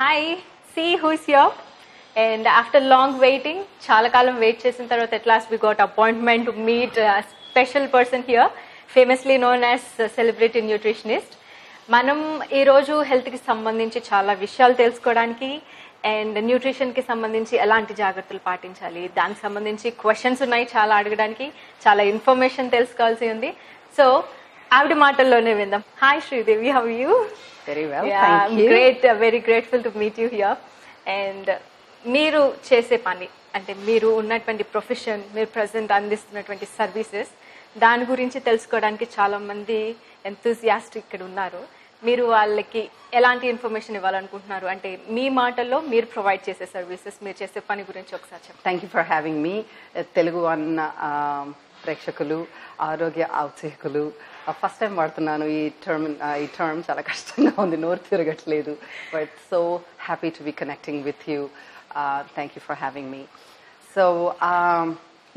Hi, see who's here. And after long waiting, చాలా కాలం wait చేసిన తర్వాత at last we got appointment to meet a special person here, famously known as celebrity nutritionist. మనం ఈరోజు హెల్త్కి సంబంధించి చాలా విషయాలు తెలుసుకోవడానికి అండ్ న్యూట్రిషన్కి సంబంధించి ఎలాంటి జాగ్రత్తలు పాటించాలి, దానికి సంబంధించి క్వశ్చన్స్ ఉన్నాయి చాలా అడగడానికి, చాలా ఇన్ఫర్మేషన్ తెలుసుకోవాల్సి ఉంది. సో ఆవిడ మాటల్లోనే విందాం. Hi Sridevi, how are you? Very well, thank you. Great, very grateful to meet you here. And మీరు చేసే పని అంటే మీరు ఉన్నటువంటి ప్రొఫెషన్, మీరు ప్రజెంట్ అందిస్తున్నటువంటి సర్వీసెస్, దాని గురించి తెలుసుకోవడానికి చాలా మంది ఎంతూజియాస్ట్ ఇక్కడ ఉన్నారు. మీరు వాళ్ళకి ఎలాంటి ఇన్ఫర్మేషన్ ఇవ్వాలనుకుంటున్నారు అంటే మీ మాటల్లో మీరు ప్రొవైడ్ చేసే సర్వీసెస్, మీరు చేసే పని గురించి ఒకసారి చెప్పండి. థ్యాంక్ యూ ఫర్ హ్యావింగ్ మీ. తెలుగు అన్న ప్రేక్షకులు, ఆరోగ్య ఔత్సాహికులు, ఫస్ట్ టైం వాడుతున్నాను ఈ టర్మ్ చాలా కష్టంగా ఉంది, నోరు తిరగట్లేదు. But so happy to be connecting with you. Thank you for having me. So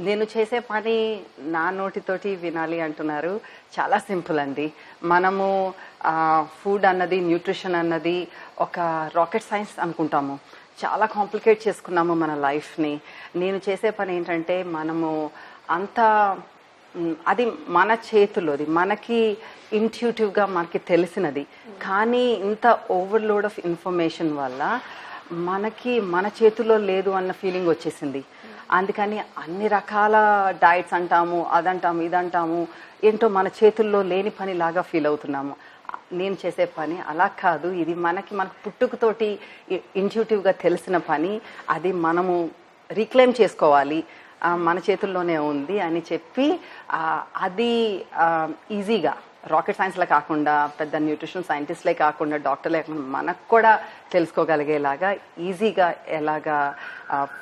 నేను చేసే పని నా నోటితోటి వినాలి అంటున్నారు. చాలా సింపుల్ అండి. మనము ఫుడ్ అన్నది, న్యూట్రిషన్ అన్నది ఒక రాకెట్ సైన్స్ అనుకుంటాము. చాలా కాంప్లికేట్ చేసుకున్నాము మన లైఫ్ని. నేను చేసే పని ఏంటంటే మనము అంతా అది మన చేతుల్లోది, మనకి ఇంట్యూటివ్గా మనకి తెలిసినది. కానీ ఇంత ఓవర్లోడ్ ఆఫ్ ఇన్ఫర్మేషన్ వల్ల మనకి మన చేతుల్లో లేదు అన్న ఫీలింగ్ వచ్చేసింది. అందుకని అన్ని రకాల డైట్స్ అంటాము, అదంటాము, ఇదంటాము, ఏంటో మన చేతుల్లో లేని పని లాగా ఫీల్ అవుతున్నాము. నేను చేసే పని అలా కాదు. ఇది మన పుట్టుకతోటి ఇంట్యూటివ్గా తెలిసిన పని. అది మనము రీక్లెయిమ్ చేసుకోవాలి, మన చేతుల్లోనే ఉంది అని చెప్పి అది ఈజీగా రాకెట్ సైన్స్లో కాకుండా, పెద్ద న్యూట్రిషన్ సైంటిస్ట్లే కాకుండా, డాక్టర్లే కాకుండా మనకు కూడా తెలుసుకోగలిగేలాగా ఈజీగా ఎలాగా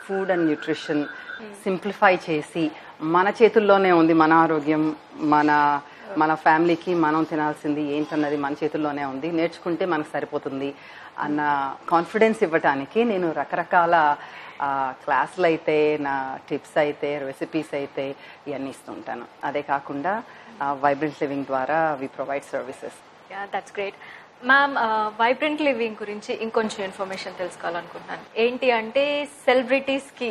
ఫుడ్ అండ్ న్యూట్రిషన్ సింప్లిఫై చేసి మన చేతుల్లోనే ఉంది, మన ఆరోగ్యం, మన ఫ్యామిలీకి మనం తినాల్సింది ఏంటన్నది మన చేతుల్లోనే ఉంది, నేర్చుకుంటే మనకు సరిపోతుంది అన్న కాన్ఫిడెన్స్ ఇవ్వటానికి నేను రకరకాల క్లాసులు అయితే, నా టిప్స్ అయితే, రెసిపీస్ అయితే ఇవన్నీ ఇస్తుంటాను. అదే కాకుండా వైబ్రెంట్ లివింగ్ ద్వారా we provide services. That's great ma'am. Vibrant Living గురించి ఇంకొంచెం ఇన్ఫర్మేషన్ తెలుసుకోవాలనుకుంటున్నాను. ఏంటి అంటే సెలబ్రిటీస్కి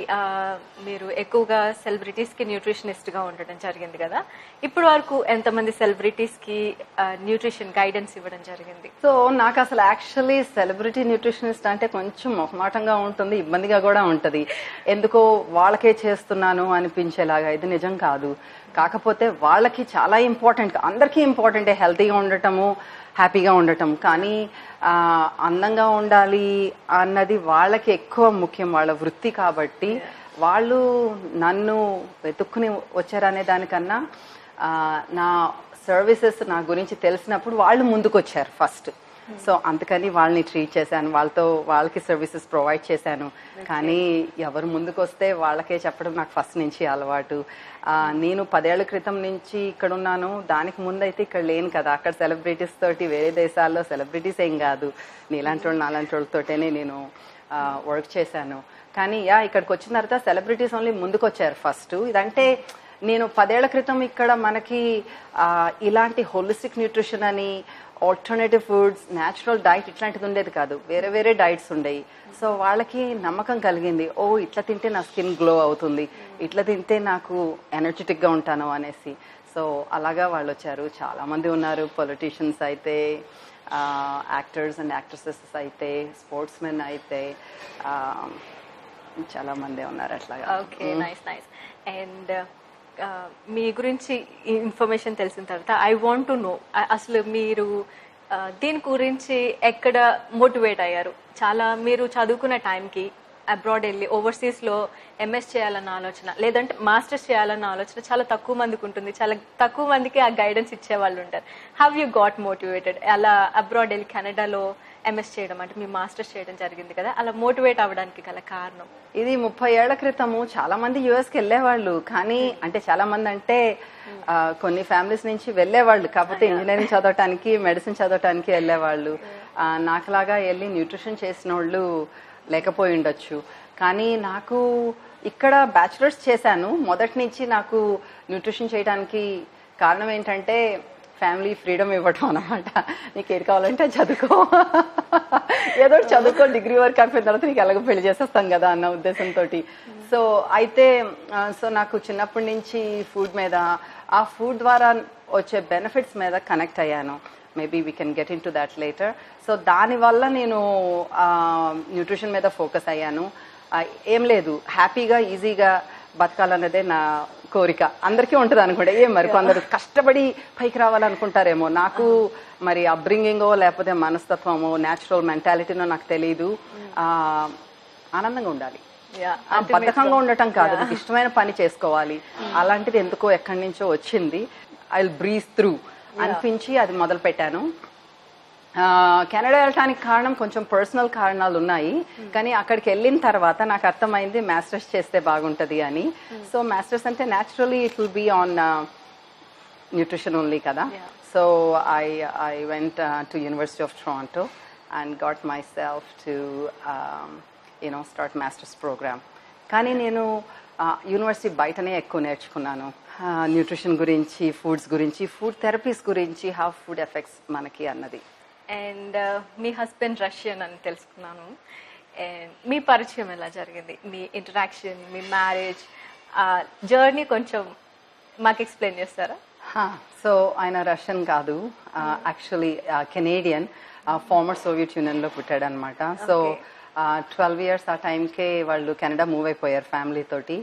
మీరు ఎక్కువగా సెలబ్రిటీస్కి న్యూట్రిషనిస్ట్గా ఉండడం జరిగింది కదా. ఇప్పుడు వరకు ఎంతమంది సెలబ్రిటీస్కి న్యూట్రిషన్ గైడెన్స్ ఇవ్వడం జరిగింది? సో నాకు అసలు యాక్చువల్లీ సెలబ్రిటీ న్యూట్రిషనిస్ట్ అంటే కొంచెం మొహమాటంగా ఉంటుంది, ఇబ్బందిగా కూడా ఉంటుంది. ఎందుకో వాళ్ళకే చేస్తున్నాను అనిపించేలాగా. ఇది నిజం కాదు. కాకపోతే వాళ్ళకి చాలా ఇంపార్టెంట్, అందరికీ ఇంపార్టెంటే హెల్తీగా ఉండటము, హ్యాపీగా ఉండటం. కానీ అందంగా ఉండాలి అన్నది వాళ్ళకి ఎక్కువ ముఖ్యం, వాళ్ళ వృత్తి. కాబట్టి వాళ్ళు నన్ను వెతుక్కుని వచ్చారనే దానికన్నా నా సర్వీసెస్ నా గురించి తెలిసినప్పుడు వాళ్ళు ముందుకు వచ్చారు ఫస్ట్. సో అందుకని వాళ్ళని ట్రీట్ చేశాను, వాళ్ళకి సర్వీసెస్ ప్రొవైడ్ చేశాను. కానీ ఎవరు ముందుకు వస్తే వాళ్ళకే చెప్పడం నాకు ఫస్ట్ నుంచి అలవాటు. నేను 10 ఏళ్ల క్రితం నుంచి ఇక్కడ ఉన్నాను. దానికి ముందు అయితే ఇక్కడ లేను కదా. అక్కడ సెలబ్రిటీస్ తోటి, వేరే దేశాల్లో సెలబ్రిటీస్ ఏం కాదు, నీలాంటి వాళ్ళు నాలాంటి వాళ్ళతోటనే నేను వర్క్ చేశాను. కానీ ఇక్కడికి వచ్చిన తర్వాత సెలబ్రిటీస్ ఓన్లీ ముందుకు వచ్చారు ఫస్ట్. ఇదంటే నేను 10 ఏళ్ల క్రితం ఇక్కడ మనకి ఇలాంటి హోలిస్టిక్ న్యూట్రిషన్ అని, ఆల్టర్నేటివ్ ఫుడ్స్, న్యాచురల్ డైట్ ఇట్లాంటిది ఉండేది కాదు. వేరే వేరే డైట్స్ ఉండేవి. సో వాళ్ళకి నమ్మకం కలిగింది, ఓ ఇట్లా తింటే నా స్కిన్ గ్లో అవుతుంది, ఇట్లా తింటే నాకు ఎనర్జెటిక్గా ఉంటాను అనేసి. సో అలాగా వాళ్ళు వచ్చారు. చాలామంది ఉన్నారు. పొలిటీషియన్స్ అయితే, యాక్టర్స్ అండ్ యాక్ట్రెసెస్ అయితే, స్పోర్ట్స్ మెన్ అయితే, చాలా మంది ఉన్నారు అట్లాగా. Okay, nice nice. అండ్ మీ గురించి ఇన్ఫర్మేషన్ తెలిసిన తర్వాత ఐ వాంట్ టు నో, అసలు మీరు దీని గురించి ఎక్కడ మోటివేట్ అయ్యారు? చాలా మీరు చదువుకున్న టైంకి అబ్రాడ్ వెళ్ళి ఓవర్సీస్లో ఎంఎస్ చేయాలన్న ఆలోచన, లేదంటే మాస్టర్స్ చేయాలన్న ఆలోచన చాలా తక్కువ మందికి ఉంటుంది. చాలా తక్కువ మందికి ఆ గైడెన్స్ ఇచ్చేవాళ్ళు ఉంటారు. How you got motivated? అలా అబ్రాడ్ వెళ్ళి కెనడాలో ఎంఎస్ చేయడం, అంటే మీ మాస్టర్స్ చేయడం జరిగింది కదా, అలా మోటివేట్ అవ్వడానికి గల కారణం? ఇది 30 ఏళ్ల క్రితము చాలా మంది యుఎస్కి వెళ్ళేవాళ్ళు. కానీ అంటే చాలా మంది అంటే కొన్ని ఫ్యామిలీస్ నుంచి వెళ్ళేవాళ్ళు, కాకపోతే ఇంజనీరింగ్ చదవటానికి, మెడిసిన్ చదవటానికి వెళ్ళేవాళ్ళు. నాకులాగా వెళ్ళి న్యూట్రిషన్ చేసిన వాళ్ళు లేకపోయి ఉండొచ్చు. కానీ నాకు ఇక్కడ బ్యాచులర్స్ చేశాను. మొదటి నుంచి నాకు న్యూట్రిషన్ చేయడానికి కారణం ఏంటంటే ఫ్యామిలీ ఫ్రీడమ్ ఇవ్వటం అన్నమాట. నీకు ఏది కావాలంటే చదువుకో ఏదో ఒకటి చదువుకో, డిగ్రీ వరకు అయిపోయిన తర్వాత నీకు ఎలాగో పెళ్లి చేసేస్తాం కదా అన్న ఉద్దేశంతో. సో అయితే సో నాకు చిన్నప్పటి నుంచి ఫుడ్ మీద, ఆ ఫుడ్ ద్వారా వచ్చే బెనిఫిట్స్ మీద కనెక్ట్ అయ్యాను. Maybe we can get in to that later. So దానివల్ల నేను న్యూట్రిషన్ మీద ఫోకస్ అయ్యాను. ఏం లేదు, హ్యాపీగా ఈజీగా బతకాలన్నదే నా కోరిక. అందరికీ ఉంటుంది అనుకుంటే, మరి కొందరు కష్టపడి పైకి రావాలనుకుంటారేమో. నాకు మరి అప్బ్రింగింగో లేకపోతే మనస్తత్వమో న్యాచురల్ మెంటాలిటీనో నాకు తెలియదు. ఆనందంగా ఉండాలి, బద్ధకంగా ఉండటం కాదు, నాకు ఇష్టమైన పని చేసుకోవాలి. అలాంటిది ఎందుకో ఎక్కడి నుంచో వచ్చింది. ఐ విల్ బ్రీజ్ త్రూ అనిపించి అది మొదలు పెట్టాను. కెనడా వెళ్ళటానికి కారణం కొంచెం పర్సనల్ కారణాలు ఉన్నాయి, కానీ అక్కడికి వెళ్ళిన తర్వాత నాకు అర్థమైంది మాస్టర్స్ చేస్తే బాగుంటుంది అని. సో మాస్టర్స్ అంటే naturally it will be on nutrition only కదా. So I went to University of Toronto and got myself to start masters programme. కానీ నేను యూనివర్సిటీ బయటనే ఎక్కువ నేర్చుకున్నాను, న్యూట్రిషన్ గురించి, ఫుడ్స్ గురించి, ఫుడ్ థెరపీస్ గురించి, హౌ ఫుడ్ ఎఫెక్ట్స్ మనకి అన్నది. అండ్ మీ హస్బెండ్ రష్యన్ అని తెలుసుకున్నాను. అండ్ మీ పరిచయం ఎలా జరిగింది, మీ ఇంటరాక్షన్, మీ మ్యారేజ్ జర్నీ కొంచెం మాకు ఎక్స్ప్లెయిన్ చేస్తారా? సో ఆయన రష్యన్ కాదు, యాక్చువల్లీ కెనేడియన్, ఫార్మర్ సోవియట్ యూనియన్లో పుట్టాడు అనమాట. సో 12 years ఆ టైంకే వాళ్ళు కెనడా మూవ్ అయిపోయారు ఫ్యామిలీ తోటి.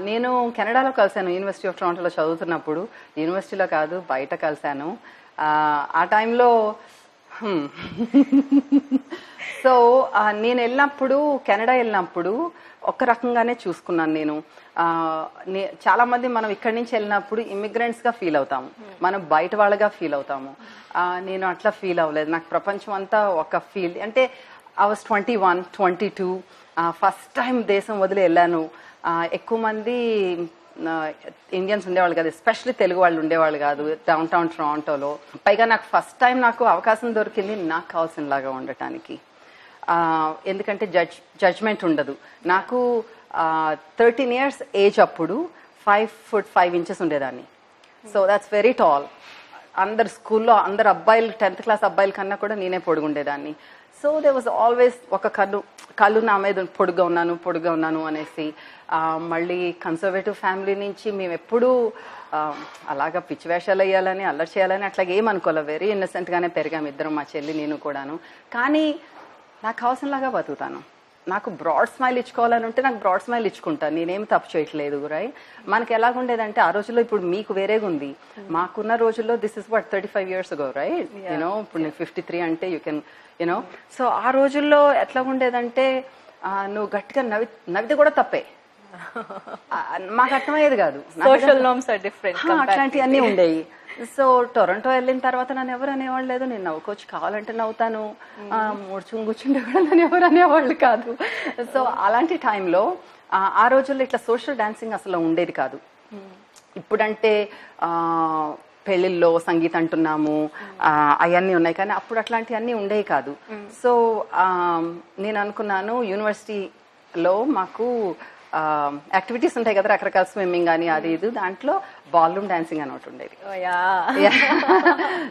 నేను కెనడాలో కలిశాను, యూనివర్సిటీ ఆఫ్ టొరంటోలో చదువుతున్నప్పుడు. యూనివర్సిటీలో కాదు, బయట కలిశాను. ఆ టైంలో సో నేను వెళ్ళినప్పుడు, కెనడా వెళ్ళినప్పుడు ఒక రకంగానే చూసుకున్నాను నేను. చాలా మంది మనం ఇక్కడి నుంచి వెళ్ళినప్పుడు ఇమిగ్రెంట్స్గా ఫీల్ అవుతాము, మనం బయట వాళ్ళగా ఫీల్ అవుతాము. నేను అట్లా ఫీల్ అవ్వలేదు. నాకు ప్రపంచం అంతా ఒక ఫీల్ అంటే I was 21, 22, ఫస్ట్ టైం దేశం వదిలి వెళ్ళాను. ఎక్కువ మంది ఇండియన్స్ ఉండేవాళ్ళు కాదు, ఎస్పెషల్లీ తెలుగు వాళ్ళు ఉండేవాళ్ళు కాదు డౌన్ టౌన్ టొరంటోలో. పైగా నాకు ఫస్ట్ టైం నాకు అవకాశం దొరికింది నాకు కావాల్సినలాగా ఉండటానికి. ఎందుకంటే జడ్జ్మెంట్ ఉండదు. నాకు 13 years ఏజ్ అప్పుడు 5 foot 5 inches ఉండేదాన్ని. So that's very tall. అందరు స్కూల్లో అందరు అబ్బాయిలు 10th class అబ్బాయిల కన్నా కూడా నేనే పొడుగుండేదాన్ని. సో దే వాజ్ ఆల్వేస్ ఒక కళ్ళు నా మీద పొడుగ్గా ఉన్నాను అనేసి. మళ్ళీ కన్సర్వేటివ్ ఫ్యామిలీ నుంచి మేము ఎప్పుడూ అలాగా పిచ్చి వేషాలు వేయాలని, అల్లరి చేయాలని అట్లాగే ఏమనుకోలే. వెరీ ఇన్నసెంట్గానే పెరిగాము ఇద్దరం, మా చెల్లి నేను కూడాను. కానీ నాకు కావాల్సినలాగా బతుకుతాను. నాకు బ్రాడ్ స్మైల్ ఇచ్చుకోవాలని ఉంటే నాకు బ్రాడ్ స్మైల్ ఇచ్చుకుంటాను, నేనేమి తప్పు చేయట్లేదు. రైట్, మనకి ఎలాగుండేదంటే ఆ రోజుల్లో, ఇప్పుడు మీకు వేరేగా ఉంది, మాకున్న రోజుల్లో this is what 35 years ago, right? ఇప్పుడు నేను 53 అంటే యూ కెన్ సో ఆ రోజుల్లో ఎట్లా ఉండేదంటే నువ్వు గట్టిగా నవ్వితే కూడా తప్పే. మాకు అర్థమయ్యేది కాదు, సోషల్ నార్మ్స్ ఆర్ డిఫరెంట్, అట్లాంటివన్నీ ఉండేవి. సో టొరంటో వెళ్ళిన తర్వాత నన్ను ఎవరు అనేవాళ్ళు లేదు. నేను నవ్వుకోవచ్చు, కావాలంటే నవ్వుతాను, మూడ్చుకుని కూర్చుంటే కూడా నన్ను ఎవరు అనేవాళ్ళు కాదు. సో అలాంటి టైంలో ఆ రోజుల్లో ఇట్లా సోషల్ డాన్సింగ్ అసలు ఉండేది కాదు. ఇప్పుడంటే పెళ్లిల్లో సంగీతం అంటున్నాము, అవన్నీ ఉన్నాయి, కానీ అప్పుడు అట్లాంటివన్నీ ఉండేవి కాదు. సో నేను అనుకున్నాను, యూనివర్సిటీలో మాకు యాక్టివిటీస్ ఉంటాయి కదా, రకరకాల స్విమ్మింగ్ అని అది ఇది, దాంట్లో బాల్రూమ్ డాన్సింగ్ అని ఒకటి ఉండేది.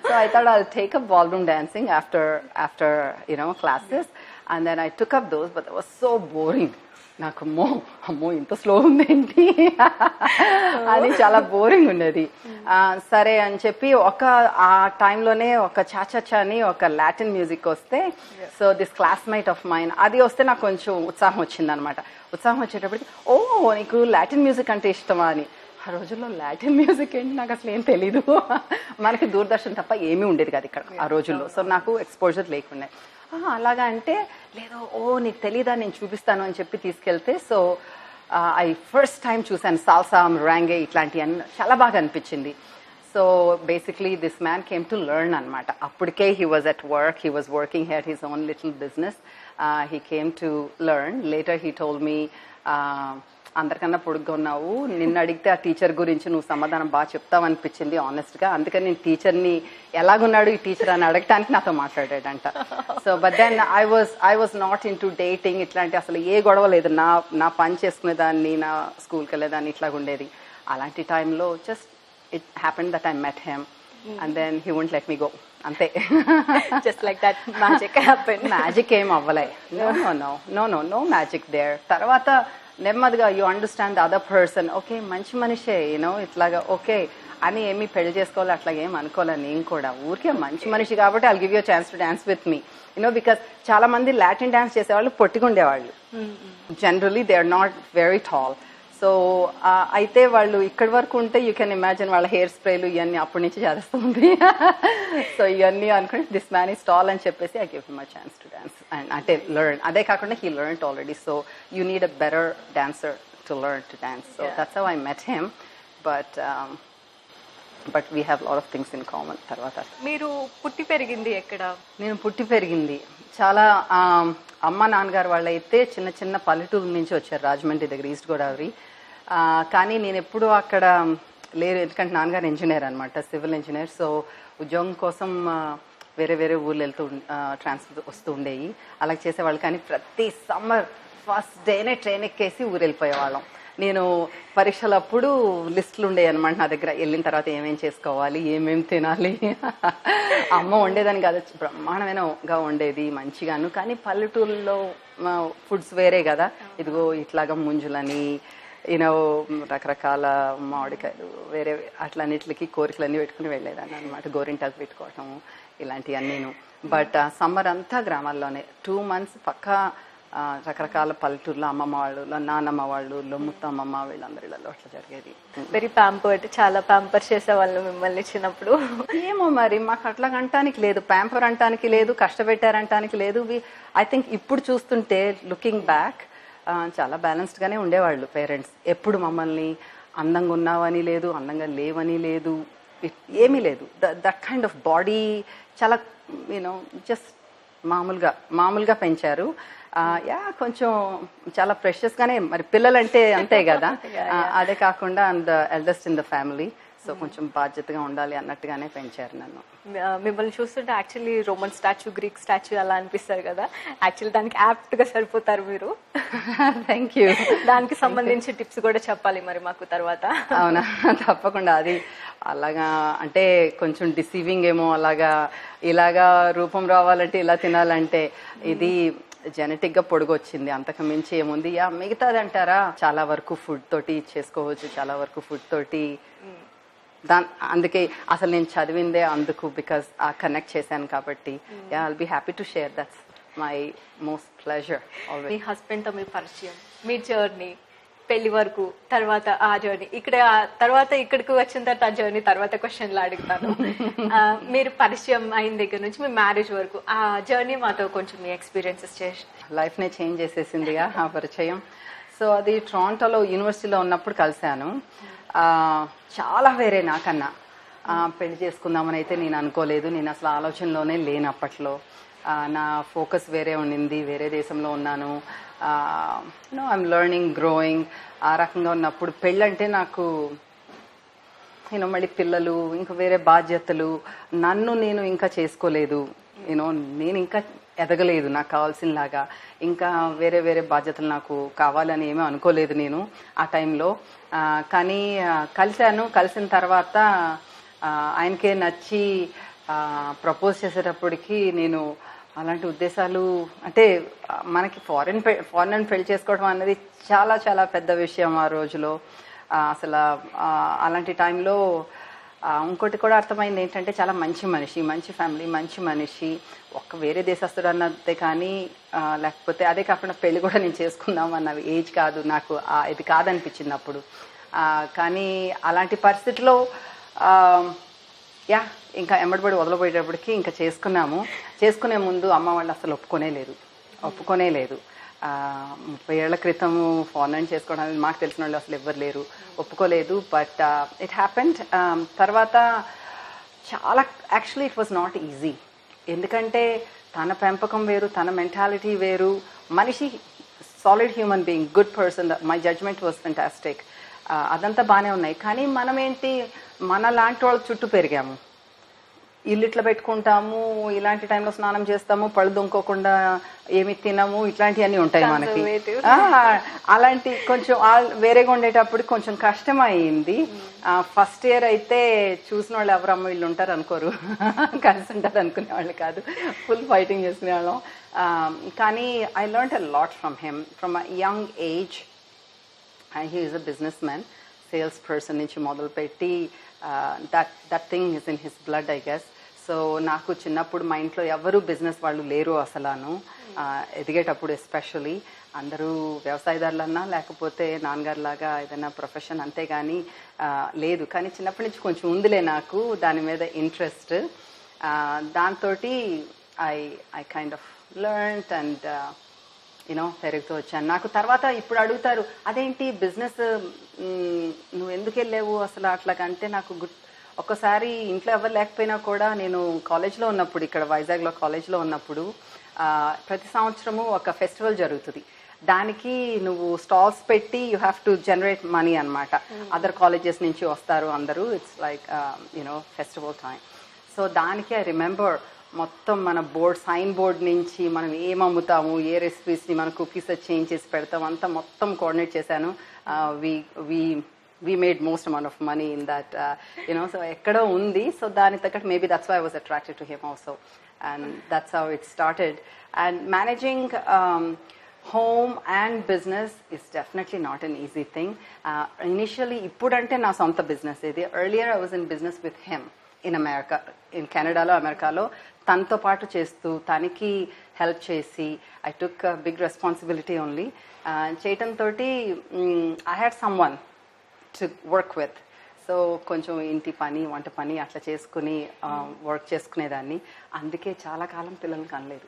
So I thought I will take up ballroom dancing after classes, and then I took up those, but it was so boring. నాకు అమ్మో ఇంత స్లో ఉందేంటి అని చాలా బోరింగ్ ఉండేది. సరే అని చెప్పి ఆ టైంలోనే ఒక చాచా అని ఒక లాటిన్ మ్యూజిక్ వస్తే, so this classmate of mine అది వస్తే నాకు కొంచెం ఉత్సాహం వచ్చింది అనమాట. ఉత్సాహం వచ్చేటప్పటికి, ఓ నీకు లాటిన్ మ్యూజిక్ అంటే ఇష్టమా అని. ఆ రోజుల్లో లాటిన్ మ్యూజిక్ ఏంటి నాకు అసలు ఏం తెలీదు. మనకి దూరదర్శన్ తప్ప ఏమీ ఉండేది కాదు ఇక్కడ ఆ రోజుల్లో. సో నాకు ఎక్స్పోజర్ లేకుండే. అలాగా అంటే, లేదు నీకు తెలీదా, నేను చూపిస్తాను అని చెప్పి తీసుకెళ్తే, సో ఐ ఫస్ట్ టైం చూశాను సాల్సా, మెరెంగే ఇట్లాంటివన్నీ చాలా బాగా అనిపించింది. So basically this man came to learn అనమాట. అప్పటికే he was at work, he was working hear his own little business. He came to learn. Later he told me, అందరికన్నా పొడుగ్గా ఉన్నావు, నిన్ను అడిగితే ఆ టీచర్ గురించి నువ్వు సమాధానం బాగా చెప్తావు అనిపించింది ఆనెస్ట్గా, అందుకని నేను టీచర్ని ఎలాగున్నాడు ఈ టీచర్ అని అడగటానికి నాతో మాట్లాడాడంట. So but then I was not into dating, ఇట్లాంటి అసలు ఏ గొడవ లేదు. నా పని చేసుకునేదాన్ని, నా స్కూల్కి వెళ్ళేదాన్ని, ఇట్లాగ ఉండేది. అలాంటి టైంలో just it happened that I met him and then he won't let me go. అంతే. Just like that magic happen. Magic ఏం అవ్వలే. No magic there. తర్వాత నెమ్మదిగా you understand the other person. Okay, మంచి మనిషే, యూనో ఇట్లాగా ఓకే అని ఏమి పెళ్లి చేసుకోవాలి అట్లా ఏం అనుకోలే. నేను కూడా ఊరికే మంచి మనిషి కాబట్టి I'll give you chance to dance with me, you know, because చాలా మంది లాటిన్ డాన్స్ చేసేవాళ్ళు పొట్టిగుండేవాళ్ళు. Generally they are not very tall. So అయితే వాళ్ళు ఇక్కడి వరకు ఉంటే యూ కెన్ ఇమాజిన్ వాళ్ళ హెయిర్ స్ప్రేలు ఇవన్నీ అప్పటి నుంచి చేస్తుంది. సో ఇవన్నీ అనుకుని దిస్ మ్యాన్ ఈస్ టాల్ అని చెప్పేసి I give him a chance to dance and అంటే లెర్న్. అదే కాకుండా he learn already. So you need a better dancer to learn to dance. So that's how I met him. But we have lot of things in common. తర్వాత మీరు పుట్టి పెరిగింది ఎక్కడ? నేను పుట్టి పెరిగింది చాలా అమ్మ నాన్నగారు వాళ్ళు అయితే చిన్న చిన్న పల్లెటూరు నుంచి వచ్చారు, రాజమండ్రి దగ్గర, ఈస్ట్ గోదావరి. కానీ నేను ఎప్పుడూ అక్కడ లేరు, ఎందుకంటే నాన్నగారు ఇంజనీర్ అనమాట, సివిల్ ఇంజనీర్. సో ఉద్యోగం కోసం వేరే వేరే ఊర్లు వెళ్తూ ట్రాన్స్ఫర్ వస్తూ ఉండేవి, అలా చేసేవాళ్ళు. కానీ ప్రతి సమ్మర్ ఫస్ట్ డేనే ట్రైన్ ఎక్కేసి ఊరు వెళ్ళిపోయేవాళ్ళం. నేను పరీక్షలప్పుడు లిస్టులు ఉండేవి అనమాట నా దగ్గర, వెళ్ళిన తర్వాత ఏమేం చేసుకోవాలి, ఏమేమి తినాలి. అమ్మ వండేదాన్ని కాదు, బ్రహ్మాండమైనగా వండేది మంచిగాను. కానీ పల్లెటూరులో ఫుడ్స్ వేరే కదా, ఇదిగో ఇట్లాగా ముంజులని, యూనో రకరకాల మామిడికాయలు వేరే అట్లన్నిటికి కోరికలన్నీ పెట్టుకుని వెళ్ళేదాన్ని అనమాట, గోరింటాకు పెట్టుకోవటం ఇలాంటివన్నీను. బట్ సమ్మర్ అంతా గ్రామాల్లోనే 2 months పక్కా రకరకాల పల్లెటూర్లో అమ్మమ్మ వాళ్ళు, నాన్నమ్మ వాళ్ళు, ముత్తమ్మమ్మ వీళ్ళందరిలో అట్లా జరిగేది. వెరీ ప్యాంపర్డ్, చాలా ప్యాంపర్ చేసేవాళ్ళు మిమ్మల్ని చిన్నప్పుడు. ఏమో మరి మాకు అట్లా అంటానికి లేదు, ప్యాంపర్ అంటానికి లేదు, కష్టపెట్టారంటానికి లేదు. ఐ థింక్ ఇప్పుడు చూస్తుంటే లుకింగ్ బ్యాక్ చాలా బ్యాలెన్స్డ్గానే ఉండేవాళ్ళు పేరెంట్స్. ఎప్పుడు మమ్మల్ని అందంగా ఉన్నావని లేదు, అందంగా లేవని లేదు, ఏమీ లేదు. దట్ కైండ్ ఆఫ్ బాడీ చాలా యూనో జస్ట్ మామూలుగా పెంచారు. కొంచెం చాలా ప్రెషియస్గానే, మరి పిల్లలంటే అంతే కదా. అదే కాకుండా and eldest in the family, so కొంచెం బాధ్యతగా ఉండాలి అన్నట్టుగానే పెంచారు నన్ను. మిమ్మల్ని చూస్తుంటే actually Roman statue, Greek statue అలా అనిపిస్తారు కదా, యాక్చువల్లీ దానికి యాప్ట్గా సరిపోతారు మీరు. Thank you. దానికి సంబంధించి టిప్స్ కూడా చెప్పాలి మరి మాకు తర్వాత. అవునా, తప్పకుండా. అది అలాగా అంటే కొంచెం డిసీవింగ్ ఏమో, ఇలాగా రూపం రావాలంటే ఇలా తినాలంటే. ఇది జెనెటిక్గా పొడుగొచ్చింది, అంతకు మించి ఏముంది. మిగతాది అంటారా, చాలా వరకు ఫుడ్ తోటి చేసుకోవచ్చు, చాలా వరకు ఫుడ్ తోటి. అందుకే అసలు నేను చదివిందే అందుకు, బికాస్ కనెక్ట్ చేశాను కాబట్టి. I'll be happy to share. That's my most pleasure. మీ హస్బెండ్తో మీ పరిచయం, మీ జర్నీ, పెళ్లి వరకు, తర్వాత ఆ జర్నీ, ఇక్కడ తర్వాత ఇక్కడికి వచ్చిన తర్వాత ఆ జర్నీ తర్వాత క్వశ్చన్లు అడుగుతాను. మీరు పరిచయం అయిన దగ్గర నుంచి మీ మ్యారేజ్ వరకు ఆ జర్నీ మాతో కొంచెం మీ ఎక్స్పీరియన్సెస్ చేసి. లైఫ్నే చేంజ్ చేసేసిందిగా ఆ పరిచయం. సో అది టొరంటోలో యూనివర్సిటీలో ఉన్నప్పుడు కలిశాను. చాలా వేరే నాకన్నా. పెళ్లి చేసుకుందామని అయితే నేను అనుకోలేదు, నేను అసలు ఆలోచనలోనే లేను అప్పట్లో. నా ఫోకస్ వేరే ఉండింది, వేరే దేశంలో ఉన్నాను. I'm learning, growing. ఆ రకంగా ఉన్నప్పుడు పెళ్ళంటే నాకు మళ్ళీ పిల్లలు, ఇంకా వేరే బాధ్యతలు, నన్ను నేను ఇంకా చేసుకోలేదు, నేను ఇంకా ఎదగలేదు నాకు కావాల్సినలాగా. ఇంకా వేరే వేరే బాధ్యతలు నాకు కావాలని ఏమీ అనుకోలేదు నేను ఆ టైంలో. కానీ కలిసిన తర్వాత ఆయనకే నచ్చి ప్రపోజ్ చేసేటప్పటికి నేను అలాంటి ఉద్దేశాలు, అంటే మనకి ఫారెన్ పెళ్లి చేసుకోవడం అనేది చాలా చాలా పెద్ద విషయం ఆ రోజులో. అసలు అలాంటి టైంలో ఇంకోటి కూడా అర్థమైంది ఏంటంటే, చాలా మంచి మనిషి, మంచి ఫ్యామిలీ, మంచి మనిషి, వేరే దేశస్తుడు అన్నదే కానీ, లేకపోతే అదే కాకుండా పెళ్లి కూడా నేను చేసుకుందాం అన్న ఏజ్ కాదు నాకు, ఇది కాదనిపించింది అప్పుడు. కానీ అలాంటి పరిస్థితిలో ఇంకా ఎమ్మడిపడి వదలబోయేటప్పటికి ఇంకా చేసుకునే ముందు అమ్మ వాళ్ళు అసలు ఒప్పుకోనే లేదు. 30 ఏళ్ల క్రితం ఫారెన్ చేసుకోవడానికి మాకు తెలిసిన వాళ్ళు అసలు ఎవ్వరు లేరు, ఒప్పుకోలేదు. But it happened. తర్వాత చాలా actually it was not easy, ఎందుకంటే తన పెంపకం వేరు, తన మెంటాలిటీ వేరు. మనిషి solid human being, good person, my judgement was fantastic. అదంతా బాగానే ఉన్నాయి. కానీ మనం ఏంటి, మన లాంటి వాళ్ళ చుట్టూ పెరిగాము. ఇల్లు ఇట్లా పెట్టుకుంటాము, ఇలాంటి టైంలో స్నానం చేస్తాము, పళ్ళు దొంకోకుండా ఏమి తినము, ఇట్లాంటివన్నీ ఉంటాయి మనకి. అలాంటి కొంచెం వేరేగా ఉండేటప్పుడు కొంచెం కష్టం అయింది. ఫస్ట్ ఇయర్ అయితే చూసిన వాళ్ళు ఎవరమ్మ వీళ్ళు ఉంటారు అనుకోరు, కలిసి ఉంటారు అనుకునే వాళ్ళు కాదు, ఫుల్ ఫైటింగ్ చేసుకునే వాళ్ళం. కానీ I learned a lot from him from a young age. He is a business man, sales person నుంచి మొదలుపెట్టి that thing is in his blood I guess. So నాకు చిన్నప్పుడు మా ఇంట్లో ఎవరు బిజినెస్ వాళ్ళు లేరు అసలాను. ఎదిగేటప్పుడు ఎస్పెషలీ అందరూ వ్యవసాయదారులన్నా లేకపోతే నాన్నగారులాగా ఏదైనా ప్రొఫెషన్, అంతేగాని లేదు. కానీ చిన్నప్పటి నుంచి కొంచెం ఉందిలే నాకు దాని మీద ఇంట్రెస్ట్. దాంతో I kind of learned and పెరుగుతూ వచ్చాను. నాకు తర్వాత ఇప్పుడు అడుగుతారు, అదేంటి బిజినెస్ నువ్వు ఎందుకు వెళ్ళావు అసలు అట్లాగంటే, నాకు ఒక్కసారి ఇంట్లో ఎవరు లేకపోయినా కూడా నేను కాలేజ్లో ఉన్నప్పుడు, ఇక్కడ వైజాగ్లో కాలేజ్లో ఉన్నప్పుడు ప్రతి సంవత్సరము ఒక ఫెస్టివల్ జరుగుతుంది. దానికి నువ్వు స్టాల్స్ పెట్టి you have to generate money అనమాట. అదర్ కాలేజెస్ నుంచి వస్తారు అందరూ, it's like festival time. So దానికి ఐ రిమెంబర్ మొత్తం మన సైన్ బోర్డ్ నుంచి మనం ఏం అమ్ముతాము, ఏ రెసిపీస్ని మన కుకీస్ చేంజ్ చేసి పెడతాం, అంతా మొత్తం కోఆర్డినేట్ చేశాను. we made most amount of money in that, so ekkado undi. So dani takkat maybe that's why I was attracted to him also, and that's how it started. And managing home and business is definitely not an easy thing. Initially ippudante na sonta business idi. Earlier I was in business with him in America, in Canada lo, America lo tanto paatu chestu taniki help chesi I took a big responsibility only. Chetan toti I had someone to work with. So కొంచెం ఇంటి పని వంట పని అట్లా చేసుకుని work చేసుకునేదాన్ని. అందుకే చాలా కాలం పిల్లలు కనలేదు,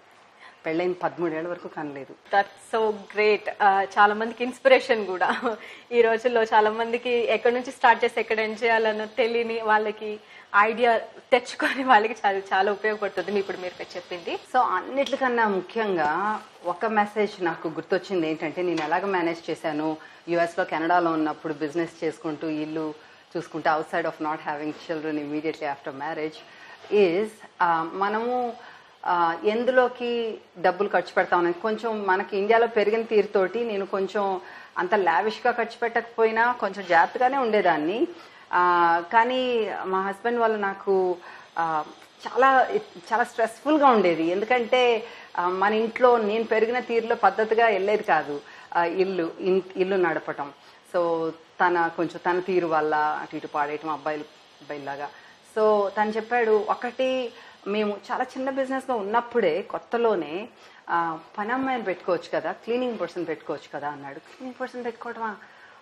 పెళ్ళైన 13 ఏళ్ళ వరకు కనలేదు. That's so great. చాలా మందికి ఇన్స్పిరేషన్ కూడా. ఈ రోజుల్లో చాలా మందికి ఎక్కడి నుంచి స్టార్ట్ చేసి ఎక్కడ ఎండ్ చేయాలన్న తెలియని వాళ్ళకి ఐడియా తెచ్చుకొని వాళ్ళకి చాలా చాలా ఉపయోగపడుతుంది ఇప్పుడు మీరు చెప్పింది. సో అన్నిటికన్నా ముఖ్యంగా ఒక మెసేజ్ నాకు గుర్తొచ్చింది ఏంటంటే, నేను ఎలాగ మేనేజ్ చేశాను యుఎస్లో కెనడాలో ఉన్నప్పుడు బిజినెస్ చేసుకుంటూ ఇల్లు చూసుకుంటూ out side of not having children immediately after marriage is మనము ఎందులోకి డబ్బులు ఖర్చు పెడతామని కొంచెం మనకి ఇండియాలో పెరిగిన తీరుతోటి నేను కొంచెం అంత లావిష్గా ఖర్చు పెట్టకపోయినా కొంచెం జాగ్రత్తగానే ఉండేదాన్ని. కానీ మా హస్బెండ్ వాళ్ళు నాకు చాలా చాలా స్ట్రెస్ఫుల్గా ఉండేది. ఎందుకంటే మన ఇంట్లో నేను పెరిగిన తీరులో పద్ధతిగా వెళ్ళేది కాదు ఇల్లు నడపటం. సో కొంచెం తన తీరు వల్ల అటు ఇటు పాడేయటం అబ్బాయిలాగా. సో తను చెప్పాడు, ఒకటి మేము చాలా చిన్న బిజినెస్గా ఉన్నప్పుడే కొత్తలోనే పని అమ్మాయిని పెట్టుకోవచ్చు కదా, క్లీనింగ్ పర్సన్ పెట్టుకోవచ్చు కదా అన్నాడు. క్లీనింగ్ పర్సన్ పెట్టుకోవడమా,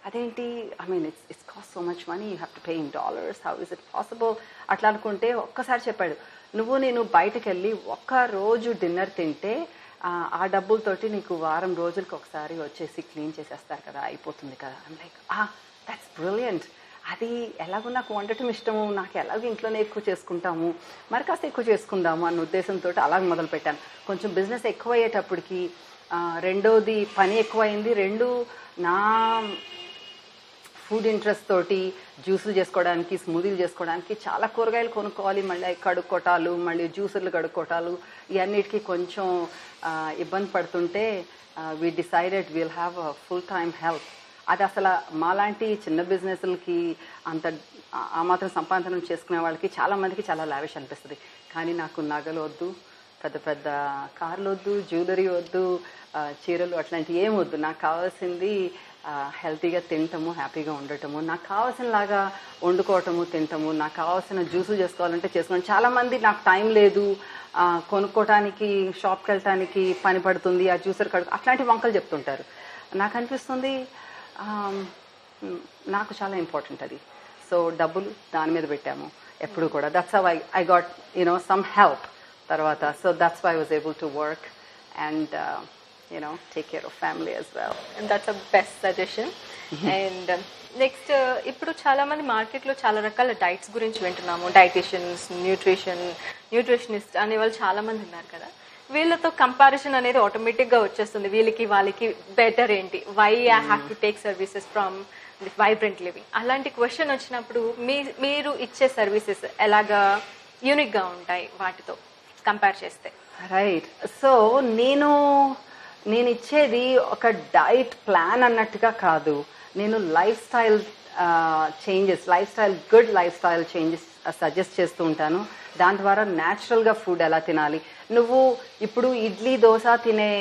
అదేంటి, I mean it's cost so much money, you have to pay in dollars, how is it possible అట్లా అనుకుంటే ఒక్కసారి చెప్పాడు, నేను బయటకు వెళ్ళి ఒక్క రోజు డిన్నర్ తింటే ఆ డబ్బులతోటి నీకు వారం రోజులకి ఒకసారి వచ్చేసి క్లీన్ చేసేస్తారు కదా, అయిపోతుంది కదా. I'm like that's brilliant. అది ఎలాగో నాకు వండటం ఇష్టము, నాకు ఎలాగో ఇంట్లోనే ఎక్కువ చేసుకుంటాము, మరి కాస్త ఎక్కువ చేసుకుందాము అన్న ఉద్దేశంతో అలాగ మొదలుపెట్టాను. కొంచెం బిజినెస్ ఎక్కువ అయ్యేటప్పటికి రెండోది పని ఎక్కువైంది, రెండు నా ఫుడ్ ఇంట్రెస్ట్ తోటి జ్యూసులు చేసుకోవడానికి, స్మూదీలు చేసుకోవడానికి చాలా కూరగాయలు కొనుక్కోవాలి, మళ్ళీ కడుక్కోటాలు, మళ్ళీ జ్యూసులు కడుక్కోటాలు, ఇవన్నిటికీ కొంచెం ఇబ్బంది పడుతుంటే we decided will have a full time help. అది అసలు మాలాంటి చిన్న బిజినెస్లకి అంత ఆ మాత్రం సంపాదన చేసుకునే వాళ్ళకి చాలా మందికి చాలా లావిష్ అనిపిస్తుంది. కానీ నాకు నగలు వద్దు, పెద్ద పెద్ద కార్లు వద్దు, జ్యువెలరీ వద్దు, చీరలు అట్లాంటివి ఏం వద్దు. నాకు కావాల్సింది హెల్తీగా తినటము, హ్యాపీగా ఉండటము, నాకు కావాల్సిన లాగా వండుకోవటము, తినటము, నాకు కావాల్సిన జ్యూసులు చేసుకోవాలంటే చేసుకోండి. చాలామంది నాకు టైం లేదు, కొనుక్కోవటానికి షాప్కి వెళ్ళటానికి పని పడుతుంది, ఆ జ్యూసర్ అట్లాంటి వంకలు చెప్తుంటారు. నాకు అనిపిస్తుంది నాకు చాలా ఇంపార్టెంట్ అది. సో డబ్బులు దాని మీద పెట్టాము ఎప్పుడు కూడా. That's how I got some help తర్వాత. So that's why I was able to work and take care of family as well. And that's a best suggestion. And next ఇప్పుడు చాలా మంది మార్కెట్లో చాలా రకాల డైట్స్ గురించి వింటున్నాము. డైటీషియన్స్, న్యూట్రిషనిస్ట్ అనే వాళ్ళు చాలా మంది ఉన్నారు కదా. వీళ్ళతో కంపారిజన్ అనేది ఆటోమేటిక్గా వచ్చేస్తుంది, వీళ్ళకి వాళ్ళకి బెటర్ ఏంటి, why I have to take services from Vibrant Living. అలాంటి క్వశ్చన్ వచ్చినప్పుడు మీరు ఇచ్చే సర్వీసెస్ ఎలాగా యూనిక్గా ఉంటాయి వాటితో కంపేర్ చేస్తే? రైట్. సో నేను ఇచ్చేది ఒక డైట్ ప్లాన్ అన్నట్టుగా కాదు. నేను life style changes, good life style changes suggest చేస్తూ ఉంటాను. దాని ద్వారా న్యాచురల్గా ఫుడ్ ఎలా తినాలి. నువ్వు ఇప్పుడు ఇడ్లీ దోశ తినే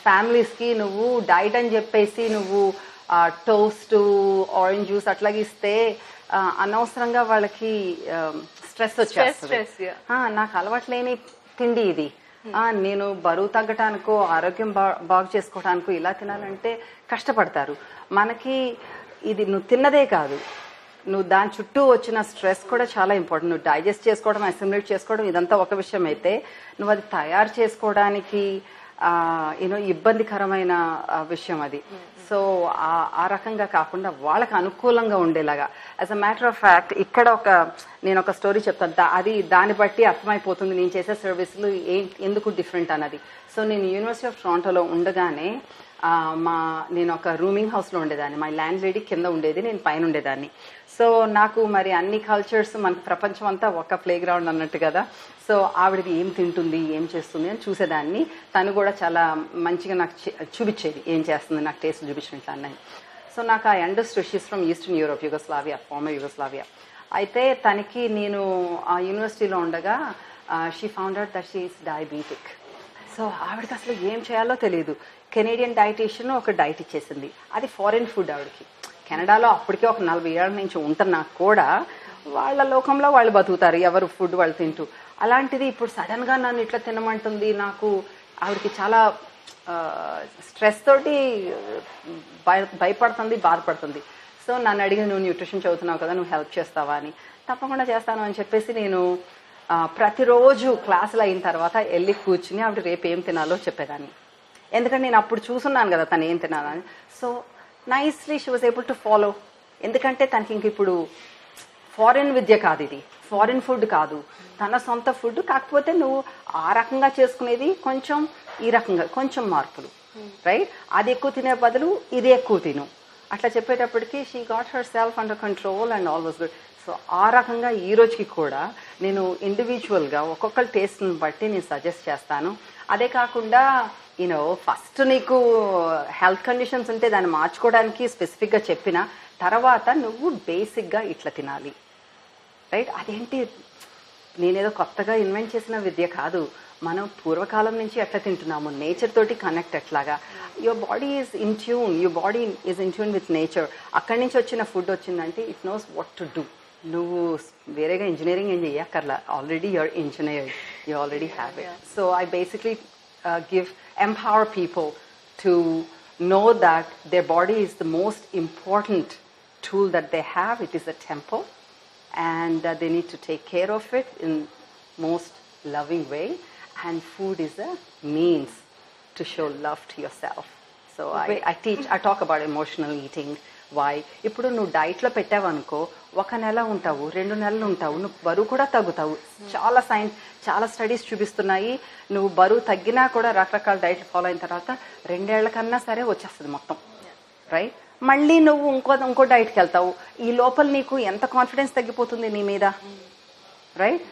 ఫ్యామిలీస్కి నువ్వు డైట్ అని చెప్పేసి నువ్వు టోస్ట్, ఆరెంజ్ జ్యూస్ అట్లాగే ఇస్తే అనవసరంగా వాళ్ళకి స్ట్రెస్ వచ్చేస్తుంది. నాకు అలవాటు లేని తిండి ఇది, నేను బరువు తగ్గటానికో ఆరోగ్యం బాగు చేసుకోవటానికో ఇలా తినాలంటే కష్టపడతారు. మనకి ఇది నువ్వు తిన్నదే కాదు, నువ్వు దాని చుట్టూ వచ్చిన స్ట్రెస్ కూడా చాలా ఇంపార్టెంట్. నువ్వు డైజెస్ట్ చేసుకోవడం, అసిమిలేట్ చేసుకోవడం ఇదంతా ఒక విషయం అయితే, నువ్వు అది తయారు చేసుకోవడానికి ఇబ్బందికరమైన విషయం అది. సో ఆ రకంగా కాకుండా వాళ్ళకి అనుకూలంగా ఉండేలాగా. As a matter of fact ఇక్కడ నేను ఒక స్టోరీ చెప్తాను, దాన్ని బట్టి అర్థమైపోతుంది నేను చేసే సర్వీసులు ఎందుకు డిఫరెంట్ అన్నది. సో నేను యూనివర్సిటీ ఆఫ్ టొరంటోలో ఉండగానే నేను ఒక రూమింగ్ హౌస్లో ఉండేదాన్ని. మై ల్యాండ్ లేడీ కింద ఉండేది, నేను పైన ఉండేదాన్ని. సో నాకు మరి అన్ని కల్చర్స్, మనకి ప్రపంచం అంతా ఒక ప్లే గ్రౌండ్ అన్నట్టు కదా. సో ఆవిడది ఏం తింటుంది, ఏం చేస్తుంది అని చూసేదాన్ని. తను కూడా చాలా మంచిగా నాకు చూపించేది ఏం చేస్తుంది, నాకు టేస్ట్ చూపించినట్లు అన్నది. సో నాకు ఆ understood she's from Eastern Europe, Yugoslavia, former Yugoslavia. అయితే తనకి నేను ఆ యూనివర్సిటీలో ఉండగా she found out that she is diabetic. So ఆవిడకి అసలు ఏం చేయాలో తెలియదు. కెనేడియన్ డైటీషియన్ ఒక డైట్ ఇచ్చేసింది, అది ఫారిన్ ఫుడ్. ఆవిడకి కెనడాలో అప్పటికే ఒక 40 ఏళ్ళ నుంచి ఉంటున్నా కూడా వాళ్ళ లోకంలో వాళ్ళు బతుకుతారు, ఎవరు ఫుడ్ వాళ్ళు తింటూ. అలాంటిది ఇప్పుడు సడన్గా నన్ను ఇట్లా తినమంటుంది. ఆవిడకి చాలా స్ట్రెస్ తోటి భయపడుతుంది, బాధపడుతుంది. సో నన్ను అడిగి, నువ్వు న్యూట్రిషన్ చదువుతున్నావు కదా, నువ్వు హెల్ప్ చేస్తావా అని. తప్పకుండా చేస్తాను అని చెప్పేసి నేను ప్రతిరోజు క్లాసులు అయిన తర్వాత వెళ్ళి కూర్చుని ఆవిడ రేపు ఏం తినాలో చెప్పేదాన్ని. ఎందుకంటే నేను అప్పుడు చూసున్నాను కదా తను ఏం తినాలని. So nicely she was able to follow. ఎందుకంటే తనకి ఇంక ఇప్పుడు ఫారిన్ విద్య కాదు, ఇది ఫారిన్ ఫుడ్ కాదు, తన సొంత ఫుడ్. కాకపోతే నువ్వు ఆ రకంగా చేసుకునేది కొంచెం ఈ రకంగా కొంచెం మార్పులు, రైట్? అది ఎక్కువ తినే బదులు ఇది ఎక్కువ తిను. అట్లా చెప్పేటప్పటికి she got herself under control and all was good. So ఆ రకంగా ఈ రోజుకి కూడా నేను ఇండివిజువల్గా ఒక్కొక్కరి టేస్ట్ని బట్టి నేను సజెస్ట్ చేస్తాను. అదే కాకుండా ఫస్ట్ నీకు హెల్త్ కండిషన్స్ ఉంటే దాన్ని మార్చుకోవడానికి స్పెసిఫిక్గా చెప్పిన తర్వాత నువ్వు బేసిక్గా ఇట్లా తినాలి, రైట్? అదేంటి నేనేదో కొత్తగా ఇన్వెంట్ చేసిన విద్య కాదు, మనం పూర్వకాలం నుంచి ఎట్లా తింటున్నాము, నేచర్ తోటి కనెక్ట్ ఎట్లాగా. Your body is in tune, with nature. అక్కడి నుంచి వచ్చిన ఫుడ్ వచ్చిందంటే it knows what to do. నువ్వు వేరేగా ఇంజనీరింగ్ ఏం చెయ్యక్కర్లా, already your engineer, you already have it. So I basically empower people to know that their body is the most important tool that they have. It is a temple, and they need to take care of it in most loving way, and food is a means to show love to yourself. So I talk about emotional eating. Why ఇప్పుడు నువ్వు డైట్లో పెట్టావనుకో 1 నెల ఉంటావు, 2 నెలలు ఉంటావు, నువ్వు బరువు కూడా తగ్గుతావు. చాలా స్టడీస్ చూపిస్తున్నాయి, నువ్వు బరువు తగ్గినా కూడా రకరకాల డైట్లు ఫాలో అయిన తర్వాత 2 ఏళ్ల కన్నా సరే వచ్చేస్తుంది మొత్తం, రైట్? మళ్ళీ నువ్వు ఇంకో డైట్కి వెళ్తావు, ఈ లోపల నీకు ఎంత కాన్ఫిడెన్స్ తగ్గిపోతుంది నీ మీద, రైట్?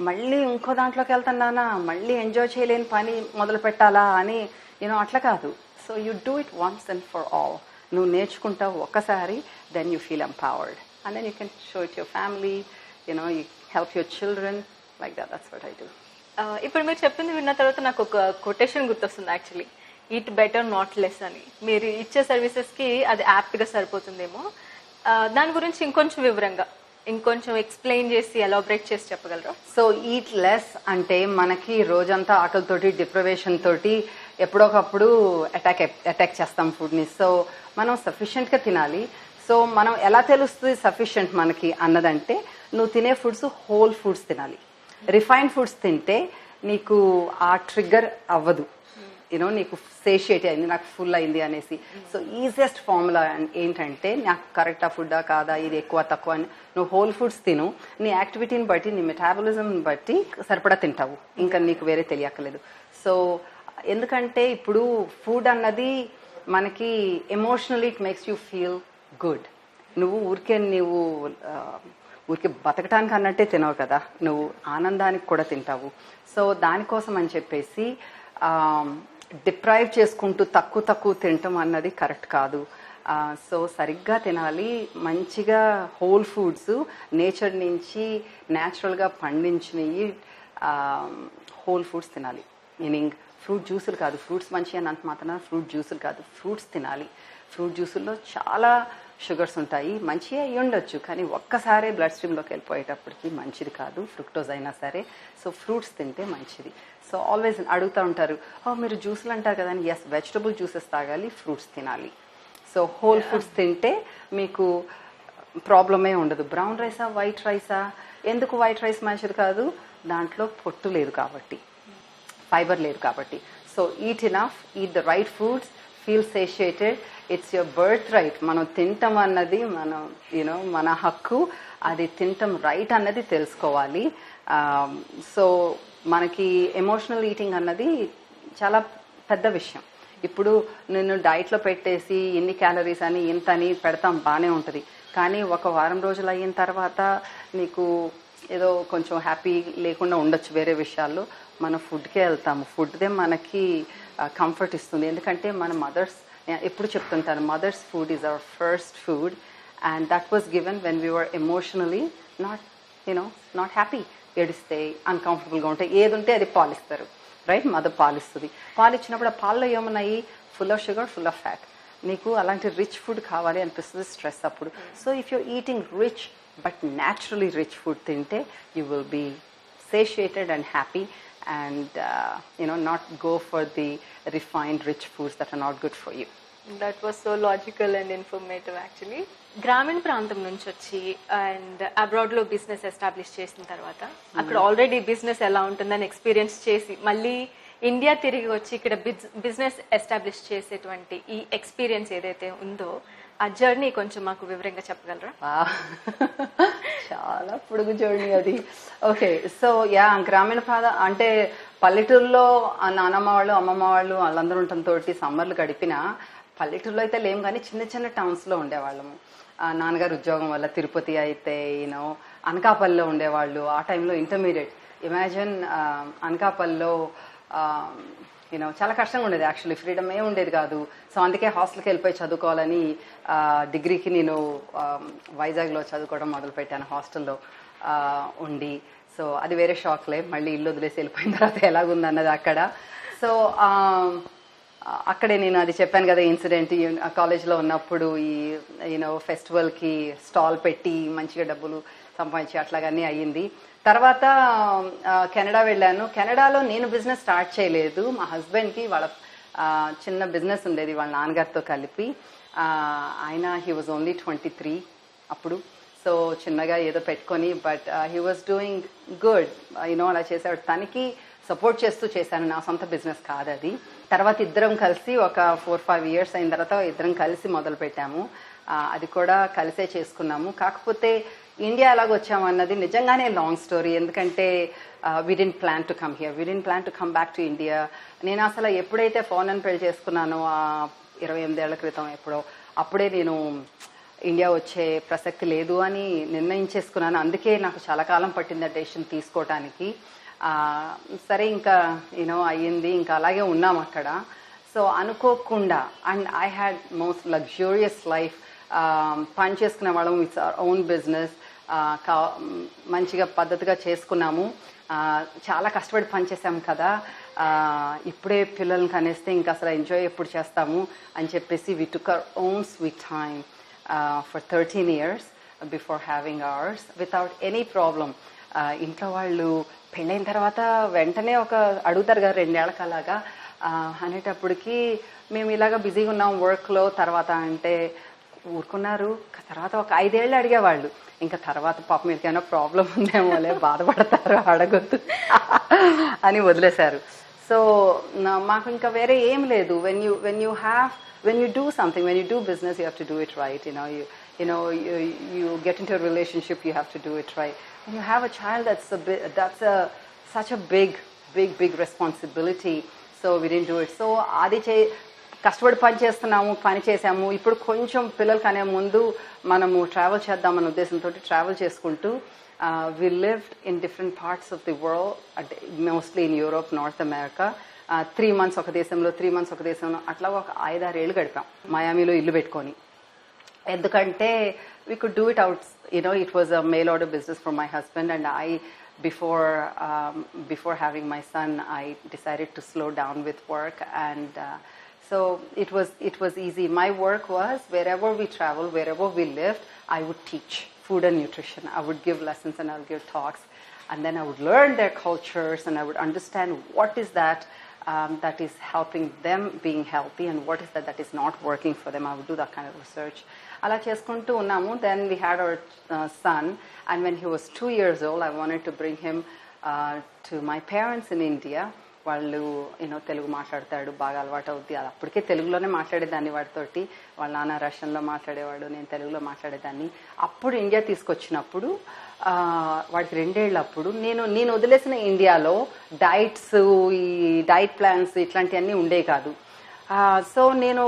మళ్ళీ ఇంకో దాంట్లోకి వెళ్తున్నానా, మళ్ళీ ఎంజాయ్ చేయలేని పని మొదలు పెట్టాలా అని అట్లా కాదు. So you do it once and for all. నువ్వు నేర్చుకుంటావు ఒక్కసారి, then you feel empowered, and then you can show it your family, you help your children, like that's what I do. ఇప్పుడు మీరు చెప్పింది విన్న తర్వాత నాకు ఒక కొటేషన్ గుర్తొస్తుంది actually, eat better not less అని. మీరు ఇచ్చే సర్వీసెస్కి అది యాప్ట్గా సరిపోతుందేమో. దాని గురించి ఇంకొంచెం వివరంగా ఇంకొంచెం ఎక్స్ప్లెయిన్ చేసి ఎలాబరేట్ చేసి చెప్పగలరా? సో ఈట్ లెస్ అంటే మనకి రోజంతా ఆకలితోటి, డిప్రవేషన్ తోటి ఎప్పుడొకప్పుడు అటాక్ చేస్తాం ఫుడ్ని. సో మనం సఫిషియెంట్గా తినాలి. సో మనం ఎలా తెలుస్తుంది సఫిషియెంట్ మనకి అన్నదంటే, నువ్వు తినే ఫుడ్స్ హోల్ ఫుడ్స్ తినాలి. రిఫైన్డ్ ఫుడ్స్ తింటే నీకు ఆ ట్రిగ్గర్ అవ్వదు, నీకు సేషియేట్ అయింది, నాకు ఫుల్ అయింది అనేసి. సో ఈజియెస్ట్ ఫార్ములా ఏంటంటే, నాకు కరెక్టా ఫుడ్డా కాదా, ఇది ఎక్కువ తక్కువ అని నువ్వు హోల్ ఫుడ్స్ తిను. నీ యాక్టివిటీని బట్టి, నీ మెటాబలిజంని బట్టి సరిపడా తింటావు, ఇంకా నీకు వేరే తెలియక్కర్లేదు. సో ఎందుకంటే ఇప్పుడు ఫుడ్ అన్నది మనకి emotionally it makes you feel good. నువ్వు ఊరికే ఊరికి బతకటానికి అన్నట్టే తినవు కదా, నువ్వు ఆనందానికి కూడా తింటావు. సో దానికోసం అని చెప్పేసి డిప్రైవ్ చేసుకుంటూ తక్కువ తినటం అన్నది కరెక్ట్ కాదు. సో సరిగ్గా తినాలి, మంచిగా హోల్ ఫుడ్స్, నేచర్ నుంచి న్యాచురల్గా పండించినవి హోల్ ఫుడ్స్ తినాలి. మీనింగ్ ఫ్రూట్ జ్యూసులు కాదు, ఫ్రూట్స్ మంచి అని అంత మాత్రం ఫ్రూట్ జ్యూసులు కాదు, ఫ్రూట్స్ తినాలి. ఫ్రూట్ జ్యూసుల్లో చాలా షుగర్స్ ఉంటాయి, మంచిగా అయ్యి ఉండొచ్చు, కానీ ఒక్కసారే బ్లడ్ స్ట్రీమ్లోకి వెళ్ళిపోయేటప్పటికి మంచిది కాదు, ఫ్రుక్టోజ్ అయినా సరే. సో ఫ్రూట్స్ తింటే మంచిది. సో ఆల్వేస్ అడుగుతూ ఉంటారు, మీరు జ్యూసులు అంటారు కదా అని. ఎస్, వెజిటబుల్ జ్యూసెస్ తాగాలి, ఫ్రూట్స్ తినాలి. సో హోల్ ఫుడ్స్ తింటే మీకు ప్రాబ్లమే ఉండదు. బ్రౌన్ రైసా వైట్ రైసా, ఎందుకు వైట్ రైస్ మంచిది కాదు, దాంట్లో పొట్టు లేదు కాబట్టి, ఫైబర్ లేదు కాబట్టి. So eat enough, eat the right foods, feel satiated. It's your birthright. మనం తింటాం అన్నది మన హక్కు, అది తింటాం రైట్ అన్నది తెలుసుకోవాలి. సో మనకి ఎమోషనల్ ఈటింగ్ అన్నది చాలా పెద్ద విషయం. ఇప్పుడు నేను డైట్లో పెట్టేసి ఇన్ని క్యాలరీస్ అని ఇంత అని పెడతాం, బాగానే ఉంటుంది, కానీ ఒక వారం రోజులు అయిన తర్వాత నీకు ఏదో కొంచెం హ్యాపీ లేకుండా ఉండొచ్చు వేరే విషయాల్లో. మన ఫుడ్కే వెళ్తాము, ఫుడ్దే మనకి కంఫర్ట్ ఇస్తుంది. ఎందుకంటే మన మదర్స్, ఎప్పుడు చెప్తుంటాను, mothers food is our first food, and that was given when we were emotionally not happy. ఏడిస్తే, అన్కంఫర్టబుల్గా ఉంటే, ఏది ఉంటే అది పాలిస్తారు, రైట్? మదర్ పాలిస్తుంది. పాలిచ్చినప్పుడు ఆ పాల్లో ఏమున్నాయి? Full of sugar, full of fat. నీకు అలాంటి రిచ్ ఫుడ్ కావాలి అనిపిస్తుంది స్ట్రెస్ అప్పుడు. So if you're eating rich but naturally rich food తింటే you will be satiated and happy, and not go for the refined rich foods that are not good for you. That was so logical and informative actually. గ్రామీణ ప్రాంతం నుంచి వచ్చి and అబ్రాడ్లో business establish చేసిన తర్వాత అక్కడ already business ఎలా ఉంటుందని experience చేసి మళ్ళీ ఇండియా తిరిగి వచ్చి ఇక్కడ బిజినెస్ ఎస్టాబ్లిష్ చేసేటువంటి ఈ ఎక్స్పీరియన్స్ ఏదైతే ఉందో, ఆ జర్నీ కొంచెం మాకు వివరంగా చెప్పగలరా? చాలా పొడుగు జర్నీ అది. ఓకే, సో గ్రామీణ ప్రాంతం అంటే పల్లెటూరులో నానమ్మ వాళ్ళు, అమ్మమ్మ వాళ్ళు వాళ్ళందరూ ఉండటంతో సమ్మర్లు గడిపిన పల్లెటూరులో అయితే లేము, కానీ చిన్న చిన్న టౌన్స్లో ఉండేవాళ్ళము. నాన్నగారు ఉద్యోగం వల్ల తిరుపతి అయితే అనకాపల్లిలో ఉండేవాళ్ళు. ఆ టైంలో ఇంటర్మీడియట్, ఇమాజిన్ అనకాపల్లిలో చాలా కష్టంగా ఉండేది. యాక్చువల్లీ ఫ్రీడమ్ ఏ ఉండేది కాదు. సో అందుకే హాస్టల్కి వెళ్ళిపోయి చదువుకోవాలని డిగ్రీకి నేను వైజాగ్లో చదువుకోవడం మొదలుపెట్టాను, హాస్టల్లో ఉండి. సో అది వేరే షాక్లే, మళ్ళీ ఇల్లు వదిలేసి వెళ్ళిపోయిన తర్వాత ఎలాగుందన్నది అక్కడ. సో అక్కడే నేను అది చెప్పాను కదా ఇన్సిడెంట్, కాలేజ్లో ఉన్నప్పుడు ఈ ఫెస్టివల్కి స్టాల్ పెట్టి మంచిగా డబ్బులు సంపాదించి అట్లాగన్నీ అయ్యింది. తర్వాత కెనడా వెళ్ళాను. కెనడాలో నేను బిజినెస్ స్టార్ట్ చేయలేదు, మా హస్బెండ్కి వాళ్ళ చిన్న బిజినెస్ ఉండేది వాళ్ళ నాన్నగారితో కలిపి. ఆయన హీ వాజ్ ఓన్లీ 23 అప్పుడు. సో చిన్నగా ఏదో పెట్టుకొని, but he was doing good, అలా చేశాడు. తనకి సపోర్ట్ చేస్తూ చేశాను, నా సొంత బిజినెస్ కాదు అది. తర్వాత ఇద్దరం కలిసి ఒక 4-5 ఇయర్స్ అయిన తర్వాత ఇద్దరం కలిసి మొదలు పెట్టాము. అది కూడా కలిసే చేసుకున్నాము. కాకపోతే ఇండియా ఎలాగ వచ్చామన్నది నిజంగానే లాంగ్ స్టోరీ. ఎందుకంటే we didn't plan to come here, we didn't plan to come back to India. నేను అసలు ఎప్పుడైతే ఫారెన్ పెళ్లి చేసుకున్నానో 28 ఏళ్ల క్రితం ఎప్పుడో, అప్పుడే నేను ఇండియా వచ్చే ప్రసక్తి లేదు అని నిర్ణయించేసుకున్నాను. అందుకే నాకు చాలా కాలం పట్టింది ఆ డెసిషన్ తీసుకోవటానికి. సరే ఇంకా అయ్యింది, ఇంకా అలాగే ఉన్నాం అక్కడ. సో అనుకోకుండా, and I had most luxurious life. పని చేసుకునే వాళ్ళము, ఇట్స్ అవర్ ఓన్ బిజినెస్, మంచిగా పద్ధతిగా చేసుకున్నాము. చాలా కష్టపడి పనిచేసాము కదా, ఇప్పుడే పిల్లల్ని కనేస్తే ఇంకా అసలు ఎంజాయ్ ఎప్పుడు చేస్తాము అని చెప్పేసి we took our own sweet time for 13 years before having ours without any problem. ఇంట్లో వాళ్ళు పెళ్ళైన తర్వాత వెంటనే అడుగుతారు కదా 2 ఏళ్ళకి అలాగా అనేటప్పటికి మేము ఇలాగ బిజీగా ఉన్నాం వర్క్లో. తర్వాత అంటే ఊరుకున్నారు. తర్వాత ఒక 5 ఏళ్ళు అడిగేవాళ్ళు. ఇంకా తర్వాత పాపం మీకేమైనా ప్రాబ్లం ఉందేమోలే, బాధపడతారు, అడగొద్దు అని వదిలేశారు. సో మాకు ఇంకా వేరే ఏం లేదు. when you do something, when you do business, you have to do it right. You get into a relationship, you have to do it right. When you have a child, that's such a big responsibility. So we didn't do it. So కష్టపడి పని చేసాము. ఇప్పుడు కొంచెం పిల్లలు కనే ముందు మనము travel చేద్దామన్న ఉద్దేశంతో ట్రావెల్ చేసుకుంటూ we lived in different parts of the world, mostly in Europe, North America. 3 months ఒక దేశంలో 3 months ఒక దేశంలో అట్లా ఒక 5-6 ఏళ్ళు గడిపాం మయామిలో ఇల్లు పెట్టుకొని. ఎందుకంటే we could do it out, it was a mail order business for my husband, and I before having my son I decided to slow down with work, and so it was easy. My work was wherever we travel, wherever we lived, I would teach food and nutrition. I would give lessons and I would give talks, and then I would learn their cultures and I would understand what is that that is helping them being healthy and what is that is not working for them. I would do that kind of research. అలా చేసుకుంటూ ఉన్నాము. Then we had our son, and when he was 2 years old I wanted to bring him to my parents in India. వాళ్ళు తెలుగు మాట్లాడతాడు, బాగా అలవాటు అవుద్ది. అది అప్పటికే తెలుగులోనే మాట్లాడేదాన్ని వాడితోటి. వాళ్ళ నాన్న రష్యన్లో మాట్లాడేవాడు, నేను తెలుగులో మాట్లాడేదాన్ని. అప్పుడు ఇండియా తీసుకొచ్చినప్పుడు వాడికి 2 ఏళ్ళప్పుడు నేను వదిలేసిన ఇండియాలో డైట్స్, ఈ డైట్ ప్లాన్స్ ఇట్లాంటివన్నీ ఉండేవి కాదు. సో నేను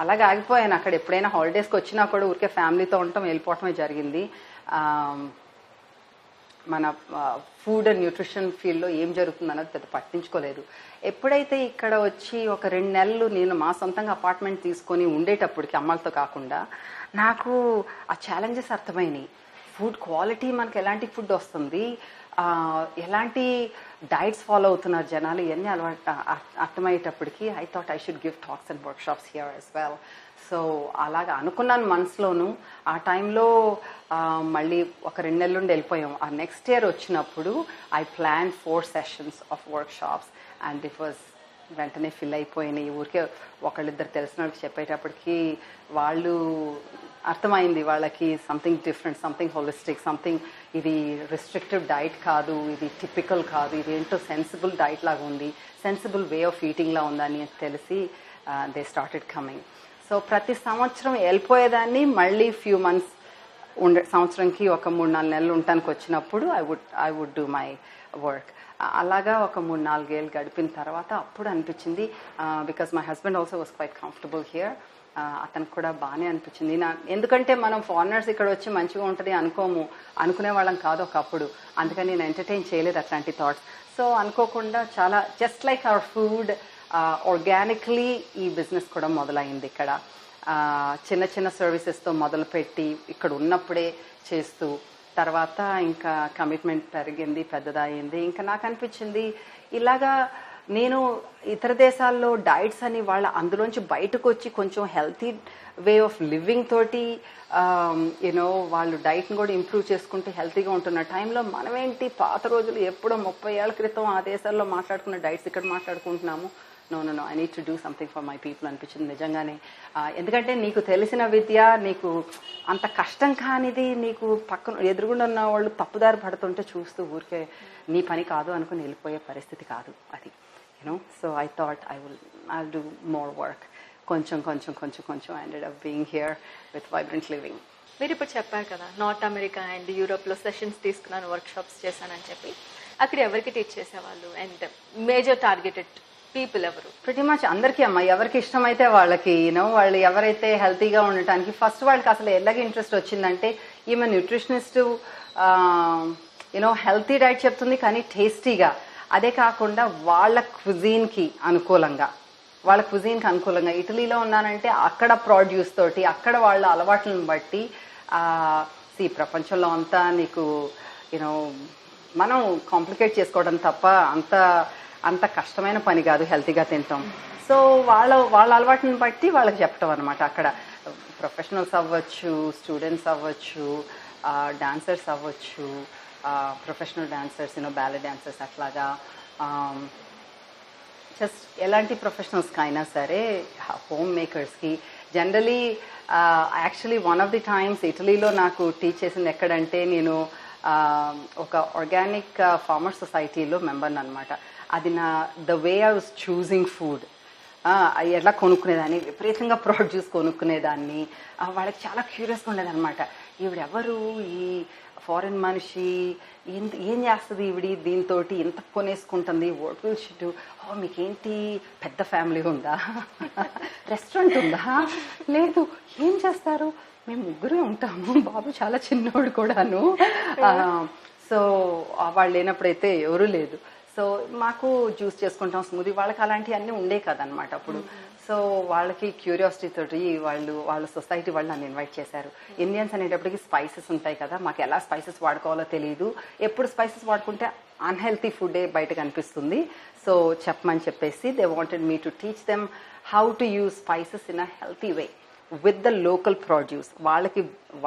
అలాగే ఆగిపోయాను అక్కడ. ఎప్పుడైనా హాలిడేస్కి వచ్చినా కూడా ఊరికే ఫ్యామిలీతో ఉండటం, వెళ్ళిపోవటమే జరిగింది. మన ఫుడ్ అండ్ న్యూట్రిషన్ ఫీల్డ్లో ఏం జరుగుతుందన్నది పెద్ద పట్టించుకోలేదు. ఎప్పుడైతే ఇక్కడ వచ్చి ఒక 2 నెలలు నేను మా సొంతంగా అపార్ట్మెంట్ తీసుకొని ఉండేటప్పటికి, అమ్మాలతో కాకుండా, నాకు ఆ ఛాలెంజెస్ అర్థమైనాయి. ఫుడ్ క్వాలిటీ, మనకి ఎలాంటి ఫుడ్ వస్తుంది, ఎలాంటి డైట్స్ ఫాలో అవుతున్నారు జనాలు, ఇవన్నీ అర్థమయ్యేటప్పటికి I thought I should give talks and workshops here as well. So అలాగా అనుకున్నాను మనసులోను. ఆ టైంలో మళ్ళీ ఒక 2 నెలల నుండి వెళ్ళిపోయాం. ఆ నెక్స్ట్ ఇయర్ వచ్చినప్పుడు I plan 4 sessions of workshops, and it was వెంటనే ఫిల్ అయిపోయినాయి. ఊరికే ఒకళ్ళిద్దరు తెలిసిన వాళ్ళకి చెప్పేటప్పటికి వాళ్ళు అర్థమైంది, వాళ్ళకి something different, something holistic, something, ఇది రిస్ట్రిక్టివ్ డైట్ కాదు, ఇది టిపికల్ కాదు, ఇది ఏంటో సెన్సిబుల్ డైట్ లాగా ఉంది, సెన్సిబుల్ వే ఆఫ్ ఈటింగ్లా ఉందని తెలిసి దే స్టార్టెడ్ కమింగ్. సో ప్రతి సంవత్సరం వెళ్ళిపోయేదాన్ని, మళ్ళీ ఫ్యూ మంత్స్ సంవత్సరంకి ఒక 3-4 నెలలు ఉండటానికి వచ్చినప్పుడు I would do my work. అలాగా ఒక 3-4 ఏళ్ళు గడిపిన తర్వాత అప్పుడు అనిపించింది, because my husband also was quite comfortable here. అతనికి కూడా బాగానే అనిపించింది. ఎందుకంటే మనం ఫారినర్స్ ఇక్కడ వచ్చి మంచిగా ఉంటుంది అనుకునే వాళ్ళం కాదు ఒకప్పుడు. అందుకని నేను ఎంటర్టైన్ చేయలేదు అట్లాంటి థాట్స్. సో అనుకోకుండా చాలా just like our food, organically ఈ బిజినెస్ కూడా మొదలైంది ఇక్కడ. చిన్న చిన్న సర్వీసెస్తో మొదలుపెట్టి ఇక్కడ ఉన్నప్పుడే చేస్తూ, తర్వాత ఇంకా కమిట్మెంట్ పెరిగింది, పెద్దదయ్యింది. ఇంకా నాకు అనిపించింది ఇలాగా నేను ఇతర దేశాల్లో డైట్స్ అని వాళ్ళ అందులోంచి బయటకు వచ్చి కొంచెం హెల్తీ వే ఆఫ్ లివింగ్ తోటి వాళ్ళు డైట్ని కూడా ఇంప్రూవ్ చేసుకుంటూ హెల్తీగా ఉంటున్న టైంలో మనమేంటి పాత రోజులు ఎప్పుడో 30 ఏళ్ల క్రితం ఆ దేశాల్లో మాట్లాడుకున్న డైట్స్ ఇక్కడ మాట్లాడుకుంటున్నాము. No I need to do something for my people అనిపించింది నిజంగానే. ఎందుకంటే నీకు తెలిసిన విద్య, నీకు అంత కష్టం కానిది, నీకు పక్కన ఎదురుగుండా ఉన్న వాళ్ళు తప్పుదారి పడుతుంటే చూస్తూ ఊరికే నీ పని కాదు అనుకుని వెళ్ళిపోయే పరిస్థితి కాదు అది. So I thought I'll do more work. కొంచెం I ended up being here with Vibrant Living. మీరు ఇప్పుడు చెప్పారు కదా, నార్త్ అమెరికా అండ్ యూరోప్లో సెషన్స్ తీసుకున్నాను, వర్క్షాప్స్ చేశానని చెప్పి. అక్కడ ఎవరికి టీచ్ చేసేవాళ్ళు అండ్ మేజర్ టార్గెటెడ్ పీపుల్ ఎవరు? ప్రిటీ మచ్ అందరికీ అమ్మా, ఎవరికి ఇష్టమైతే వాళ్ళకి. వాళ్ళు ఎవరైతే హెల్తీగా ఉండటానికి ఫస్ట్ వాళ్ళకి అసలు ఎలాగ ఇంట్రెస్ట్ వచ్చిందంటే, ఈమె న్యూట్రిషనిస్ట్ హెల్తీ డైట్ చెప్తుంది కానీ టేస్టీగా, అదే కాకుండా వాళ్ళ క్విజీన్కి అనుకూలంగా ఇటలీలో ఉన్నానంటే అక్కడ ప్రొడ్యూస్ తోటి, అక్కడ వాళ్ళ అలవాట్లను బట్టి. ప్రపంచంలో అంతా నీకు మనం కాంప్లికేట్ చేసుకోవడం తప్ప అంత కష్టమైన పని కాదు హెల్తీగా తింటాం. సో వాళ్ళ అలవాటుని బట్టి వాళ్ళకి చెప్పటం అనమాట. అక్కడ ప్రొఫెషనల్స్ అవ్వచ్చు, స్టూడెంట్స్ అవ్వచ్చు, డాన్సర్స్ అవ్వచ్చు, ప్రొఫెషనల్ డాన్సర్స్, బ్యాలెట్ డాన్సర్స్, అట్లాగా జస్ట్ ఎలాంటి ప్రొఫెషనల్స్కి అయినా సరే, హోమ్ మేకర్స్కి. Generally actually one of the times ఇటలీలో నాకు టీచ్ చేసింది ఎక్కడంటే, నేను ఒక ఆర్గానిక్ ఫార్మర్ సొసైటీలో మెంబర్ని అనమాట. అది the way I was choosing food, ఎట్లా కొనుక్కునేదాన్ని, విపరీతంగా ప్రొడ్యూస్ కొనుక్కునేదాన్ని. వాళ్ళకి చాలా క్యూరియస్గా ఉండేది అనమాట, ఈవిడెవరు, ఈ ఫారిన్ మనిషి ఏం చేస్తుంది ఈవిడి దీంతో ఇంత కొనేసుకుంటుంది, వాట్ విల్ షీ డూ? ఓ మీకేంటి పెద్ద ఫ్యామిలీ ఉందా, రెస్టారెంట్ ఉందా? లేదు. ఏం చేస్తారు? మేము ముగ్గురే ఉంటాము, బాబు చాలా చిన్నోడు కూడాను. సో వాళ్ళు లేనప్పుడైతే ఎవరూ లేదు. సో మాకు జ్యూస్ చేసుకుంటాం, స్మూదీ. వాళ్ళకి అలాంటివి అన్నీ ఉండే కదనమాట అప్పుడు. సో వాళ్ళకి క్యూరియాసిటీ తోటి వాళ్ళ సొసైటీ వాళ్ళు నన్ను ఇన్వైట్ చేశారు. ఇండియన్స్ అనేటప్పటికి స్పైసెస్ ఉంటాయి కదా, మాకు ఎలా స్పైసెస్ వాడుకోవాలో తెలియదు. ఎప్పుడు స్పైసెస్ వాడుకుంటే అన్హెల్తీ ఫుడ్డే బయటకు అనిపిస్తుంది. సో చెప్పమని చెప్పేసి they wanted me to teach them how to use spices in a healthy way with the local produce.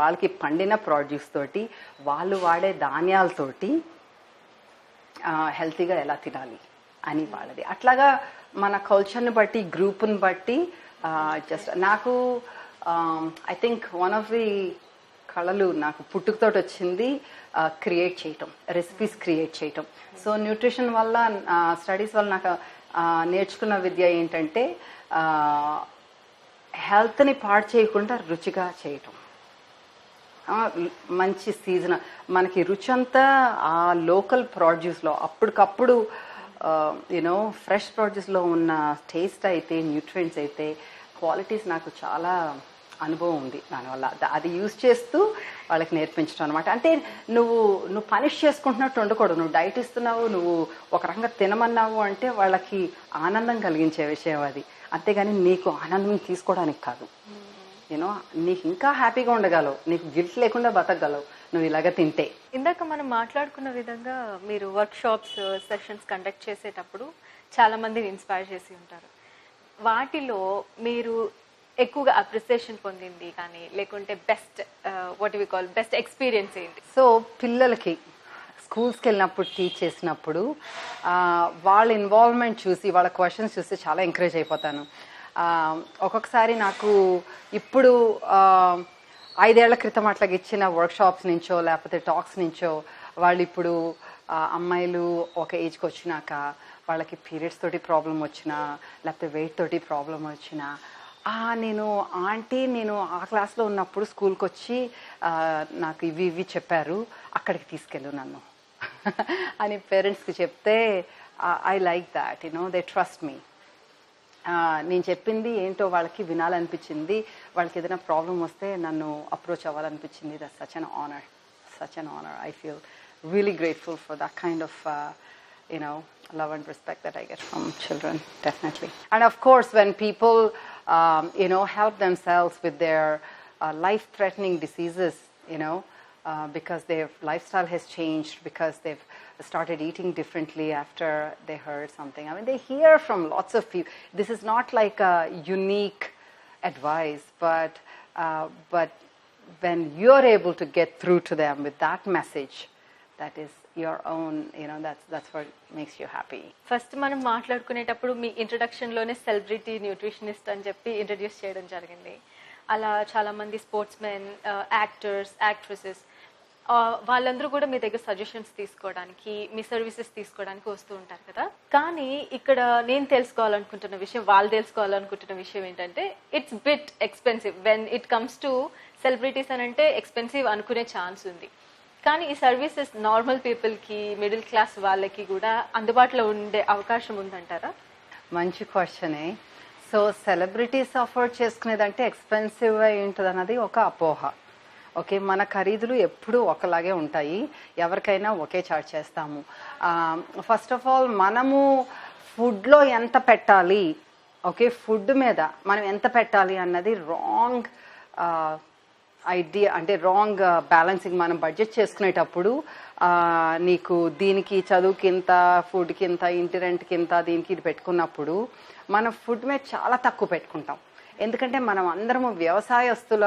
వాళ్ళకి పండిన ప్రొడ్యూస్ తోటి, వాళ్ళు వాడే ధాన్యాలతోటి హెల్తీగా ఎలా తినాలి అని వాళ్ళది. అట్లాగా మన కల్చర్ని బట్టి, గ్రూప్ని బట్టి జస్ట్ నాకు I think one of the కళలు నాకు పుట్టుకతోటి వచ్చింది క్రియేట్ చేయటం, రెసిపీస్ క్రియేట్ చేయటం. సో న్యూట్రిషన్ వల్ల, స్టడీస్ వల్ల నాకు నేర్చుకున్న విద్య ఏంటంటే హెల్త్ని పాడు చేయకుండా రుచిగా చేయటం. మంచి సీజన్ మనకి రుచి అంతా ఆ లోకల్ ప్రొడ్యూస్లో, అప్పటికప్పుడు యూనో ఫ్రెష్ ప్రొడ్యూస్లో ఉన్న టేస్ట్ అయితే, న్యూట్రియంట్స్ అయితే, క్వాలిటీస్ నాకు చాలా అనుభవం ఉంది దానివల్ల. అది యూజ్ చేస్తూ వాళ్ళకి నేర్పించడం అనమాట. అంటే నువ్వు పనిష్ చేసుకుంటున్నట్టు ఉండకూడదు. నువ్వు డైట్ ఇస్తున్నావు, నువ్వు ఒక రకంగా తినమన్నావు అంటే వాళ్ళకి ఆనందం కలిగించే విషయం అది. అంతేగాని నీకు ఆనందం తీసుకోవడానికి కాదు. యూనో నీకు ఇంకా హ్యాపీగా ఉండగలవు, నీకు గిల్ట్ లేకుండా బతకగలవు నువ్వు ఇలాగ తింటే. ఇందాక మనం మాట్లాడుకున్న విధంగా మీరు వర్క్ షాప్స్, సెషన్స్ కండక్ట్ చేసేటప్పుడు చాలా మందిని ఇన్స్పైర్ చేసి ఉంటారు. వాటిలో మీరు ఎక్కువగా అప్రిసియేషన్ పొందింది కానీ, లేకుంటే best what we call best experience ఏంటి? సో పిల్లలకి స్కూల్స్కి వెళ్ళినప్పుడు టీచ్ చేసినప్పుడు వాళ్ళ ఇన్వాల్వ్మెంట్ చూసి, వాళ్ళ క్వశ్చన్స్ చూసి చాలా ఎంకరేజ్ అయిపోతాను. ఒక్కొక్కసారి నాకు ఇప్పుడు 5 ఏళ్ల క్రితం అట్లాగ ఇచ్చిన వర్క్షాప్స్ నుంచో లేకపోతే టాక్స్ నుంచో వాళ్ళు ఇప్పుడు అమ్మాయిలు ఒక ఏజ్కి వచ్చినాక వాళ్ళకి పీరియడ్స్ తోటి ప్రాబ్లం వచ్చినా, లేకపోతే వెయిట్ తోటి ప్రాబ్లం వచ్చినా, నేను ఆ క్లాస్లో ఉన్నప్పుడు స్కూల్కి వచ్చి నాకు ఇవి చెప్పారు, అక్కడికి తీసుకెళ్ళు నన్ను అని పేరెంట్స్కి చెప్తే I like that, they trust me. నేను చెప్పింది ఏంటో వాళ్ళకి వినాలనిపించింది, వాళ్ళకి ఏదైనా ప్రాబ్లం వస్తే నన్ను అప్రోచ్ అవ్వాలనిపించింది. That's such an honour. I feel really grateful for that kind of love and respect that I get from children, definitely. And of course when people help themselves with their life-threatening diseases, because their lifestyle has changed, because they've started eating differently after they heard something. I mean, they hear from lots of people. This is not like a unique advice, but when you're able to get through to them with that message, that is your own, that's what makes you happy. First మనం మాట్లాడుకునేటప్పుడు మీ ఇంట్రొడక్షన్లోనే celebrity nutritionist అని చెప్పి introduce చేయడం జరిగింది. అలా చాలామంది sports men, actors, actresses వాళ్ళందరూ కూడా మీ దగ్గర సజెషన్స్ తీసుకోవడానికి, మీ సర్వీసెస్ తీసుకోవడానికి వస్తూ ఉంటారు కదా. కానీ ఇక్కడ నేను తెలుసుకోవాలనుకుంటున్న విషయం, వాళ్ళు తెలుసుకోవాలనుకుంటున్న విషయం ఏంటంటే, it's bit expensive when it comes to celebrities అని అంటే ఎక్స్పెన్సివ్ అనుకునే ఛాన్స్ ఉంది. కానీ ఈ సర్వీసెస్ నార్మల్ పీపుల్కి, మిడిల్ క్లాస్ వాళ్ళకి కూడా అందుబాటులో ఉండే అవకాశం ఉందంటారా? మంచి క్వశ్చనే. సో సెలబ్రిటీస్ అఫోర్డ్ చేసుకునేదంటే ఎక్స్పెన్సివ్ అయి ఉంటుంది అన్నది ఒక అపోహ. ఓకే, మన ఖరీదులు ఎప్పుడూ ఒకలాగే ఉంటాయి, ఎవరికైనా ఒకే చార్జ్ చేస్తాము. ఫస్ట్ ఆఫ్ ఆల్ మనము ఫుడ్లో ఎంత పెట్టాలి, ఓకే, ఫుడ్ మీద మనం ఎంత పెట్టాలి అన్నది రాంగ్ ఐడియా. అంటే రాంగ్ బ్యాలెన్సింగ్. మనం బడ్జెట్ చేసుకునేటప్పుడు నీకు దీనికి చదువుకి ఇంత, ఫుడ్కి ఇంత, ఇంటి రెంట్కి ఇంత, దీనికి ఇది పెట్టుకున్నప్పుడు మనం ఫుడ్ మీద చాలా తక్కువ పెట్టుకుంటాం. ఎందుకంటే మనం అందరము వ్యవసాయస్తుల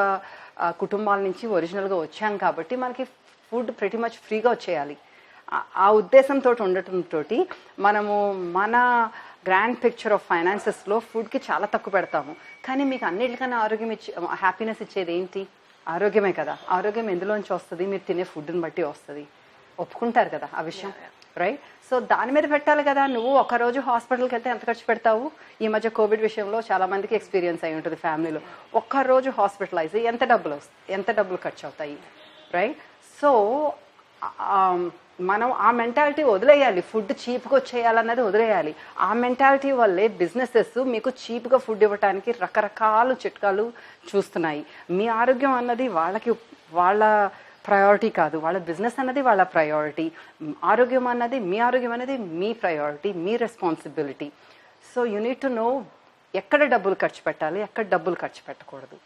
కుటుంబాల నుంచి ఒరిజినల్గా వచ్చాం కాబట్టి మనకి ఫుడ్ ప్రెటీ మచ్ ఫ్రీగా వచ్చేయాలి. ఆ ఉద్దేశంతో ఉండటంతో మనము మన గ్రాండ్ పిక్చర్ ఆఫ్ ఫైనాన్సెస్లో ఫుడ్కి చాలా తక్కువ పెడతాము. కానీ మీకు అన్నిటికన్నా ఆరోగ్యం హ్యాపీనెస్ ఇచ్చేది ఏంటి? ఆరోగ్యమే కదా. ఆరోగ్యం ఎందులోంచి వస్తుంది? మీరు తినే ఫుడ్ని బట్టి వస్తుంది. ఒప్పుకుంటారు కదా ఆ విషయం, రైట్? సో దాని మీద పెట్టాలి కదా. నువ్వు ఒకరోజు హాస్పిటల్కి వెళ్తే ఎంత ఖర్చు పెడతావు? ఈ మధ్య కోవిడ్ విషయంలో చాలా మందికి ఎక్స్పీరియన్స్ అయి ఉంటుంది ఫ్యామిలీలో. ఒక్కరోజు హాస్పిటలైజ్ ఎంత డబ్బులు ఖర్చు అవుతాయి, రైట్? సో మనం ఆ మెంటాలిటీ వదిలేయాలి. ఫుడ్ చీప్గా వచ్చేయాలన్నది వదిలేయాలి. ఆ మెంటాలిటీ వల్లే బిజినెసెస్ మీకు చీప్గా ఫుడ్ ఇవ్వడానికి రకరకాల చిట్కాలు చూస్తున్నాయి. మీ ఆరోగ్యం అన్నది వాళ్ళ ప్రయారిటీ కాదు, వాళ్ళ బిజినెస్ అన్నది వాళ్ళ ప్రయారిటీ. ఆరోగ్యం అన్నది మీ ఆరోగ్యం అనేది మీ ప్రయారిటీ, మీ responsibility. So you need to know ఎక్కడ డబ్బులు ఖర్చు పెట్టాలి, ఎక్కడ డబ్బులు ఖర్చు పెట్టకూడదు.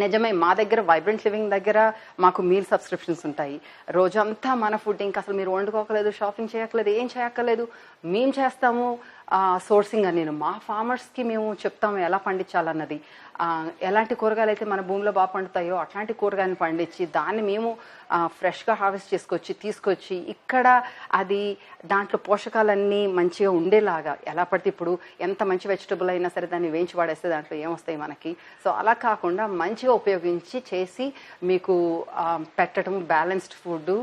నిజమే, మా దగ్గర వైబ్రెంట్ లివింగ్ దగ్గర మాకు మీల్ సబ్స్క్రిప్షన్స్ ఉంటాయి. రోజంతా మన ఫుడ్, ఇంకా అసలు మీరు వండుకోకలేదు, షాపింగ్ చేయక్కలేదు, ఏం చేయక్కర్లేదు, మేము చేస్తాము సోర్సింగ్ అని. నేను మా ఫార్మర్స్కి మేము చెప్తాము ఎలా పండించాలన్నది. ఎలాంటి కూరగాయలు అయితే మన భూమిలో బాగా పండుతాయో అట్లాంటి కూరగాయలను పండించి దాన్ని మేము ఫ్రెష్గా హార్వెస్ట్ తీసుకొచ్చి ఇక్కడ అది దాంట్లో పోషకాలన్నీ మంచిగా ఉండేలాగా, ఎలా పడితే ఇప్పుడు ఎంత మంచి వెజిటబుల్ అయినా సరే దాన్ని వేయించి వాడేస్తే దాంట్లో ఏమొస్తాయి మనకి. సో అలా కాకుండా మంచిగా ఉపయోగించి చేసి మీకు పెట్టడం, బ్యాలెన్స్డ్ ఫుడ్,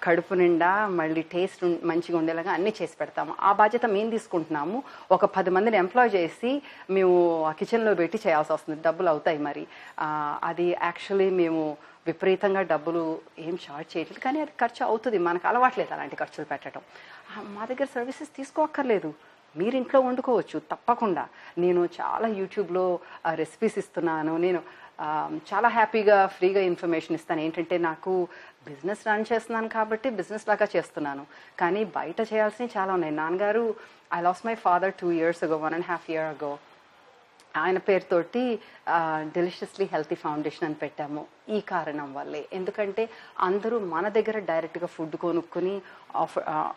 కడుపు నిండా మళ్ళీ టేస్ట్ మంచిగా ఉండేలాగా అన్నీ చేసి పెడతాము. ఆ బాధ్యత మేము తీసుకుంటున్నాము. ఒక 10 మందిని ఎంప్లాయ్ చేసి మేము ఆ కిచెన్లో పెట్టి చేయాల్సి వస్తుంది. డబ్బులు అవుతాయి మరి. అది యాక్చువల్లీ మేము విపరీతంగా డబ్బులు ఏం చార్జ్ చేయట్లేదు, కానీ అది ఖర్చు అవుతుంది. మనకు అలవాట్లేదు అలాంటి ఖర్చులు పెట్టడం. మా దగ్గర సర్వీసెస్ తీసుకోక్కర్లేదు, మీరు ఇంట్లో వండుకోవచ్చు తప్పకుండా. నేను చాలా యూట్యూబ్లో రెసిపీస్ ఇస్తున్నాను. నేను చాలా హ్యాపీగా ఫ్రీగా ఇన్ఫర్మేషన్ ఇస్తాను. ఏంటంటే నాకు బిజినెస్ రన్ చేస్తున్నాను కాబట్టి బిజినెస్ లాగా చేస్తున్నాను, కానీ బయట చేయాల్సినవి చాలా ఉన్నాయి. నాన్నగారు, I lost my father 2 years ago, 1.5 years ago. ఆయన పేరుతోటి డెలిషియస్లీ హెల్తీ ఫౌండేషన్ అని పెట్టాము ఈ కారణం వల్లే. ఎందుకంటే అందరూ మన దగ్గర డైరెక్ట్గా ఫుడ్ కొనుక్కొని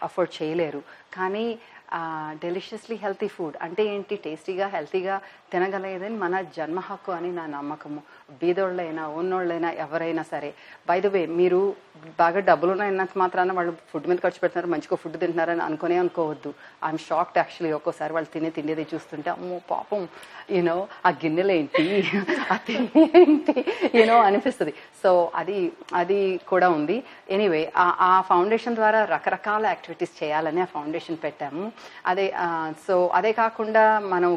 అఫోర్డ్ చేయలేరు, కానీ డెలిషియస్లీ హెల్తీ ఫుడ్ అంటే ఏంటి, టేస్టీగా హెల్తీగా తినగలిగేదని మన జన్మ హక్కు అని నా నమ్మకము. బీదోళ్ళైనా ఉన్నోళ్ళైనా ఎవరైనా సరే. బై ద వే, మీరు బాగా డబ్బులు ఉన్నంత మాత్రాన వాళ్ళు ఫుడ్ మీద ఖర్చు పెడుతున్నారు, మంచిగా ఫుడ్ తింటున్నారని అనుకోవద్దు. I'm shocked actually. ఒక్కోసారి వాళ్ళు తినేది చూస్తుంటే అమ్మో పాపం ఆ గిన్నెలేంటి, ఆ తినేంటి అనిపిస్తుంది. సో అది కూడా ఉంది. ఎనీవే, ఆ ఫౌండేషన్ ద్వారా రకరకాల యాక్టివిటీస్ చేయాలని ఆ ఫౌండేషన్ పెట్టాము. అదే కాకుండా మనం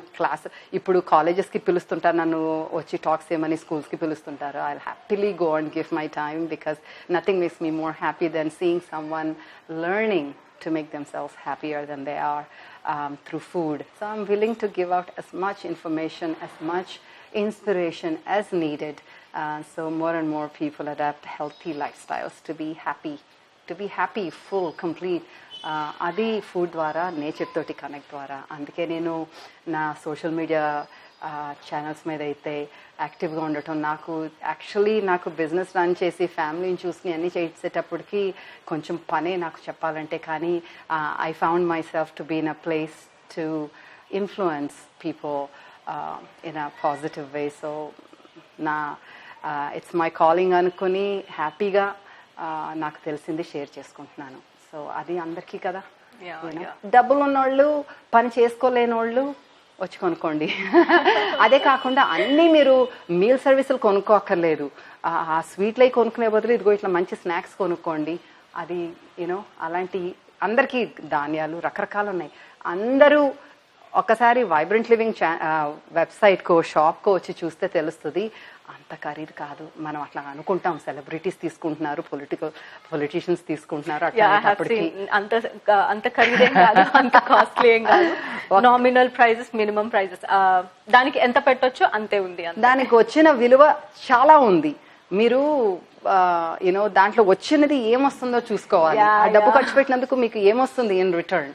ఇప్పుడు కాలేజెస్కి పిలుస్తుంటారు, నన్ను వచ్చి టాక్స్ చేయమని స్కూల్స్కి పిలుస్తుంటారు. I happily go and give my time because nothing makes me more happy than seeing someone learning to make themselves happier than they are through food. So I'm willing to give out as much information, as much inspiration as needed, so more and more people adapt healthy lifestyles to be happy, full, complete. అది food ద్వారా, nature తోటి connect ద్వారా. అందుకే నేను నా social media channels మీద అయితే యాక్టివ్గా ఉండటం. నాకు బిజినెస్ రన్ చేసి ఫ్యామిలీని చూసుకుని అన్నీ చేసేటప్పటికి కొంచెం పనే నాకు చెప్పాలంటే. కానీ I found myself to be in a place to influence people in a positive way. So it's my calling అనుకుని హ్యాపీగా నాకు తెలిసింది షేర్ చేసుకుంటున్నాను. సో అది అందరికీ కదా. డబ్బులు ఉన్నోళ్ళు, పని చేసుకోలేని వాళ్ళు వచ్చి కొనుక్కోండి. అదే కాకుండా అన్నీ మీరు మీల్ సర్వీసులు కొనుక్కోక్కర్లేదు. ఆ స్వీట్లు అవి కొనుక్కునే బదులు ఇదిగో ఇట్లా మంచి స్నాక్స్ కొనుక్కోండి. అది అలాంటి అందరికీ ధాన్యాలు రకరకాలు ఉన్నాయి. అందరూ ఒకసారి వైబ్రెంట్ లివింగ్ వెబ్సైట్కో షాప్కో వచ్చి చూస్తే తెలుస్తుంది. అంత ఖరీదు కాదు. మనం అట్లా అనుకుంటాం, సెలబ్రిటీస్ తీసుకుంటున్నారు, పొలిటీషియన్స్ తీసుకుంటున్నారు, అంత ఖరీదేం కాదు, అంత కాస్ట్లీ ఏం కాదు. నామినల్ ప్రైజెస్, మినిమం ప్రైజెస్, దానికి ఎంత పెట్టొచ్చో అంతే ఉంది. దానికి వచ్చిన విలువ చాలా ఉంది. మీరు దాంట్లో వచ్చినది ఏమొస్తుందో చూసుకోవాలి. ఆ డబ్బు ఖర్చు పెట్టినందుకు మీకు ఏమొస్తుంది in return.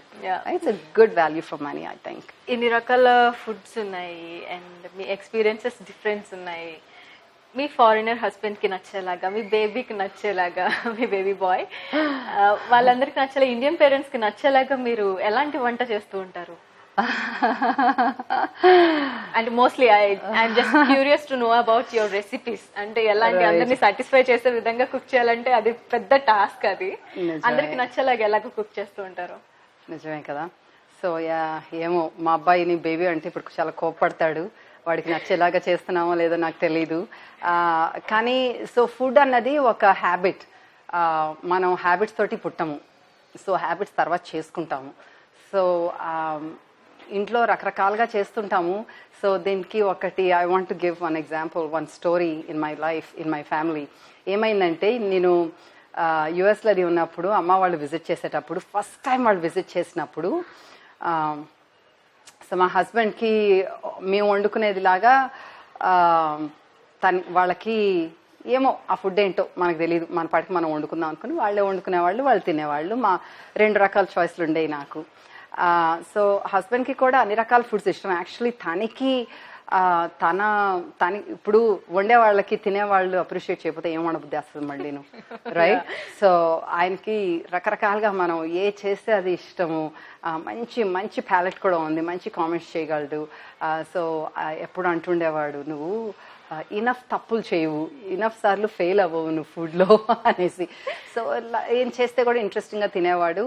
It's a good value for money, I think. ఇన్ని రకాల ఫుడ్స్ ఉన్నాయి అండ్ మీ ఎక్స్పీరియన్సెస్ డిఫరెన్స్ ఉన్నాయి. మీ ఫారినర్ హస్బెండ్ కి నచ్చేలాగా, మీ బేబీకి నచ్చేలాగా, మీ బేబీ బాయ్ వాళ్ళందరికి నచ్చేలా, ఇండియన్ పేరెంట్స్ కి నచ్చేలాగా మీరు ఎలాంటి వంట చేస్తూ ఉంటారు? And mostly I'm just curious to know about your recipes. అంటే ఎలాంటి అందరినీ సాటిస్ఫై చేసే విధంగా కుక్ చేయాలంటే అది పెద్ద టాస్క్. అది అందరికి నచ్చేలాగా ఎలాగ కుక్ చేస్తూ ఉంటారు? నిజమే కదా. సో ఏమో, మా అబ్బాయిని బేబీ అంటే ఇప్పుడు చాలా కోప్పడతాడు. వాడికి నచ్చేలాగా చేస్తున్నామో లేదో నాకు తెలీదు. కానీ సో ఫుడ్ అన్నది ఒక హ్యాబిట్. మనం హ్యాబిట్స్ తోటి పుట్టము, సో హ్యాబిట్స్ తర్వాత చేసుకుంటాము. సో ఇంట్లో రకరకాలుగా చేస్తుంటాము. సో దీనికి ఒకటి I want to give one example, one story in my life, in my family. ఏమైందంటే, నేను యుఎస్లో అది ఉన్నప్పుడు అమ్మ వాళ్ళు విజిట్ చేసేటప్పుడు ఫస్ట్ టైం వాళ్ళు విజిట్ చేసినప్పుడు సో మా హస్బెండ్కి మేము వండుకునేదిలాగా వాళ్ళకి ఏమో ఆ ఫుడ్ ఏంటో మనకు తెలియదు, మన పాటికి మనం వండుకుందాం అనుకుని వాళ్ళే వండుకునేవాళ్ళు, వాళ్ళు తినేవాళ్ళు. మా 2 రకాల చాయిస్లు ఉండేవి నాకు. సో హస్బెండ్కి కూడా అన్ని రకాల ఫుడ్స్ ఇష్టం. యాక్చువల్లీ తన ఇప్పుడు వండే వాళ్ళకి తినేవాళ్ళు అప్రిషియేట్ చేయకపోతే ఏం వండబుద్ధి వస్తుంది మళ్ళీను, రైట్? సో ఆయనకి రకరకాలుగా మనం ఏ చేస్తే అది ఇష్టము. మంచి మంచి ప్యాలెట్ కూడా ఉంది, మంచి కామెంట్స్ చేయగలడు. సో ఎప్పుడు అంటుండేవాడు, నువ్వు ఇనఫ్ తప్పులు చేయవు, ఇనఫ్ సార్లు ఫెయిల్ అవ్వవు నువ్వు ఫుడ్లో అనేసి. సో ఏం చేస్తే కూడా ఇంట్రెస్టింగ్గా తినేవాడు.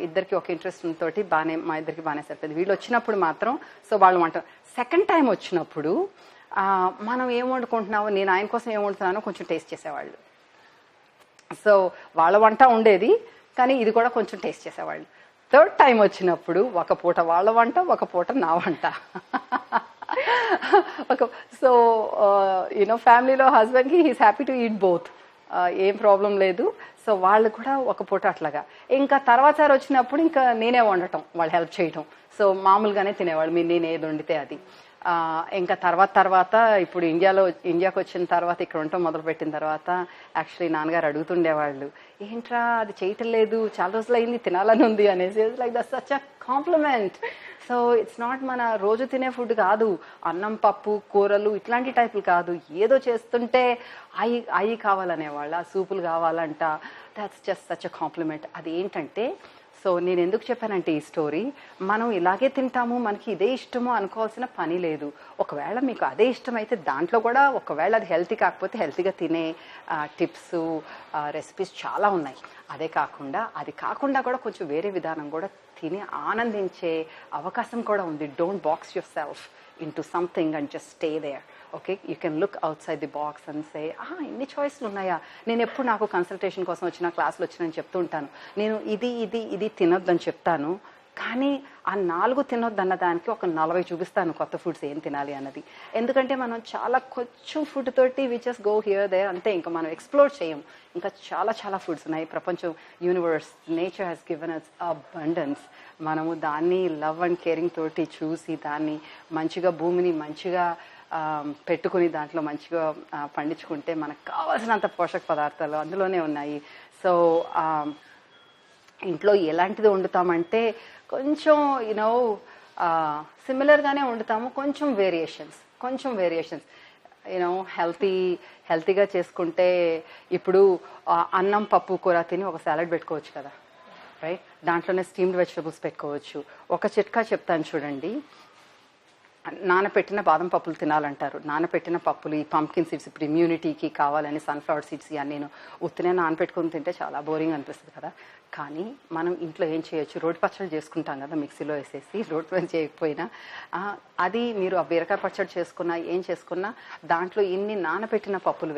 ఇద్దరికి ఒక ఇంట్రెస్ట్ తోటి మా ఇద్దరికి బాగానే సరిపోయింది. వీళ్ళు వచ్చినప్పుడు మాత్రం సో వాళ్ళు వంట సెకండ్ టైం వచ్చినప్పుడు మనం ఏం వండుకుంటున్నావో, నేను ఆయన కోసం ఏం వండుతున్నానో కొంచెం టేస్ట్ చేసేవాళ్ళు. సో వాళ్ళ వంట ఉండేది, కానీ ఇది కూడా కొంచెం టేస్ట్ చేసేవాళ్ళు. థర్డ్ టైం వచ్చినప్పుడు ఒక పూట వాళ్ళ వంట, ఒక పూట నా వంట. సో ఫ్యామిలీలో హస్బెండ్కి he's happy to eat both, ఏం ప్రాబ్లం లేదు. సో వాళ్ళు కూడా ఒక పూట అట్లాగా. ఇంకా తర్వాత సారి వచ్చినప్పుడు ఇంకా నేనే వండటం, వాళ్ళు హెల్ప్ చేయటం. సో మామూలుగానే తినేవాళ్ళు, నేను ఏది వండితే అది. ఇంకా తర్వాత ఇప్పుడు ఇండియాకి వచ్చిన తర్వాత ఇక్కడ ఉండటం మొదలుపెట్టిన తర్వాత యాక్చువల్లీ నాన్నగారు అడుగుతుండేవాళ్ళు, ఏంట్రా అది చేయటం లేదు, చాలా రోజులు అయింది, తినాలని ఉంది అనేసి. Like that's such a compliment. So it's not మన రోజు తినే ఫుడ్ కాదు, అన్నం పప్పు కూరలు ఇట్లాంటి టైపులు కాదు, ఏదో చేస్తుంటే అయి కావాలనేవాళ్ళ, సూపులు కావాలంట. That's just such a compliment. అది ఏంటంటే, సో నేను ఎందుకు చెప్పానంటే ఈ స్టోరీ, మనం ఇలాగే తింటాము, మనకి ఇదే ఇష్టమో అనుకోవాల్సిన పని లేదు. ఒకవేళ మీకు అదే ఇష్టమైతే దాంట్లో కూడా ఒకవేళ అది హెల్తీ కాకపోతే హెల్తీగా తినే టిప్స్ రెసిపీస్ చాలా ఉన్నాయి. అది కాకుండా కూడా కొంచెం వేరే విధానం కూడా తిని ఆనందించే అవకాశం కూడా ఉంది. Don't box yourself into something and just stay there. Okay, you can look outside the box and say, ఇన్ని చాయిస్లు ఉన్నాయా. నేను ఎప్పుడు నాకు కన్సల్టేషన్ కోసం క్లాసులు వచ్చినా చెప్తూ ఉంటాను, నేను ఇది తినొద్దని చెప్తాను, కానీ ఆ 4 తినొద్దు అన్న దానికి ఒక 40 చూపిస్తాను కొత్త ఫుడ్స్ ఏం తినాలి అన్నది. ఎందుకంటే మనం చాలా కొంచెం ఫుడ్ తోటి we just go here they అంతే, ఇంకా మనం ఎక్స్ప్లోర్ చేయం. ఇంకా చాలా ఫుడ్స్ ఉన్నాయి. ప్రపంచం, universe, nature has given us abundance. మనము దాన్ని లవ్ అండ్ కేరింగ్ తోటి చూసి దాన్ని మంచిగా భూమిని మంచిగా పెట్టుకుని దాంట్లో మంచిగా పండించుకుంటే మనకు కావాల్సినంత పోషక పదార్థాలు అందులోనే ఉన్నాయి. సో ఇంట్లో ఎలాంటిది వండుతామంటే కొంచెం సిమిలర్గానే వండుతాము, కొంచెం వేరియేషన్స్ హెల్తీగా చేసుకుంటే. ఇప్పుడు అన్నం పప్పు కూర తిని ఒక సాలడ్ పెట్టుకోవచ్చు కదా, రైట్? దాంట్లోనే స్టీమ్డ్ వెజిటబుల్స్ పెట్టుకోవచ్చు. ఒక చిట్కా చెప్తాను చూడండి. నానపెట్టిన బాదం పప్పులు తినాలంటారు. నానపెట్టిన పప్పులు, ఈ పంప్కిన్ సీడ్స్ ఇప్పుడు ఇమ్యూనిటీకి కావాలని సన్ఫ్లవర్ సీడ్స్ ఇవన్నీ నేను ఉత్తినే నానపెట్టుకుని తింటే చాలా బోరింగ్ అనిపిస్తుంది కదా. కానీ మనం ఇంట్లో ఏం చేయొచ్చు, రోటి పచ్చడి చేసుకుంటాం కదా మిక్సీలో వేసేసి, రోటి పచ్చడి చేయకపోయినా అది మీరు ఆ బీరకాయ పచ్చడి చేసుకున్నా ఏం చేసుకున్నా దాంట్లో ఇన్ని నానపెట్టిన పప్పులు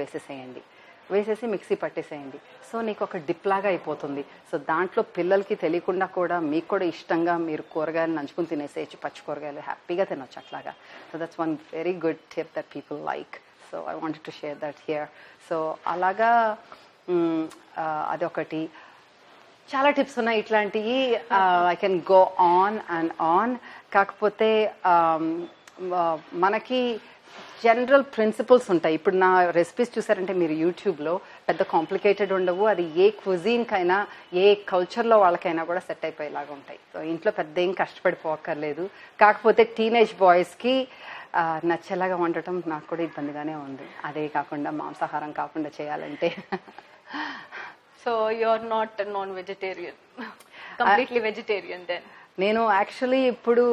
వేసేసి మిక్సీ పట్టేసేయండి. సో నీకు ఒక డిప్ లాగా అయిపోతుంది. సో దాంట్లో పిల్లలకి తెలియకుండా కూడా మీకు కూడా ఇష్టంగా మీరు కూరగాయలు నంచుకుని తినేసేయచ్చు, పచ్చి కూరగాయలు హ్యాపీగా తినొచ్చు అట్లాగా. So that's one very good tip that people like. So I wanted to share that here. So అలాగా అదొకటి. చాలా టిప్స్ ఉన్నాయి ఇట్లాంటివి. I can go on and on. కాకపోతే మనకి జనరల్ ప్రిన్సిపల్స్ ఉంటాయి. ఇప్పుడు నా రెసిపీస్ చూసారంటే మీరు యూట్యూబ్లో పెద్ద కాంప్లికేటెడ్ ఉండవు. అది ఏ క్విజీన్కైనా ఏ కల్చర్లో వాళ్ళకైనా కూడా సెట్ అయిపోయేలాగా ఉంటాయి. సో ఇంట్లో పెద్ద ఏం కష్టపడిపోక్కర్లేదు. కాకపోతే టీనేజ్ బాయ్స్కి నచ్చేలాగా వండటం నాకు కూడా ఇబ్బందిగానే ఉంది. అదే కాకుండా మాంసాహారం కాకుండా చేయాలంటే. So you are not non vegetarian, completely vegetarian then? నేను యాక్చువల్లీ ఇప్పుడు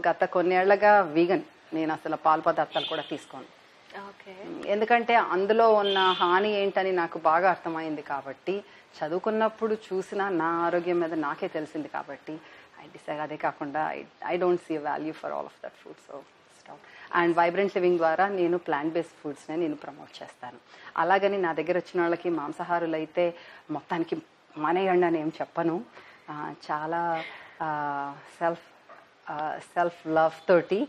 గత కొన్నేళ్లగా వీగన్. నేను అసలు పాల పదార్థాలు కూడా తీసుకోను. ఎందుకంటే అందులో ఉన్న హాని ఏంటని నాకు బాగా అర్థమైంది కాబట్టి, చదువుకున్నప్పుడు చూసిన నా ఆరోగ్యం మీద నాకే తెలిసింది కాబట్టి ఐ డిసైడ్. అదే కాకుండా I don't see value for all of that food. So stop. And Vibrant Living ద్వారా నేను ప్లాంట్ బేస్డ్ ఫుడ్స్నే నేను ప్రమోట్ చేస్తాను. అలాగని నా దగ్గర వచ్చిన వాళ్ళకి మాంసాహారులు అయితే మొత్తానికి మానేయండి అని ఏం చెప్పను. చాలా సెల్ఫ్ లవ్ తోటి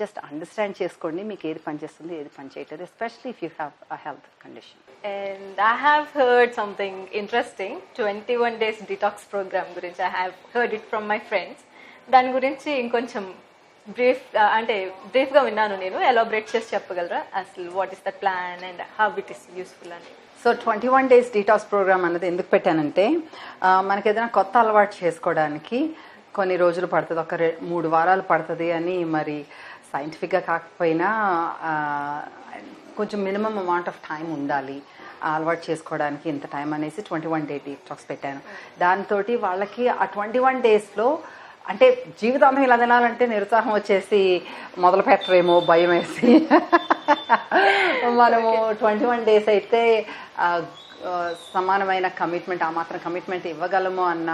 జస్ట్ అండర్స్టాండ్ చేసుకోండి మీకు ఏది పనిచేస్తుంది ఏది పని చేయట్లేదు, especially if you have a health condition. And I have heard something interesting, 21 days detox program గురించి. I have heard it from my friends. దాని గురించి ఇంకొంచెం బ్రీఫ్గా విన్నాను నేను. ఎలాబరేట్ చేసి చెప్పగలరా అసలు what is the plan and how it is useful అని? సో 21 days డీటాక్స్ ప్రోగ్రామ్ అన్నది ఎందుకు పెట్టానంటే మనకి ఏదైనా కొత్త అలవాటు చేసుకోవడానికి కొన్ని రోజులు పడుతుంది, ఒక 3 వారాలు పడుతుంది అని. మరి సైంటిఫిక్గా కాకపోయినా కొంచెం మినిమం అమౌంట్ ఆఫ్ టైం ఉండాలి అలవాటు చేసుకోవడానికి. ఇంత టైం అనేసి 21 day డీటాక్స్ పెట్టాను. దాంతో వాళ్ళకి ఆ 21 daysలో అంటే జీవితాంతం ఇలా తినాలంటే నిరుత్సాహం వచ్చేసి మొదలు పెట్టరేమో భయం వేసి మనము 21 days అయితే సమానమైన కమిట్మెంట్, ఆ మాత్రం కమిట్మెంట్ ఇవ్వగలము అన్న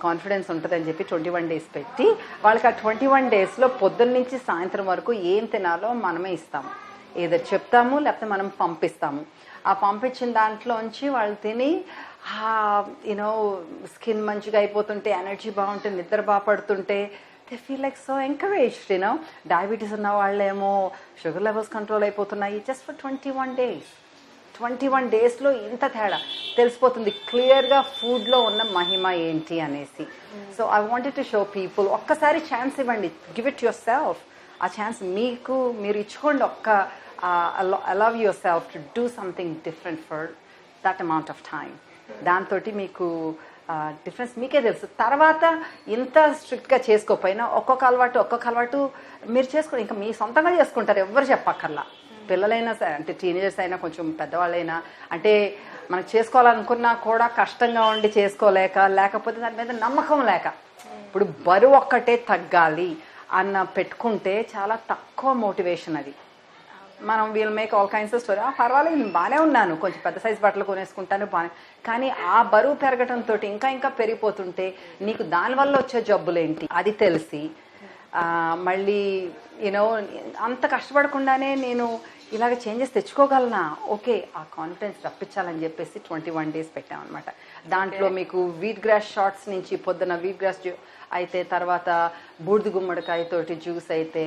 కాన్ఫిడెన్స్ ఉంటుందని చెప్పి 21 days పెట్టి వాళ్ళకి ఆ 21 daysలో పొద్దున్న నుంచి సాయంత్రం వరకు ఏం తినాలో మనమే ఇస్తాము. ఏదో చెప్తాము లేకపోతే మనం పంపిస్తాము. ఆ పంపించిన దాంట్లోంచి వాళ్ళు తిని యూనో స్కిన్ మంచిగా అయిపోతుంటే, ఎనర్జీ బాగుంటుంది, నిద్ర బాగా పడుతుంటే they feel like so encouraged. You know diabetes ఉన్న వాళ్ళేమో షుగర్ లెవెల్స్ కంట్రోల్ అయిపోతున్నాయి జస్ట్ ఫర్ 21 days. 21 daysలో ఇంత తేడా తెలిసిపోతుంది క్లియర్గా ఫుడ్లో ఉన్న మహిమ ఏంటి అనేసి. So I wanted to show people, ఒక్కసారి ఛాన్స్ ఇవ్వండి, గివ్ ఇట్ యువర్ సెల్ఫ్. ఆ ఛాన్స్ మీకు మీరు ఇచ్చుకోండి. allow yourself to do something different for that amount of time. దాంతో మీకు డిఫరెన్స్ మీకే తెలుసు. తర్వాత ఇంత స్ట్రిక్ట్గా చేసుకోకపోయినా ఒక్కొక్క అలవాటు మీరు చేసుకోండి, ఇంకా మీ సొంతంగా చేసుకుంటారు, ఎవ్వరు చెప్పక్కర్లా. పిల్లలైనా సరే, అంటే టీనేజర్స్ అయినా కొంచెం పెద్దవాళ్ళైనా, అంటే మనకు చేసుకోవాలనుకున్నా కూడా కష్టంగా ఉండి చేసుకోలేక, లేకపోతే దాని మీద నమ్మకం లేక, ఇప్పుడు బరువు ఒక్కటే తగ్గాలి అన్న పెట్టుకుంటే చాలా తక్కువ మోటివేషన్ అది. మనం we'll make all kinds of story, పర్వాలేదు నేను బాగానే ఉన్నాను, కొంచెం పెద్ద సైజు బట్టలు కొనేసుకుంటాను బాగానే, కానీ ఆ బరువు పెరగటంతో ఇంకా పెరిగిపోతుంటే నీకు దానివల్ల వచ్చే జబ్బులేంటి అది తెలిసి మళ్ళీ యూనో అంత కష్టపడకుండానే నేను ఇలాగ చేంజెస్ తెచ్చుకోగలనా, ఓకే ఆ కాన్ఫిడెన్స్ రప్పించాలని చెప్పేసి 21 days పెట్టామన్నమాట. దాంట్లో మీకు వీట్ గ్రాస్ షార్ట్స్ నుంచి పొద్దున వీట్ గ్రాస్ అయితే, తర్వాత బూడిద గుమ్మడికాయతోటి జ్యూస్ అయితే,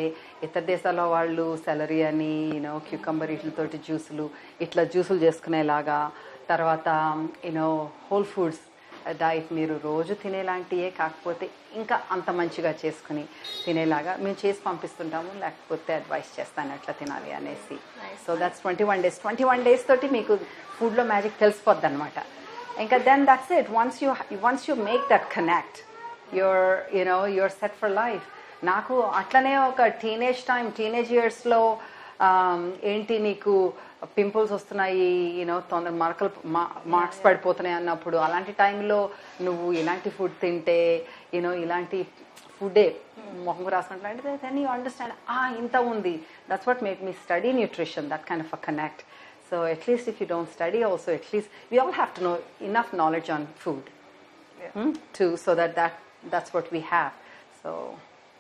ఇతర దేశాల్లో వాళ్ళు సెలరీ అని యూనో క్యూకంబర్ వీటితోటి ఇట్లా జ్యూసులు చేసుకునేలాగా, తర్వాత యూనో హోల్ ఫుడ్స్ డైట్ మీరు రోజు తినేలాంటియే కాకపోతే ఇంకా అంత మంచిగా చేసుకుని తినేలాగా మేము చేసి పంపిస్తుంటాము, లేకపోతే అడ్వైస్ చేస్తాను ఎట్లా తినాలి అనేసి. So that's 21 days. 21 days తోటి మీకు ఫుడ్లో మ్యాజిక్ తెలిసిపోద్ది అనమాట. ఇంకా then that's it. Once you make that connect you're set for life. నాకు అట్లనే ఒక టీనేజ్ ఇయర్స్లో ఏంటి నీకు పింపుల్స్ వస్తున్నాయి, యూనో తొందర మార్క్స్ పడిపోతున్నాయి అన్నప్పుడు, అలాంటి టైంలో నువ్వు ఇలాంటి ఫుడ్ తింటే యూనో ఇలాంటి ఫుడే మొహం రాసుకుంటే దెన్ యూ అండర్స్టాండ్ ఇంత ఉంది. That's what make me study nutrition, that kind of a connect. So at least if you don't study also, at least we all have to know enough knowledge on food so that's what we have. So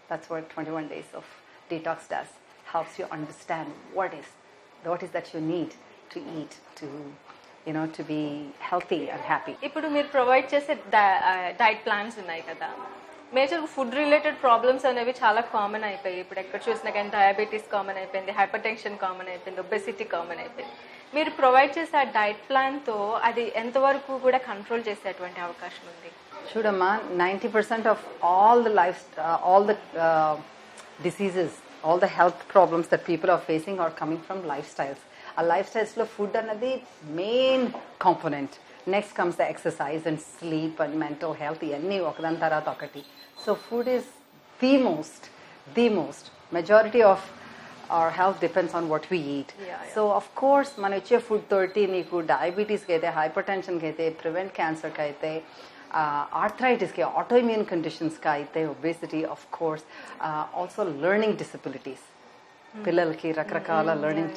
that's what 21 days of detox does. Helps you understand what is that you need to eat to be healthy and happy. ఇప్పుడు మీరు provide చేసే diet plans ఉన్నాయి కదా, major food related problems అనేవి చాలా common అయిపోయాయి. ఇప్పుడు ఎక్కడ చూసినా కానీ డయాబెటీస్ కామన్ అయిపోయింది, హైపర్ టెన్షన్ కామన్ అయిపోయింది, ఒబెసిటీ కామన్ అయిపోయింది. మీరు ప్రొవైడ్ చేసే ఆ డైట్ ప్లాన్తో అది ఎంతవరకు కూడా కంట్రోల్ చేసేటువంటి అవకాశం ఉంది? చూడమ్మా, 90% of all the diseases, all the health problems that people are facing are coming from lifestyles. A lifestyles lo food anadi main component. Next comes the exercise and sleep and mental health. Iyanni okadan tarata okati. So food is the most majority of our health depends on what we eat. So of course man iche food toti neeku diabetes ki aithe, hypertension ki aithe, prevent cancer ki aithe, ఆర్థరైటిస్కి, autoimmune కండిషన్స్కి అయితే, obesity, of course also learning disabilities, పిల్లలకి రకరకాల learning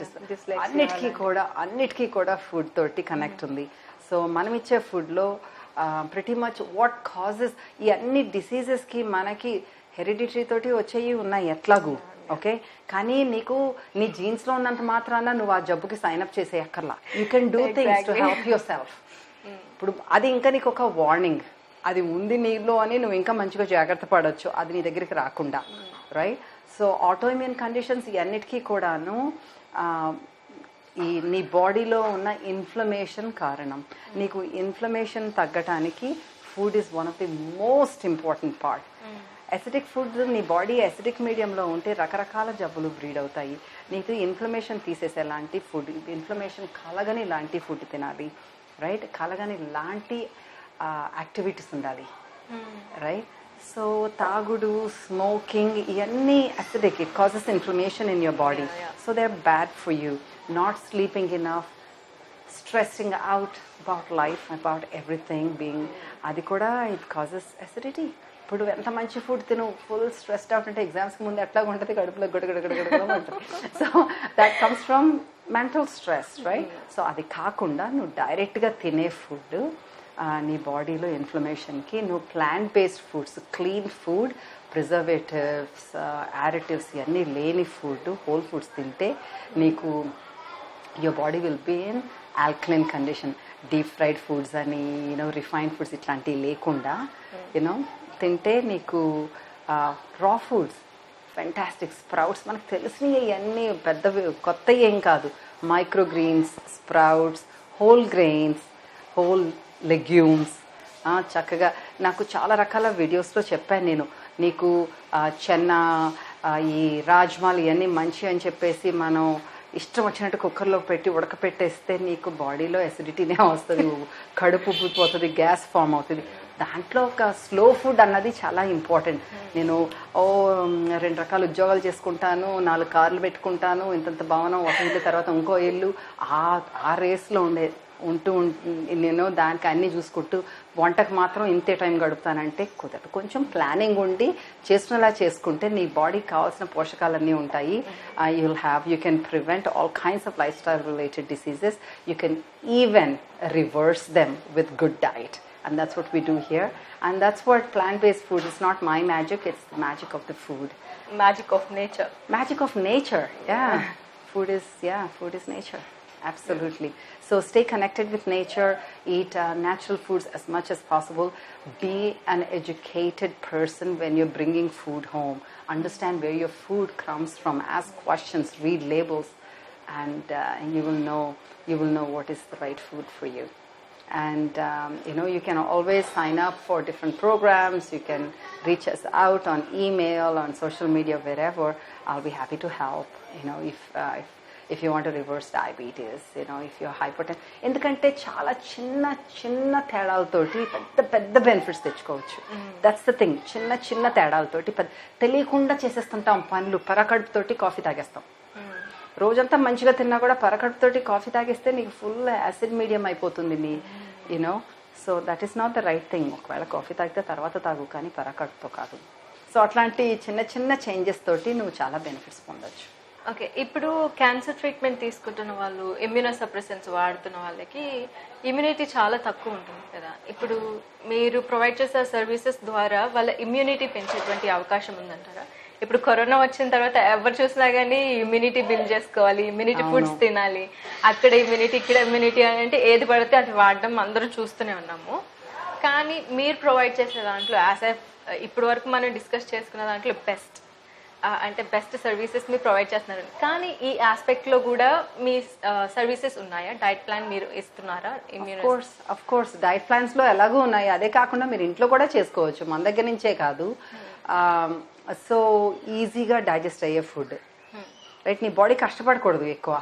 అన్నిటికీ కూడా food తోటి connect ఉంది. So మనం ఇచ్చే ఫుడ్లో ప్రతి మచ్ వాట్ కాజెస్ ఈ అన్ని డిసీజెస్కి మనకి హెరిడిటరీ తోటి వచ్చేవి ఉన్నాయి ఎట్లాగూ, ఓకే. కానీ నీకు నీ జీన్స్లో ఉన్నంత మాత్రాన నువ్వు ఆ జబ్బుకి సైన్అప్ చేసేయక్కర్లా. You can do things to help yourself. ఇప్పుడు అది ఇంకా నీకు ఒక వార్నింగ్, అది ఉంది నీలో అని నువ్వు ఇంకా మంచిగా జాగ్రత్త పడవచ్చు, అది నీ దగ్గరికి రాకుండా, రైట్? సో ఆటోఇమ్యూన్ కండిషన్స్ ఇవన్నిటికీ కూడాను ఈ నీ బాడీలో ఉన్న ఇన్ఫ్లమేషన్ కారణం. నీకు ఇన్ఫ్లమేషన్ తగ్గటానికి food is one of the most important part. Acidic food నీ బాడీ అసిడిక్ మీడియంలో ఉంటే రకరకాల జబ్బులు బ్రీడ్ అవుతాయి. నీకు ఇన్ఫ్లమేషన్ తీసేసేలాంటి ఫుడ్, ఇన్ఫ్లమేషన్ కలగని లాంటి ఫుడ్ తినాలి, రైట్? కలగని లాంటి యాక్టివిటీస్ ఉండాలి, రైట్? సో తాగుడు, స్మోకింగ్ ఇవన్నీ acidic, it causes inflammation in your body. So they are bad for you. Not sleeping enough, stressing out about life, about everything being, అది కూడా ఇట్ కాజెస్ అసిడిటీ. ఇప్పుడు ఎంత మంచి ఫుడ్ తిను, full stressed out అంటే ఎగ్జామ్స్కి ముందు ఎట్లా ఉంటుంది, కడుపులో గడగడగడగడ ఉంటుంది. So that comes from mental stress, right? So అది కాకుండా నువ్వు డైరెక్ట్గా తినే ఫుడ్ నీ బాడీలో ఇన్ఫ్లమేషన్కి, నువ్వు plant based foods, clean food, preservatives, additives ఇవన్నీ లేని ఫుడ్, హోల్ ఫుడ్స్ తింటే నీకు your body will be in alkaline condition. Deep fried foods అని, రిఫైన్డ్ ఫుడ్స్ ఇట్లాంటివి లేకుండా తింటే నీకు రా ఫుడ్స్, ఫెంటాస్టిక్ స్ప్రౌట్స్, మనకు తెలిసినవి ఇవన్నీ పెద్దవి కొత్తవి ఏం కాదు. Microgreens, sprouts, whole grains, whole legumes, చక్కగా నాకు చాలా రకాల వీడియోస్లో చెప్పాను నేను. నీకు చెన్న, ఈ రాజ్మాలు ఇవన్నీ మంచి అని చెప్పేసి మనం ఇష్టం వచ్చినట్టు కుక్కర్లో పెట్టి ఉడకపెట్టేస్తే నీకు బాడీలో అసిడిటీనే వస్తుంది, కడుపు ఉబ్బిపోతుంది, గ్యాస్ ఫామ్ అవుతుంది. దాంట్లో ఒక స్లో ఫుడ్ అన్నది చాలా ఇంపార్టెంట్. నేను 2 రకాల ఉద్యోగాలు చేసుకుంటాను, 4 కార్లు పెట్టుకుంటాను, ఇంతంత భవనం, ఒక ఇల్లు తర్వాత ఇంకో ఇల్లు, ఆ రేస్లో ఉంటూ నేను దానికి అన్నీ చూసుకుంటూ వంటకు మాత్రం ఇంతే టైం గడుపుతానంటే కుదరదు. కొంచెం ప్లానింగ్ ఉండి చేసుకునేలా చేసుకుంటే నీ బాడీకి కావాల్సిన పోషకాలన్నీ ఉంటాయి. You can prevent all kinds of life style related diseases. You can even reverse them with good diet. And that's what we do here. And that's what plant-based food is. Not my magic, it's the magic of the food. Magic of nature. Magic of nature, yeah. Food is nature. Absolutely. So stay connected with nature, eat natural foods as much as possible. Be an educated person when you're bringing food home. Understand where your food comes from. Ask questions, read labels, and you will know what is the right food for you. And you can always sign up for different programs. You can reach us out on email, on social media, wherever. I'll be happy to help. If you want to reverse diabetes, if you're hypertension. ఎందుకంటే చాలా చిన్న తేడాలతోటి పెద్ద benefits తెచ్చుకోవచ్చు. That's the thing. చిన్న తేడాలతోటి తెలియకుండా చేసేస్తుంటాం పనులు. పరకడుపుతోటి coffee తాగేస్తాం. రోజంతా మంచిగా తిన్నా కూడా పరకడుపుతోటి కాఫీ తాగేస్తే నీకు ఫుల్ యాసిడ్ మీడియం అయిపోతుంది నీ so that is not the right thing. ఒకవేళ కాఫీ తాగితే తర్వాత తాగు, కానీ పరకడుపుతో కాదు. సో అట్లాంటి చిన్న చేంజెస్ తోటి నువ్వు చాలా బెనిఫిట్స్ పొందొచ్చు. ఓకే, ఇప్పుడు క్యాన్సర్ ట్రీట్మెంట్ తీసుకుంటున్న వాళ్ళు, ఇమ్యూనో సప్రెసెంట్స్ వాడుతున్న వాళ్ళకి ఇమ్యూనిటీ చాలా తక్కువ ఉంటుంది కదా. ఇప్పుడు మీరు ప్రొవైడ్ చేసే సర్వీసెస్ ద్వారా వాళ్ళ ఇమ్యూనిటీ పెంచేటువంటి అవకాశం ఉందంటారా? ఇప్పుడు కరోనా వచ్చిన తర్వాత ఎవరు చూసినా కానీ ఇమ్యూనిటీ బిల్డ్ చేసుకోవాలి, ఇమ్యూనిటీ ఫుడ్స్ తినాలి, అక్కడ ఇమ్యూనిటీ ఇక్కడ ఇమ్యూనిటీ అని అంటే ఏది పడితే అది వాడడం అందరూ చూస్తూనే ఉన్నాము. కానీ మీరు ప్రొవైడ్ చేసే దాంట్లో ఇప్పటి వరకు మనం డిస్కస్ చేసుకున్న దాంట్లో బెస్ట్ సర్వీసెస్ మీరు ప్రొవైడ్ చేస్తున్నారు. కానీ ఈ ఆస్పెక్ట్లో కూడా మీ సర్వీసెస్ ఉన్నాయా? డైట్ ప్లాన్ మీరు ఇస్తున్నారా? అఫ్ కోర్స్ డైట్ ప్లాన్స్ లో ఎలాగో ఉన్నాయి. అదే కాకుండా మీరు ఇంట్లో కూడా చేసుకోవచ్చు, మన దగ్గర నుంచే కాదు. సో ఈజీగా డైజెస్ట్ అయ్యే ఫుడ్, రైట్? నీ బాడీ కష్టపడకూడదు ఎక్కువ,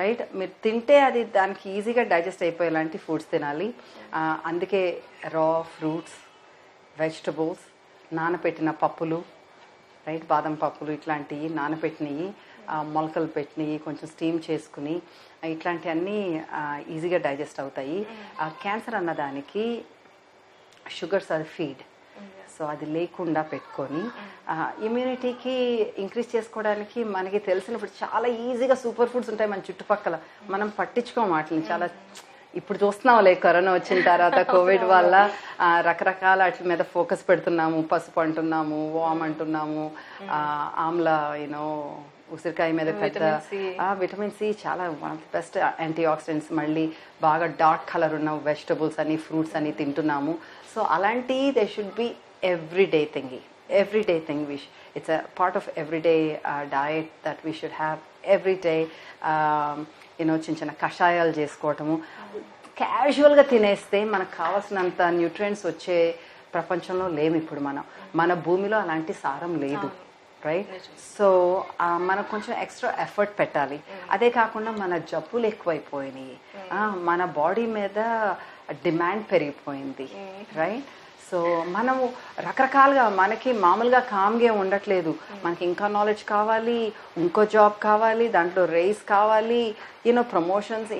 రైట్? మీరు తింటే అది దానికి ఈజీగా డైజెస్ట్ అయిపోయేలాంటి ఫుడ్స్ తినాలి. అందుకే రా ఫ్రూట్స్, వెజిటబుల్స్, నానపెట్టిన పప్పులు, రైట్? బాదం పప్పులు ఇట్లాంటివి నానపెట్టినవి, మొలకలు పెట్టినవి కొంచెం స్టీమ్ చేసుకుని, ఇట్లాంటివన్నీ ఈజీగా డైజెస్ట్ అవుతాయి. క్యాన్సర్ అన్నదానికి షుగర్స్ అది ఫీడ్, సో అది లేకుండా పెట్టుకొని ఇమ్యూనిటీకి ఇంక్రీజ్ చేసుకోవడానికి మనకి తెలిసినప్పుడు చాలా ఈజీగా సూపర్ ఫుడ్స్ ఉంటాయి మన చుట్టుపక్కల. మనం పట్టించుకోం వాటిని. చాలా ఇప్పుడు చూస్తున్నాంలే, కరోనా వచ్చిన తర్వాత కోవిడ్ వల్ల రకరకాల వాటి మీద ఫోకస్ పెడుతున్నాము. పసుపు అంటున్నాము, వామ్ అంటున్నాము, ఆమ్లా ఉసిరికాయ మీద పెద్ద Vitamin C. విటమిన్ సి చాలా one of the best antioxidants. మళ్ళీ బాగా డార్క్ కలర్ ఉన్న వెజిటబుల్స్ అని ఫ్రూట్స్ అని తింటున్నాము. సో అలాంటి they should be everyday thing which it's a part of everyday diet that we should have everyday. You know చిన్న చిన్న కషాయాలు చేసుకోవటము. క్యాజువల్గా తినేస్తే మనకు కావాల్సినంత న్యూట్రియంట్స్ వచ్చే ప్రపంచంలో లేము ఇప్పుడు. మన భూమిలో అలాంటి సారం లేదు, రైట్? సో మనకు కొంచెం ఎక్స్ట్రా ఎఫర్ట్ పెట్టాలి. అదే కాకుండా మన జబ్బులు ఎక్కువైపోయినాయి, మన బాడీ మీద డిమాండ్ పెరిగిపోయింది, రైట్? సో మనము రకరకాలుగా మనకి మామూలుగా కామ్గా ఉండట్లేదు. మనకి ఇంకా నాలెడ్జ్ కావాలి, ఇంకో జాబ్ కావాలి, దాంట్లో రేస్ కావాలి, you know promotions.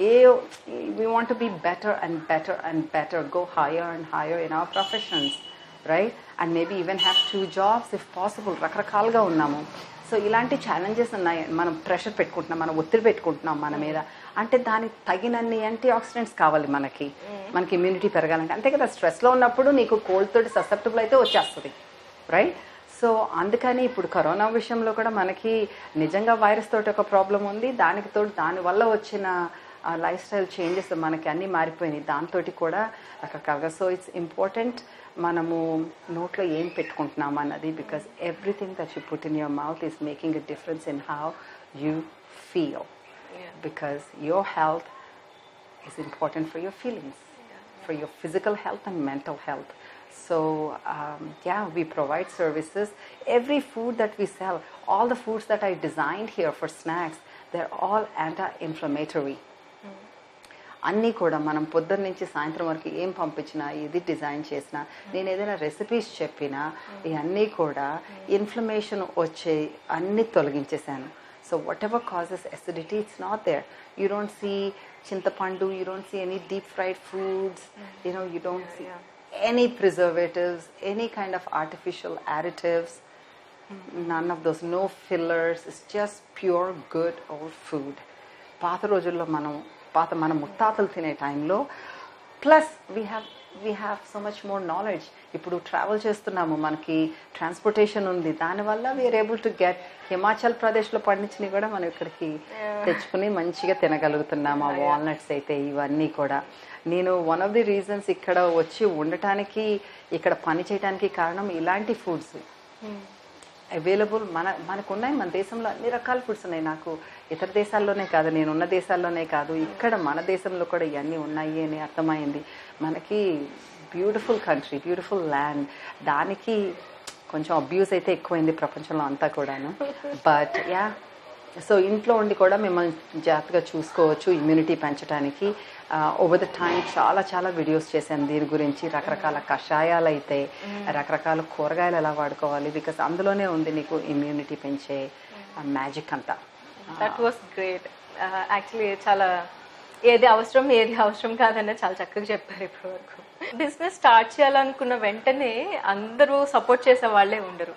We want to be better and better and better, go higher and higher in our professions, right? And maybe even have 2 jobs if possible. రకరకాలుగా ఉన్నాము. సో ఇలాంటి ఛాలెంజెస్ ఉన్నాయి. మనం ప్రెషర్ పెట్టుకుంటున్నాం, మనం ఒత్తిడి పెట్టుకుంటున్నాం మన మీద. అంటే దానికి తగినన్ని యాంటీ ఆక్సిడెంట్స్ కావాలి మనకి ఇమ్యూనిటీ పెరగాలంటే. అంతే కదా, స్ట్రెస్లో ఉన్నప్పుడు నీకు కోల్డ్ తోటి ససెప్టబుల్ అయితే వచ్చేస్తుంది, రైట్? సో అందుకని ఇప్పుడు కరోనా విషయంలో కూడా మనకి నిజంగా వైరస్ తోటి ఒక ప్రాబ్లం ఉంది, దానివల్ల వచ్చిన లైఫ్ స్టైల్ చేంజెస్ మనకి అన్నీ మారిపోయినాయి, దాంతో కూడా రకరకాలుగా. సో ఇట్స్ ఇంపార్టెంట్ మనము నోట్లో ఏం పెట్టుకుంటున్నాం అన్నది, because everything that you put in your mouth is making a difference in how you feel, because your health is important for your feelings, for your physical health and mental health. So we provide services. Every food that we sell, all the foods that I designed here for snacks, they're all anti-inflammatory. అన్నీ కూడా మనం పొద్దున్న నుంచి సాయంత్రం వరకు ఏం పంపించినా, ఇది డిజైన్ చేసినా, నేను ఏదైనా రెసిపీస్ చెప్పినా, ఇవన్నీ కూడా ఇన్ఫ్లమేషన్ వచ్చే అన్నీ తొలగించేశాను. So whatever causes acidity, it's not there. You don't see chintapandu, you don't see any deep fried foods, you don't see any preservatives, any kind of artificial additives, none of those, no fillers. It's just pure good old food. పాత రోజుల్లో మన ముత్తాతలు తినే టైంలో plus we have so much more knowledge. ఇప్పుడు travel చేస్తున్నాము, మనకి transportation ఉంది, దానివల్ల we are able to get Himachal ప్రదేశ్లో పండించినవి కూడా మనం ఇక్కడికి తెచ్చుకుని మంచిగా తినగలుగుతున్నాము. ఆ వాల్నట్స్ అయితే ఇవన్నీ కూడా. నేను వన్ ఆఫ్ ది రీజన్స్ ఇక్కడ వచ్చి ఉండటానికి, ఇక్కడ పని చేయడానికి కారణం ఇలాంటి ఫుడ్స్ అవైలబుల్ మనకున్నాయి. మన దేశంలో అన్ని రకాల ఫుడ్స్ ఉన్నాయి. నాకు ఇతర దేశాల్లోనే కాదు, నేనున్న దేశాల్లోనే కాదు, ఇక్కడ మన దేశంలో కూడా ఇవన్నీ ఉన్నాయి అని అర్థమైంది. మనకి బ్యూటిఫుల్ కంట్రీ, బ్యూటిఫుల్ ల్యాండ్. దానికి కొంచెం అబ్యూస్ అయితే ఎక్కువైంది ప్రపంచంలో అంతా కూడాను. బట్ సో ఇంట్లో ఉండి కూడా మిమ్మల్ని జాగ్రత్తగా చూసుకోవచ్చు ఇమ్యూనిటీ పెంచడానికి. ఓవర్ ద టైం చాలా వీడియోస్ చేశాను దీని గురించి. రకరకాల కషాయాలు అయితే, రకరకాల కూరగాయలు ఎలా వాడుకోవాలి, బికాస్ అందులోనే ఉంది నీకు ఇమ్యూనిటీ పెంచే మ్యాజిక్ అంతా. That was great. యాక్చువల్లీ చాలా ఏది అవసరం కాదనే చాలా చక్కగా చెప్పారు ఇప్పటి వరకు. బిజినెస్ స్టార్ట్ చేయాలనుకున్న వెంటనే అందరూ సపోర్ట్ చేసే వాళ్ళే ఉండరు.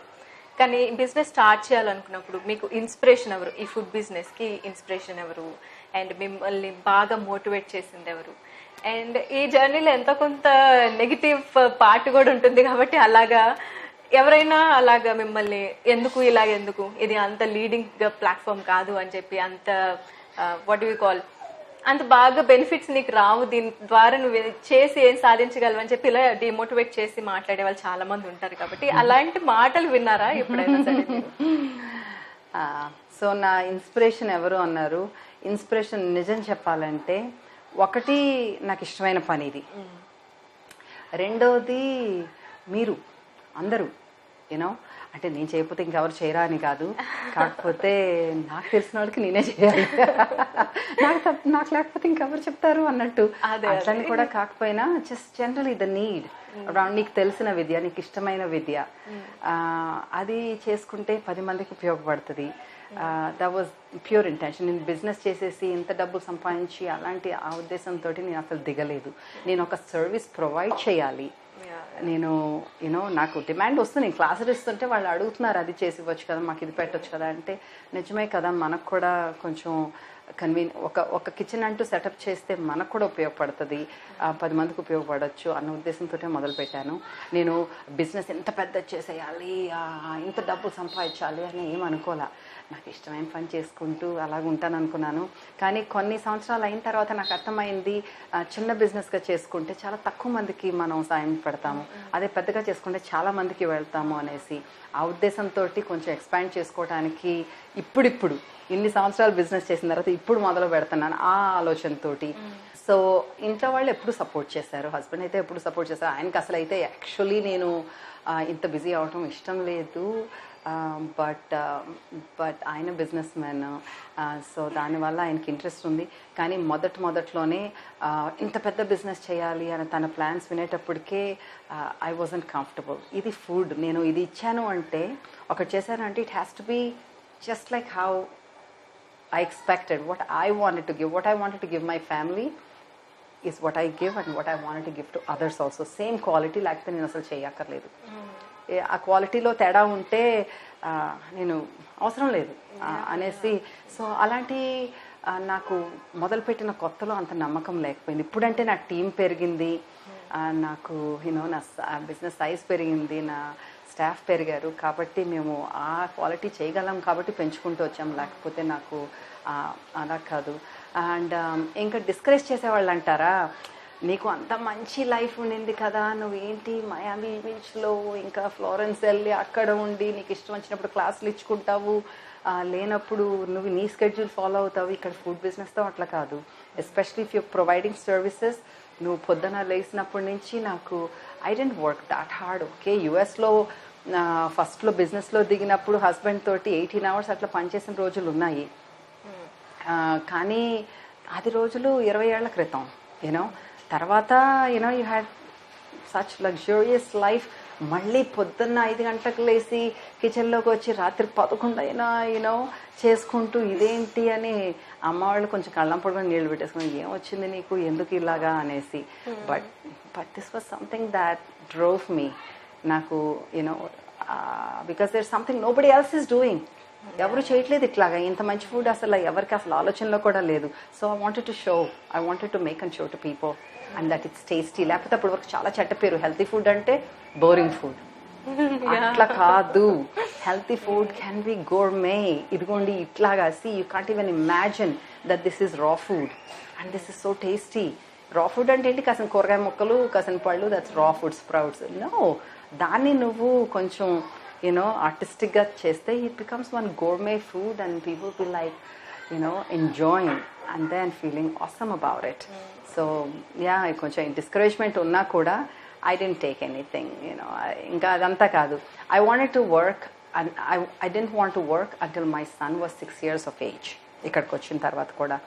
కానీ బిజినెస్ స్టార్ట్ చేయాలనుకున్నప్పుడు మీకు ఇన్స్పిరేషన్ ఎవరు? ఈ ఫుడ్ బిజినెస్కి ఇన్స్పిరేషన్ ఎవరు? అండ్ మిమ్మల్ని బాగా మోటివేట్ చేసింది ఎవరు? అండ్ ఈ జర్నీలో ఎంతో కొంత నెగిటివ్ పార్ట్ కూడా ఉంటుంది కాబట్టి ఎవరైనా అలాగా మిమ్మల్ని ఎందుకు ఇది అంత లీడింగ్ ప్లాట్ఫామ్ కాదు అని చెప్పి, అంత వాట్ డు యు కాల్, అంత బాగా బెనిఫిట్స్ నీకు రావు, దీని ద్వారా నువ్వు చేసి ఏం సాధించగలవు అని చెప్పి ఇలా డిమోటివేట్ చేసి మాట్లాడే వాళ్ళు చాలా మంది ఉంటారు. కాబట్టి అలాంటి మాటలు విన్నారా ఎప్పుడైనా సరే? సో నా ఇన్స్పిరేషన్ ఎవరు అన్నారు? ఇన్స్పిరేషన్ నిజం చెప్పాలంటే, ఒకటి నాకు ఇష్టమైన పని ఇది, రెండోది మీరు అందరూ అంటే నేను చేయకపోతే ఇంకెవరు చేయరా అని కాదు, కాకపోతే నాకు తెలిసిన వాళ్ళకి నేనే చేయాలి, నాకు లేకపోతే ఇంకెవరు చెప్తారు అన్నట్టు. అట్లని కూడా కాకపోయినా just general the need around, నీకు తెలిసిన విద్య, నీకు ఇష్టమైన విద్య, అది చేసుకుంటే 10 మందికి ఉపయోగపడుతుంది. That was pure intention. నేను బిజినెస్ చేసేసి ఇంత డబ్బులు సంపాదించి అలాంటి ఆ ఉద్దేశంతో నేను అసలు దిగలేదు. నేను ఒక సర్వీస్ ప్రొవైడ్ చేయాలి. నేను నాకు డిమాండ్ వస్తుంది, నేను క్లాసులు ఇస్తుంటే వాళ్ళు అడుగుతున్నారు అది చేసి ఇవ్వచ్చు కదా, మాకు ఇది పెట్టవచ్చు కదా అంటే, నిజమే కదా, మనకు కూడా కొంచెం ఒక కిచెన్ అంటూ సెటప్ చేస్తే మనకు కూడా ఉపయోగపడుతుంది, 10 మందికి ఉపయోగపడవచ్చు అన్న ఉద్దేశంతో మొదలుపెట్టాను. నేను బిజినెస్ ఎంత పెద్ద చేసేయాలి, ఇంత డబ్బు సంపాదించాలి అని ఏమనుకోలే. నాకు ఇష్టమైన పని చేసుకుంటూ అలాగ ఉంటాను అనుకున్నాను. కానీ కొన్ని సంవత్సరాలు అయిన తర్వాత నాకు అర్థమైంది, చిన్న బిజినెస్గా చేసుకుంటే చాలా తక్కువ మందికి మనం సాయం పెడతాము, అదే పెద్దగా చేసుకుంటే చాలా మందికి వెళ్తాము అనేసి ఆ ఉద్దేశంతో కొంచెం ఎక్స్పాండ్ చేసుకోవడానికి ఇప్పుడు ఇన్ని సంవత్సరాలు బిజినెస్ చేసిన తర్వాత ఇప్పుడు మొదలు పెడుతున్నాను ఆ ఆలోచనతోటి. సో ఇంట్లో వాళ్ళు ఎప్పుడు సపోర్ట్ చేశారు, హస్బెండ్ అయితే ఎప్పుడు సపోర్ట్ చేశారు. ఆయనకి అసలు అయితే యాక్చువల్లీ నేను ఇంత బిజీ అవటం ఇష్టం లేదు, బట్ ఆయన బిజినెస్ మ్యాన్, సో దానివల్ల ఆయనకి ఇంట్రెస్ట్ ఉంది. కానీ మొదట్లోనే ఇంత పెద్ద బిజినెస్ చేయాలి అని తన ప్లాన్స్ వినేటప్పటికే ఐ వాజంట్ కంఫర్టబుల్. ఇది ఫుడ్, నేను ఇది ఇచ్చాను అంటే ఒకటి చేశానంటే it has to be just like how I expected, what I wanted to give. What I wanted to give my family is what I give, and what I wanted to give to others also. Same quality, లేకపోతే నేను అసలు చేయక్కర్లేదు. ఆ క్వాలిటీలో తేడా ఉంటే నేను అవసరం లేదు అనేసి. సో అలాంటి నాకు మొదలుపెట్టిన కొత్తలో అంత నమ్మకం లేకపోయింది. ఇప్పుడంటే నా టీం పెరిగింది, నాకు నా బిజినెస్ సైజ్ పెరిగింది, నా స్టాఫ్ పెరిగారు, కాబట్టి మేము ఆ క్వాలిటీ చేయగలం కాబట్టి పెంచుకుంటూ వచ్చాం, లేకపోతే నాకు అలా కాదు. అండ్ ఇంకా డిస్కరేజ్ చేసేవాళ్ళు అంటారా, నీకు అంత మంచి లైఫ్ ఉండింది కదా, నువ్వేంటి మయామి బీచ్లో ఇంకా ఫ్లోరెన్స్ వెళ్ళి అక్కడ ఉండి నీకు ఇష్టం వచ్చినప్పుడు క్లాసులు ఇచ్చుకుంటావు, లేనప్పుడు నువ్వు నీ స్కెడ్యూల్ ఫాలో అవుతావు. ఇక్కడ ఫుడ్ బిజినెస్తో అట్లా కాదు. Especially if you providing services, నువ్వు పొద్దున లేచినప్పటి నుంచి నాకు I didn't work that hard. Okay, యుఎస్లో ఫస్ట్లో బిజినెస్లో దిగినప్పుడు హస్బెండ్ తోటి 18 hours అట్లా పనిచేసిన రోజులు ఉన్నాయి, కానీ అది రోజులు 20 ఏళ్ల క్రితం. తర్వాత you had such luxurious life. మళ్ళీ పొద్దున్న 5 గంటలకు లేచి కిచెన్లోకి వచ్చి రాత్రి 11 అయినా చేసుకుంటూ ఇదేంటి అని అమ్మ వాళ్ళు కొంచెం కళ్ళం పడుకొని నీళ్ళు పెట్టేసుకుని ఏం వచ్చింది నీకు, ఎందుకు ఇలాగా అనేసి. But this was something that drove me. నాకు because there something nobody else is doing. ఎవరు చేయట్లేదు ఇట్లాగా, ఇంత మంచి ఫుడ్ అసలు ఎవరికి అసలు ఆలోచనలో కూడా లేదు. So I wanted to make and show to people and that it's tasty. లేకపోతే అప్పటి వరకు చాలా చెడ్డ పేరు, హెల్తీ ఫుడ్ అంటే బోరింగ్ ఫుడ్. అట్లా కాదు, healthy food can be gourmet. ఇదిగోండి ఇట్లాగా, see you can't even imagine that this is రా food and this is so tasty. రా ఫుడ్ అంటే ఏంటి, కాసిన కూరగాయ ముక్కలు, కాసిన పళ్ళు, దట్స్ రా ఫుడ్, స్ప్రౌట్స్. నో, దాన్ని నువ్వు కొంచెం ఆర్టిస్టిక్గా చేస్తే it becomes one gourmet food and people will like enjoying and then feeling awesome about it. So కొంచెం డిస్కరేజ్మెంట్ ఉన్నా కూడా ఐ డెంట్ టేక్ ఎనీథింగ్. ఇంకా అదంతా కాదు. I wanted to work and I didn't want to work until my son was 6 years of age. ఇక్కడికి వచ్చిన తర్వాత కూడా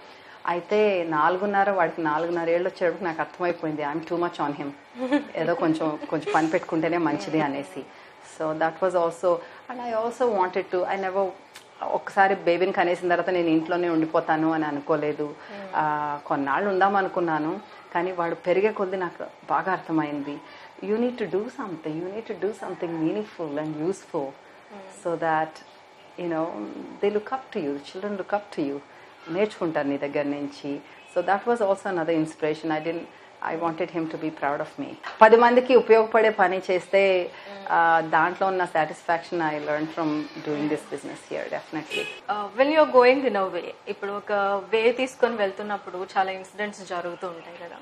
అయితే 4.5 వాడికి 4.5 ఏళ్ళు వచ్చేటప్పుడు నాకు అర్థమైపోయింది I'm too much on him. ఏదో కొంచెం పని పెట్టుకుంటేనే మంచిది అనేసి. So that was also, and I also wanted to, I never ఒక్కసారి బేబీని కనేసిన తర్వాత నేను ఇంట్లోనే ఉండిపోతాను అని అనుకోలేదు. కొన్నాళ్ళు ఉందాం అనుకున్నాను, కానీ వాడు పెరిగే కొద్దీ నాకు బాగా అర్థమైంది, you need to do something meaningful and useful so that they look up to you, children look up to you, నేర్చుకుంటారు నీ దగ్గర నుంచి. So that was also another inspiration. I wanted him to be proud of me. 10 మందికి ఉపయోగపడే పని చేస్తే దాంట్లో ఉన్న satisfaction I learn from doing this business here definitely. When you're going in a way, ఇప్పుడు ఒక వే తీసుకొని వెళ్తున్నప్పుడు చాలా ఇన్సిడెంట్స్ జరుగుతూ ఉంటాయి కదా,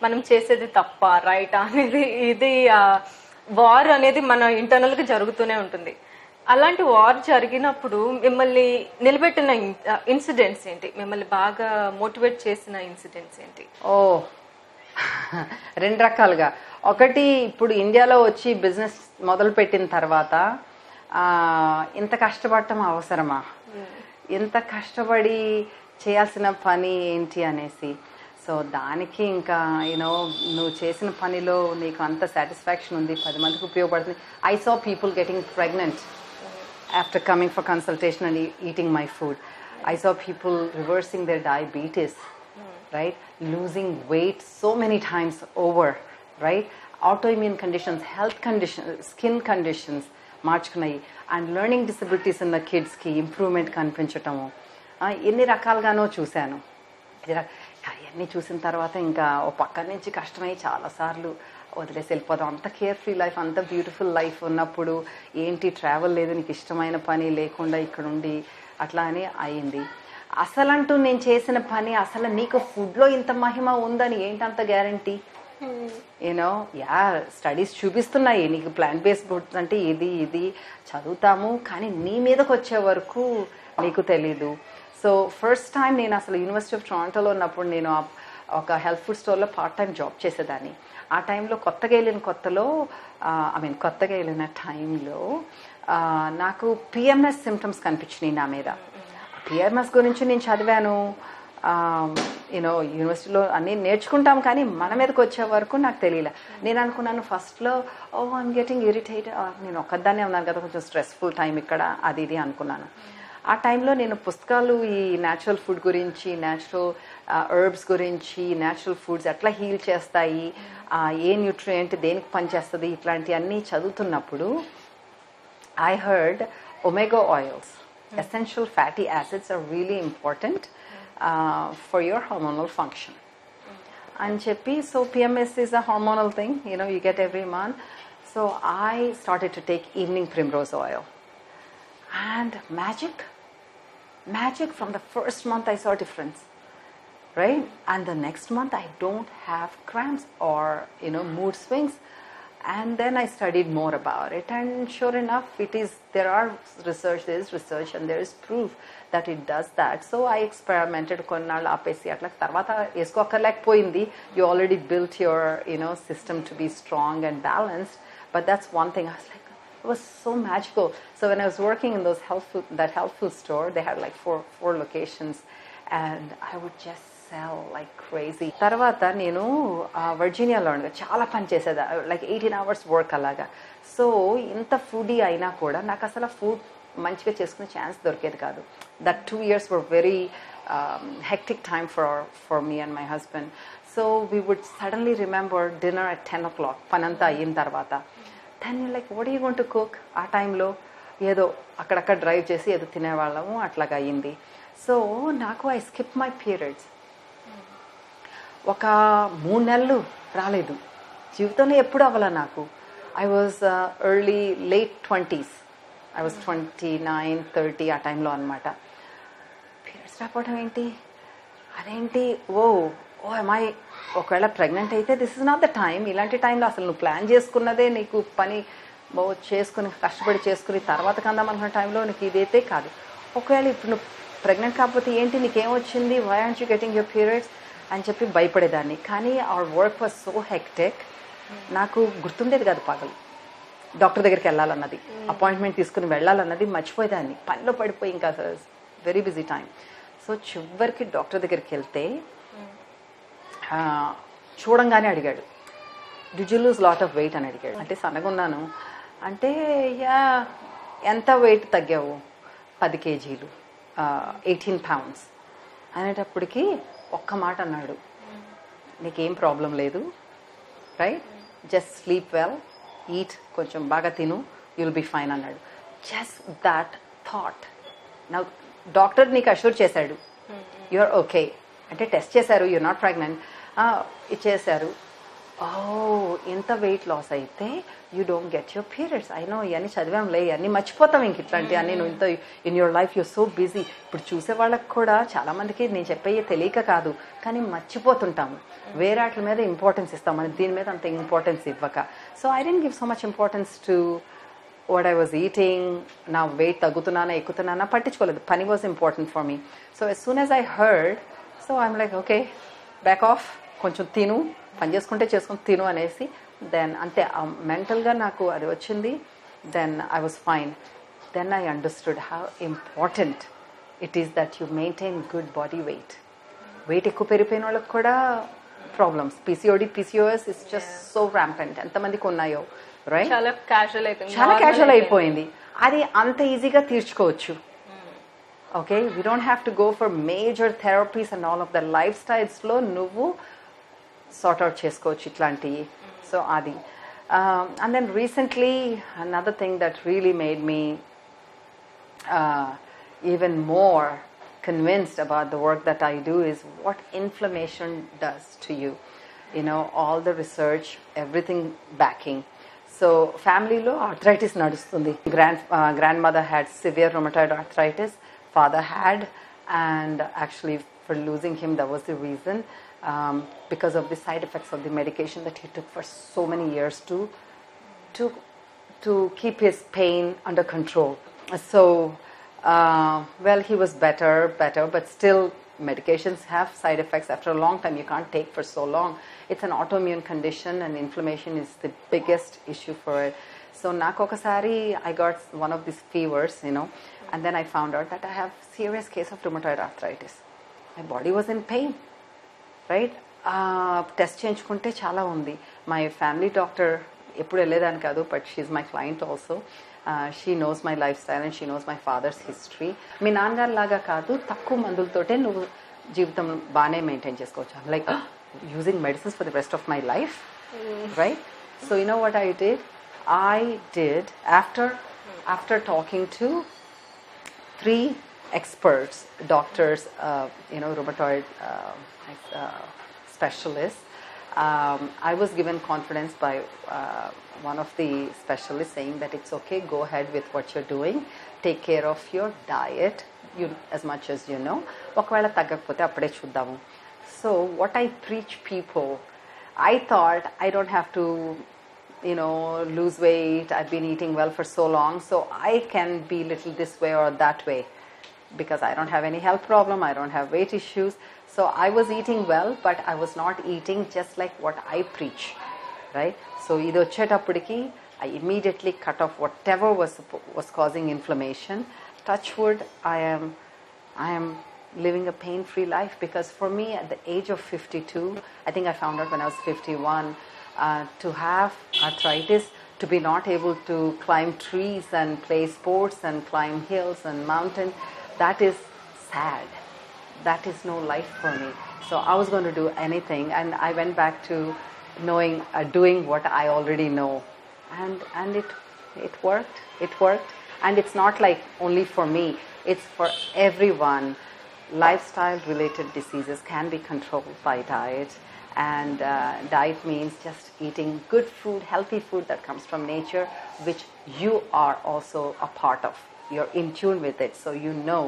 మనం చేసేది తప్ప రైట్ అనేది, ఇది వార్ అనేది మన ఇంటర్నల్గా జరుగుతూనే ఉంటుంది. అలాంటి వార్ జరిగినప్పుడు మిమ్మల్ని నిలబెట్టిన ఇన్సిడెంట్స్ ఏంటి, మిమ్మల్ని బాగా మోటివేట్ చేసిన ఇన్సిడెంట్స్ ఏంటి? 2 రకాలుగా. ఒకటి, ఇప్పుడు ఇండియాలో వచ్చి బిజినెస్ మొదలు పెట్టిన తర్వాత ఇంత కష్టపడటం అవసరమా, ఇంత కష్టపడి చేయాల్సిన పని ఏంటి అనేసి. సో దానికి ఇంకా నువ్వు చేసిన పనిలో నీకు అంత సాటిస్ఫాక్షన్ ఉంది, 10 మందికి ఉపయోగపడుతుంది. I saw people getting pregnant after coming for consultation and eating my food. I saw people reversing their diabetes, right? Losing weight so many times over, right? Autoimmune conditions, health conditions, skin conditions, marchukunayi, and learning disabilities in the kids ki improvement kanpinchatamu. ఎన్ని రకాలుగానో చూశాను. అవన్నీ చూసిన తర్వాత ఇంకా ఓ పక్క నుంచి కష్టమై చాలాసార్లు వదిలేసి వెళ్ళిపోదాం. అంత కేర్ ఫ్రీ లైఫ్, అంత బ్యూటిఫుల్ లైఫ్ ఉన్నప్పుడు ఏంటి ట్రావెల్ లేదు, నీకు ఇష్టమైన పని లేకుండా ఇక్కడ ఉండి అట్లా అని అయింది. అసలంటూ నేను చేసిన పని, అసలు నీకు ఫుడ్లో ఇంత మహిమ ఉందని ఏంటంత గ్యారంటీ? యూనో స్టడీస్ చూపిస్తున్నాయి నీకు ప్లాంట్ బేస్డ్ ఫుడ్స్ అంటే ఇది చదువుతాము, కానీ నీ మీదకి వచ్చే వరకు నీకు తెలీదు. సో ఫస్ట్ టైం నేను అసలు యూనివర్సిటీ ఆఫ్ టొరంటోలో ఉన్నప్పుడు నేను ఒక హెల్త్ ఫుడ్ స్టోర్లో పార్ట్ టైం జాబ్ చేసేదాన్ని. ఆ టైంలో కొత్తగా వెళ్ళిన టైంలో నాకు పిఎంఎస్ సిమ్టమ్స్ కనిపించినాయి నా మీద. పిఎంఎస్ గురించి నేను చదివాను, యూనివర్సిటీలో అన్నీ నేర్చుకుంటాం, కానీ మన మీదకి వచ్చే వరకు నాకు తెలియలే. నేను అనుకున్నాను ఫస్ట్లో ఐఎమ్ గెటింగ్ ఇరిటేటెడ్, నేను ఒక్కదాన్నే ఉన్నాను కదా, కొంచెం స్ట్రెస్ఫుల్ టైం ఇక్కడ అది ఇది అనుకున్నాను. ఆ టైంలో నేను పుస్తకాలు ఈ న్యాచురల్ ఫుడ్ గురించి, న్యాచురల్ హెర్బ్స్ గురించి, న్యాచురల్ ఫుడ్స్ ఎట్లా హీల్ చేస్తాయి, ఏ న్యూట్రియంట్ దేనికి పనిచేస్తుంది, ఇట్లాంటివన్నీ చదువుతున్నప్పుడు I heard omega oils, essential fatty acids are really important for your hormonal function. And cheppi, so PMS is a hormonal thing, you get every month. So I started to take evening primrose oil. And magic, from the first month I saw a difference, right? And the next month I don't have cramps or, mood swings. And then I studied more about it, and sure enough, there is research and there is proof that it does that. So I experimented కొన్నాళ్ళు ఆపేసి అట్లా తర్వాత వేసుకోక్కర్లేకపోయింది. You already built your system to be strong and balanced, but that's one thing I was like, it was so magical. So when I was working in that health food store, they had like four locations, and I would just sell like crazy. తర్వాత నేను వర్జీనియాలో చాలా పని చేసేదా, like 18 hours work అలాగా. So ఇంత foodie అయినా కూడా నాకు అసలు ఫుడ్ మంచిగా చేసుకునే ఛాన్స్ దొరికేది కాదు. That 2 years were very hectic time for me and my husband. So we would suddenly remember dinner at 10 o'clock, పనంతా అయిన తర్వాత. Then you're like, what are you going to cook? ఆ టైంలో ఏదో అక్కడక్కడ డ్రైవ్ చేసి ఏదో తినేవాళ్ళము, అట్లాగా అయ్యింది. సో నాకు ఐ స్కిప్ మై పీరియడ్స్. ఒక 3 నెలలు రాలేదు, జీవితంలో ఎప్పుడు అవ్వాల నాకు. I was late 20s, I was 29, 30 ఆ టైంలో అనమాట. పీరియడ్స్ రావడం ఏంటి, అదేంటి, అమ్మాయి ఒకవేళ ప్రెగ్నెంట్ అయితే this is not the time. ఇలాంటి టైంలో అసలు నువ్వు ప్లాన్ చేసుకున్నదే, నీకు పని చేసుకుని కష్టపడి చేసుకుని తర్వాత కందాం అనుకున్న టైంలో నీకు ఇదైతే కాదు. ఒకవేళ ఇప్పుడు నువ్వు ప్రెగ్నెంట్ కాకపోతే ఏంటి, నీకేమొచ్చింది, why aren't you getting your periods అని చెప్పి భయపడేదాన్ని. కానీ our work was so hectic, నాకు గుర్తుండేది కాదు పగలు డాక్టర్ దగ్గరికి వెళ్ళాలన్నది, అపాయింట్మెంట్ తీసుకుని వెళ్ళాలన్నది మర్చిపోయేదాన్ని, పనిలో పడిపోయి ఇంకా వెరీ బిజీ టైం. సో చివరికి డాక్టర్ దగ్గరికి వెళ్తే చూడంగానే అడిగాడు, did you lose lot of weight అని అడిగాడు. అంటే సన్నగా ఉన్నాను అంటే, ఎంత వెయిట్ తగ్గావు, 10 kgs, 18 pounds అనేటప్పటికి ఒక్క మాట అన్నాడు, నీకేం ప్రాబ్లం లేదు, right, just sleep well, eat, కొంచెం బాగా తిను, యుల్ బీ ఫైన్ అన్నాడు. Just that thought. నా డాక్టర్ నీకు అష్యూర్ చేశాడు యూఆర్ ఓకే అంటే, టెస్ట్ చేశారు, యూఆర్ నాట్ ప్రెగ్నెంట్ ఇచ్చేశారు. ఎంత వెయిట్ లాస్ అయితే you don't get your periods. అయినో ఇవన్నీ చదివాంలే, ఇవన్నీ మర్చిపోతాం ఇంక ఇట్లాంటి అన్నీ, నువ్వు ఇంత in your life you're so busy. ఇప్పుడు చూసే వాళ్ళకి కూడా చాలామందికి నేను చెప్పే తెలియక కాదు, కానీ మర్చిపోతుంటాము, వేరే వాటి మీద ఇంపార్టెన్స్ ఇస్తాం, అని దీని మీద అంత ఇంపార్టెన్స్ ఇవ్వక. So I didn't give so much importance to what I was eating, నా వెయిట్ తగ్గుతున్నానా ఎక్కుతున్నానా పట్టించుకోలేదు, పని was important for me. So as soon as I heard, so I'm like, okay, back off, కొంచెం తిను, పని చేసుకుంటే చేసుకుని తిను అనేసి, దెన్ అంతే మెంటల్గా నాకు అది వచ్చింది. Then I was fine. Then I understood how important it is that you maintain good body weight. Weight ఎక్కువ పెరిగిపోయిన వాళ్ళకి కూడా problems, PCOD, PCOS is just so rampant, ఎంతమందికి ఉన్నాయో, రైట్, చాలా క్యాజువల్ అయిపోయింది. అది అంత ఈజీగా తీర్చుకోవచ్చు. Okay, we don't have to go for major therapies and all of the life స్టైల్స్లో నువ్వు సార్ట్ అవుట్ చేసుకోవచ్చు ఇట్లాంటివి. సో అది. And then recently another thing that really made me even more convinced about the work that I do is what inflammation does to you. You know, all the research, everything backing. So family lo arthritis nadustundi. Grandmother had severe rheumatoid arthritis, father had, and actually for losing him that was the reason, because of the side effects of the medication that he took for so many years to keep his pain under control. So well, he was better, but still medications have side effects after a long time. You can't take for so long. It's an autoimmune condition and inflammation is the biggest issue for it. So nakokasari I got one of these fevers, you know, and then I found out that I have serious case of rheumatoid arthritis. My body was in pain, right? Test చేయించుకుంటే చాలా ఉంది. My family doctor ఎప్పుడు వెళ్ళేదాన్ని కాదు, but she my client also. She knows my lifestyle and she knows my father's history. మీ నాన్నగారి లాగా కాదు, తక్కువ మందులతోటే నువ్వు జీవితం బాగానే మెయింటైన్ చేసుకోవచ్చు. Like using medicines for the rest of my life, right? So you know what I did after talking to 3 experts, doctors, rheumatoid specialists. I was given confidence by one of the specialists saying that it's okay, go ahead with what you're doing, take care of your diet, as much as you know. ఒకవేళ తగ్గకపోతే అప్పుడే చూద్దాము. So what I preach people, I thought I don't have to lose weight. I've been eating well for so long, so I can be little this way or that way because I don't have any health problem, I don't have weight issues. So I was eating well, but I was not eating just like what I preach, right? So ido chetapudiki I immediately cut off whatever was causing inflammation. Touch wood, I am living a pain-free life, because for me at the age of 52, I think I found out when I was 51, to have arthritis, to be not able to climb trees and play sports and climb hills and mountains, that is sad. That is no life for me. So I was going to do anything, and I went back to doing what I already know, and it worked. It worked, and it's not like only for me. It's for everyone. Lifestyle related diseases can be controlled by diet. And diet means just eating good food, healthy food that comes from nature, which you are also a part of. You're in tune with it, so you know,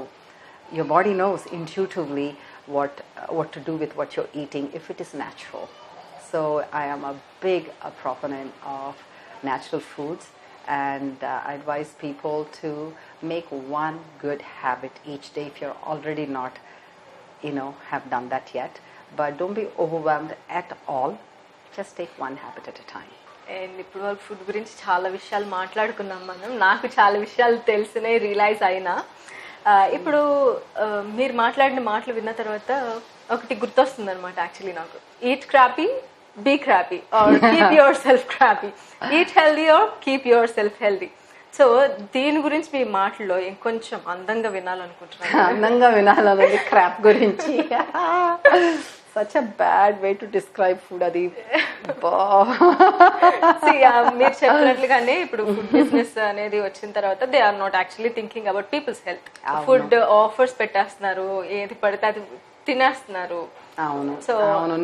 your body knows intuitively what to do with what you're eating if it is natural. So I am a big proponent of natural foods, and I advise people to make one good habit each day if you're already not, have done that yet. But don't be overwhelmed at all. Just take one habit at a time. And ఇప్పుడు వాళ్ళు food గురించి చాలా విషయాలు మాట్లాడుకున్నాం మనం. నాకు చాలా విషయాలు తెలిసినాయి, రియలైజ్ అయినా. ఇప్పుడు మీరు మాట్లాడిన మాటలు విన్న తర్వాత ఒకటి గుర్తొస్తుంది అనమాట. యాక్చువల్లీ నాకు eat crappy, be crappy, or keep yourself crappy. Eat healthy or keep yourself healthy. So దీని గురించి మీ మాటల్లో ఇంకొంచెం అందంగా వినాలనుకుంటున్నాను. అందంగా వినాలన్నది క్రాప్ గురించి. Such a bad way to describe food, అది. మీరు చెప్పినట్లుగానే ఇప్పుడు ఫుడ్ బిజినెస్ అనేది వచ్చిన తర్వాత they are not actually thinking about people's health. Food offers పెట్టేస్తున్నారు, ఏది పడితే అది తినేస్తున్నారు. అవును. సో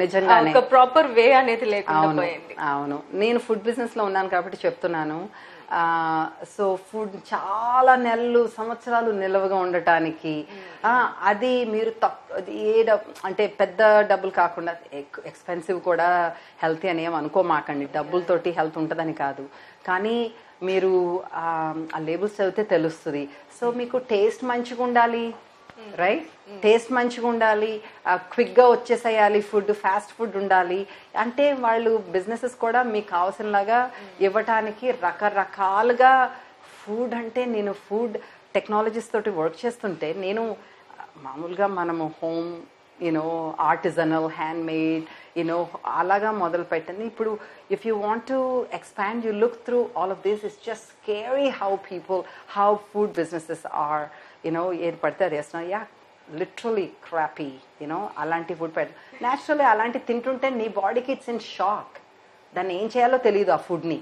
నిజంగానే ఒక ప్రాపర్ వే అనేది లేకుండా పోయింది. అవును, నేను ఫుడ్ బిజినెస్ లో ఉన్నాను కాబట్టి చెప్తున్నాను. సో ఫుడ్ చాలా నెలలు, సంవత్సరాలు నిల్వగా ఉండటానికి అది మీరు అంటే పెద్ద డబ్బులు కాకుండా, ఎక్స్పెన్సివ్ కూడా హెల్తీ అని ఏం అనుకోమాకండి. డబ్బులతోటి హెల్త్ ఉంటుందని కాదు, కానీ మీరు ఆ లేబుల్స్ చదివితే తెలుస్తుంది. సో మీకు టేస్ట్ మంచిగా ఉండాలి, రైట్? టేస్ట్ మంచిగా ఉండాలి, క్విక్గా వచ్చేసేయాలి ఫుడ్, ఫాస్ట్ ఫుడ్ ఉండాలి అంటే వాళ్ళు బిజినెసెస్ కూడా మీకు కావాల్సినలాగా ఇవ్వటానికి రకరకాలుగా ఫుడ్. అంటే నేను ఫుడ్ టెక్నాలజీస్ తోటి వర్క్ చేస్తుంటే, నేను మామూలుగా మనము హోమ్ ఆర్టిజనల్, హ్యాండ్ మేడ్, అలాగా మొదలు పెట్టండి. ఇప్పుడు if you want to expand, you look through all of this. It's just scary how food businesses are. ఏది పడితే అది వేస్తున్నా, లిటరలీ క్రాపీ, అలాంటి ఫుడ్ పెట్ట. న్యాచురల్లీ అలాంటి తింటుంటే నీ బాడీకి ఇట్స్ ఇన్ షాక్. దాన్ని ఏం చేయాలో తెలియదు ఆ ఫుడ్ని.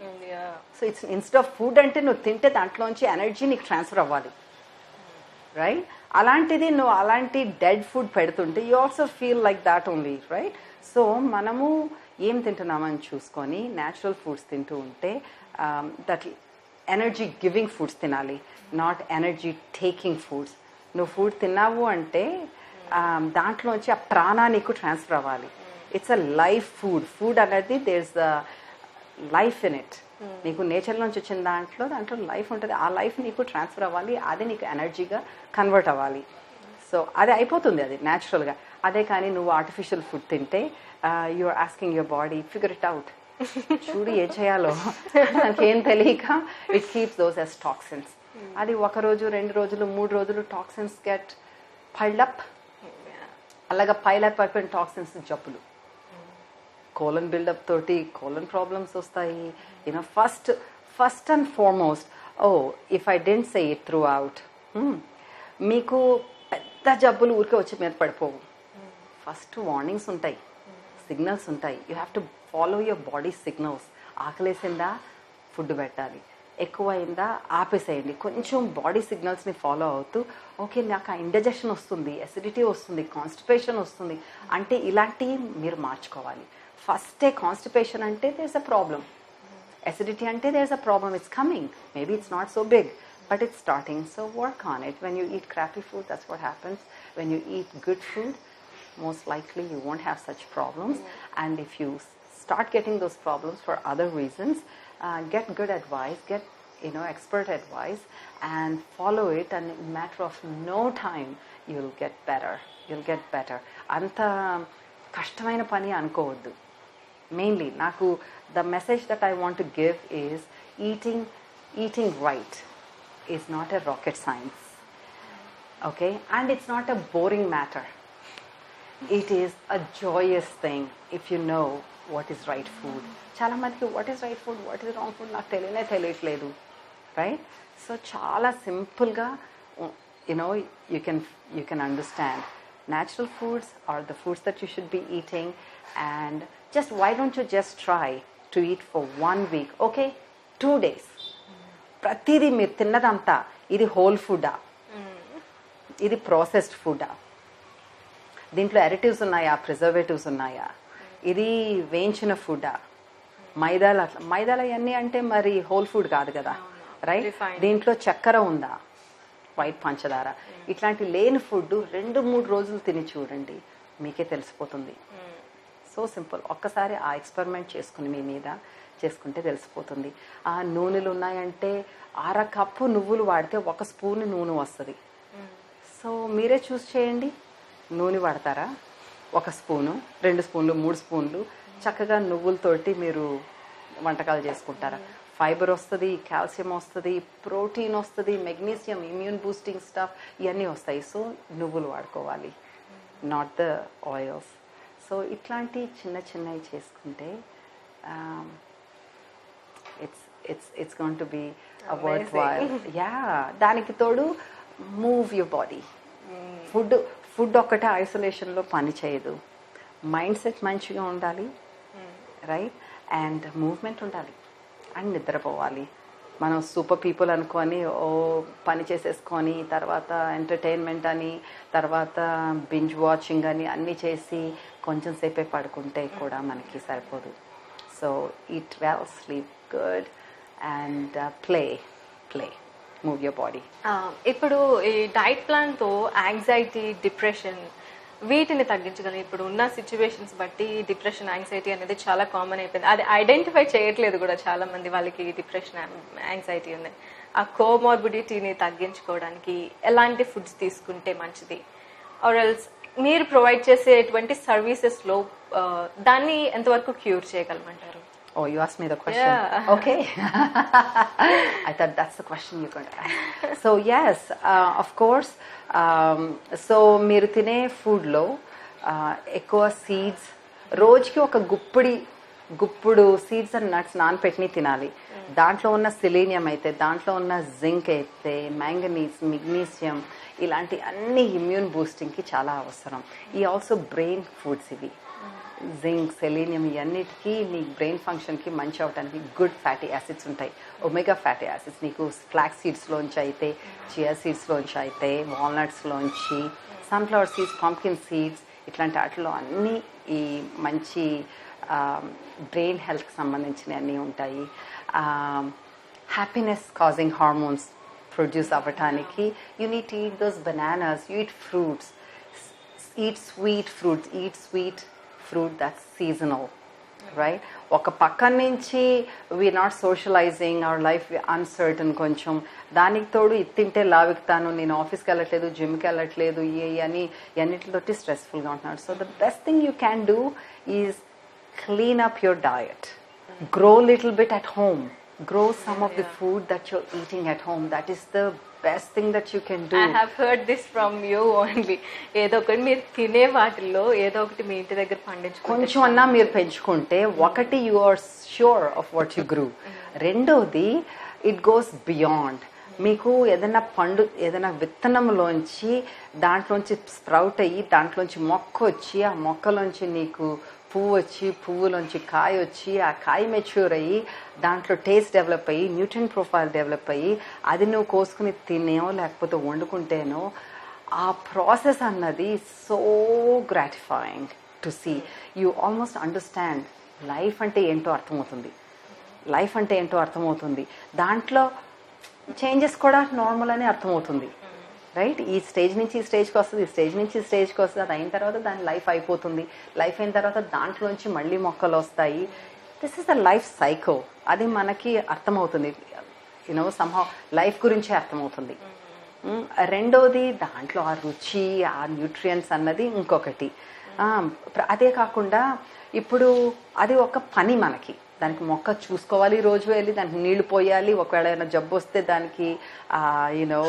So it's instead of food అంటే నువ్వు తింటే దాంట్లోంచి ఎనర్జీ నీకు ట్రాన్స్ఫర్ అవ్వాలి. రైట్? అలాంటిది నువ్వు అలాంటి డెడ్ ఫుడ్ పెడుతుంటే you also feel like that only, right? So మనము ఏం తింటున్నామని చూసుకొని న్యాచురల్ ఫుడ్స్ తింటూ ఉంటే దట్ ఎనర్జీ గివింగ్ ఫుడ్స్ తినాలి, నాట్ ఎనర్జీ టేకింగ్ ఫుడ్స్. నువ్వు ఫుడ్ తిన్నావు అంటే దాంట్లోంచి ఆ ప్రాణాన్ని నీకు ట్రాన్స్ఫర్ అవ్వాలి. It's a life food. Food అనేది there is the life in it. నీకు నేచర్ నుంచి వచ్చిన దాంట్లో లైఫ్ ఉంటుంది. ఆ లైఫ్ నీకు ట్రాన్స్ఫర్ అవ్వాలి, అది నీకు ఎనర్జీగా కన్వర్ట్ అవ్వాలి. సో అది అయిపోతుంది, అది న్యాచురల్గా. అదే కానీ నువ్వు ఆర్టిఫిషియల్ ఫుడ్ తింటే you are asking your body figure it out, చూడు ఏం చేయాలో నాకేం తెలియక it keeps those as toxins. అది 1 రోజు 2 రోజులు 3 రోజులు టాక్సిన్స్ గెట్ పైల్డ్ అప్. అలాగా పైలప్ అయిపోయిన టాక్సిన్స్ జబ్బులు, కోలన్ బిల్డప్ తోటి కోలన్ ప్రాబ్లమ్స్ వస్తాయి. You know first and foremost, if I didn't say it throughout, మీకు పెద్ద జబ్బులు ఊరికే వచ్చి మీద పడిపోవు. ఫస్ట్ వార్నింగ్స్ ఉంటాయి, సిగ్నల్స్ ఉంటాయి. You have to follow your body signals. ఆకలేసిందా ఫుడ్ పెట్టాలి, ఎక్కువైందా ఆపేసేయండి. కొంచెం బాడీ సిగ్నల్స్ని ఫాలో అవుతూ ఓకే నాకు ఆ ఇండైజెషన్ వస్తుంది, అసిడిటీ వస్తుంది, కాన్స్టిపేషన్ వస్తుంది అంటే ఇలాంటివి మీరు మార్చుకోవాలి. ఫస్టే కాన్స్టిపేషన్ అంటే there is a problem, acidity ante there's a problem, it's coming, maybe it's not so big but it's starting, so work on it. When you eat crappy food, that's what happens. When you eat good food, most likely you won't have such problems. And if you start getting those problems for other reasons, get good advice, get expert advice and follow it, and in a matter of no time you'll get better. Anta kashtamayina pani ankovoddu. Mainly naku the message that I want to give is eating right is not a rocket science, okay, and it's not a boring matter. It is a joyous thing if you know what is right food. Chala mandiki what is right food, what is wrong food naku teliyaledu, right? So chala simple ga you can understand. Natural foods are the foods that you should be eating, and just why don't you just try to eat for 1 week, okay, 2 days. ప్రతిదీ మీరు తిన్నదంతా ఇది whole ఫుడా, ఇది processed ఫుడా, దీంట్లో additives ఉన్నాయా, preservatives ఉన్నాయా, ఇది వేయించిన ఫుడా, మైదాలు అవన్నీ అంటే మరి హోల్ ఫుడ్ కాదు కదా, రైట్? దీంట్లో చక్కెర ఉందా, వైట్ పంచదార, ఇట్లాంటి లేని ఫుడ్ 2-3 రోజులు తిని చూడండి, మీకే తెలిసిపోతుంది. So simple. ఒక్కసారి ఆ ఎక్స్పెరిమెంట్ చేసుకుని మీ మీద చేసుకుంటే తెలిసిపోతుంది. ఆ నూనెలు ఉన్నాయంటే 1/2 కప్పు నువ్వులు వాడితే 1 స్పూన్ నూనె వస్తుంది. సో మీరే చూస్ చేయండి, నూనె వాడతారా 1 స్పూను, 2 స్పూన్లు, 3 స్పూన్లు చక్కగా నువ్వులతోటి మీరు వంటకాలు చేసుకుంటారా? ఫైబర్ వస్తుంది, కాల్షియం వస్తుంది, ప్రోటీన్ వస్తుంది, మెగ్నీషియం, ఇమ్యూన్ బూస్టింగ్ స్టఫ్ ఇవన్నీ వస్తాయి. సో నువ్వులు వాడుకోవాలి, నాట్ ద ఆయిల్స్. సో ఇట్లాంటి చిన్నవి చేసుకుంటే it's going to be a worthwhile. దానికి తోడు మూవ్ యువర్ బాడీ. ఫుడ్ ఒక్కటే ఐసోలేషన్లో పని చేయదు. మైండ్ సెట్ మంచిగా ఉండాలి, రైట్, అండ్ మూవ్మెంట్ ఉండాలి, అండ్ నిద్రపోవాలి. మనం సూపర్ పీపుల్ అనుకొని పని చేసేసుకొని తర్వాత ఎంటర్టైన్మెంట్ అని తర్వాత బింజ్ వాచింగ్ అని అన్నీ చేసి కొంచెం సేపే పడుకుంటే కూడా మనకి సరిపోదు. So eat well, sleep good and play, move your body. ఇప్పుడు ఈ డైట్ ప్లాన్తో యాంగ్జైటీ, డిప్రెషన్ వీటిని తగ్గించగలం. ఇప్పుడు ఉన్న సిచ్యువేషన్స్ బట్టి డిప్రెషన్, యాంగ్జైటీ అనేది చాలా కామన్ అయిపోయింది. అది ఐడెంటిఫై చేయట్లేదు కూడా చాలా మంది, వాళ్ళకి డిప్రెషన్, యాంగ్జైటీ ఉంది. ఆ కోమార్బిడిటీని తగ్గించుకోవడానికి ఎలాంటి ఫుడ్స్ తీసుకుంటే మంచిది, ఆర్ ఎల్స్ మీరు ప్రొవైడ్ చేసేటువంటి సర్వీసెస్లో దాన్ని ఎంతవరకు cure చేయగలమంటారు? Oh, you asked me the question. Yeah. Okay. I thought that's the question you're going to ask. So yes, of course. So మీరు తినే ఫుడ్లో ఎక్కువ సీడ్స్, రోజుకి ఒక గుప్పుడు సీడ్స్ అండ్ నట్స్ నానపెట్టిని తినాలి. దాంట్లో ఉన్న సెలీనియం అయితే, దాంట్లో ఉన్న జింక్ అయితే, మ్యాంగనీస్, మెగ్నీషియం, ఇలాంటి అన్ని ఇమ్యూన్ బూస్టింగ్కి చాలా అవసరం. ఈ ఆల్సో బ్రెయిన్ ఫుడ్స్ ఇవి. జింక్, సెలీనియం ఇవన్నిటికీ నీ బ్రెయిన్ ఫంక్షన్కి మంచి అవడానికి గుడ్ ఫ్యాటీ యాసిడ్స్ ఉంటాయి. ఒమేగా ఫ్యాటీ యాసిడ్స్ నీకు ఫ్లాక్స్ సీడ్స్లోంచి అయితే, చియా సీడ్స్లోంచి అయితే, వాల్నట్స్లోంచి, సన్ఫ్లవర్ సీడ్స్, పంకిన్ సీడ్స్ ఇట్లాంటి వాటిలో అన్నీ ఈ మంచి బ్రెయిన్ హెల్త్కి సంబంధించినవి అన్నీ ఉంటాయి. హ్యాపీనెస్ కాజింగ్ హార్మోన్స్ ప్రొడ్యూస్ అవ్వటానికి you need to eat those bananas, you eat fruits, eat sweet fruits, eat sweet fruit that's seasonal, right? ఒక పక్క నుంచి we are not socialising, our life uncertain కొంచెం, దానికి తోడు ఇది తింటే లావిస్తాను, నేను ఆఫీస్కి వెళ్ళట్లేదు, జిమ్కి వెళ్ళట్లేదు, అని అన్నిటితోటి స్ట్రెస్ఫుల్గా ఉంటున్నాడు. So the best thing you can do is clean up your diet, grow little bit at home, grow some of the food that you're eating at home. That is the best thing that you can do. I have heard this from you only. ఏదో ఒకటి మీరు తినే వాటిల్లో ఏదో ఒకటి మీ ఇంటి దగ్గర పండించుకుంటే కొంచెం అన్నా మీరు పెంచుకుంటే, ఒకటి you are sure of what you grow, రెండోది ఇట్ గోస్ బియాండ్. మీకు ఏదైనా పండు, ఏదైనా విత్తనంలోంచి దాంట్లోంచి స్ప్రౌట్ అయ్యి దాంట్లోంచి మొక్క వచ్చి, ఆ మొక్కలోంచి నీకు పువ్వు వచ్చి, పువ్వులోంచి కాయ వచ్చి, ఆ కాయ మెచ్యూర్ అయ్యి దాంట్లో టేస్ట్ డెవలప్ అయ్యి, న్యూట్రియంట్ ప్రొఫైల్ డెవలప్ అయ్యి, అది నువ్వు కోసుకుని తినేవో లేకపోతే వండుకుంటేనో, ఆ ప్రాసెస్ అన్నది so gratifying to see. You almost understand life అంటే ఏంటో అర్థమవుతుంది, లైఫ్ అంటే ఏంటో అర్థమవుతుంది. దాంట్లో చేంజెస్ కూడా నార్మల్ అని అర్థమవుతుంది, రైట్? ఈ స్టేజ్ నుంచి ఈ స్టేజ్కి వస్తుంది, ఈ స్టేజ్ నుంచి ఈ స్టేజ్కి వస్తుంది, అది అయిన తర్వాత దాని లైఫ్ అయిపోతుంది, లైఫ్ అయిన తర్వాత దాంట్లోంచి మళ్ళీ మొక్కలు వస్తాయి. This is the life cycle. అది మనకి అర్థమవుతుంది, యూనో సమ్హౌ లైఫ్ గురించే అర్థమవుతుంది. రెండోది దాంట్లో ఆ రుచి, ఆ న్యూట్రియంట్స్ అన్నది ఇంకొకటి. అదే కాకుండా ఇప్పుడు అది ఒక పని మనకి, దానికి మొక్క చూసుకోవాలి, రోజు వెళ్ళి దానికి నీళ్లు పోయాలి, ఒకవేళ ఏమైనా జబ్బు వస్తే దానికి యూనో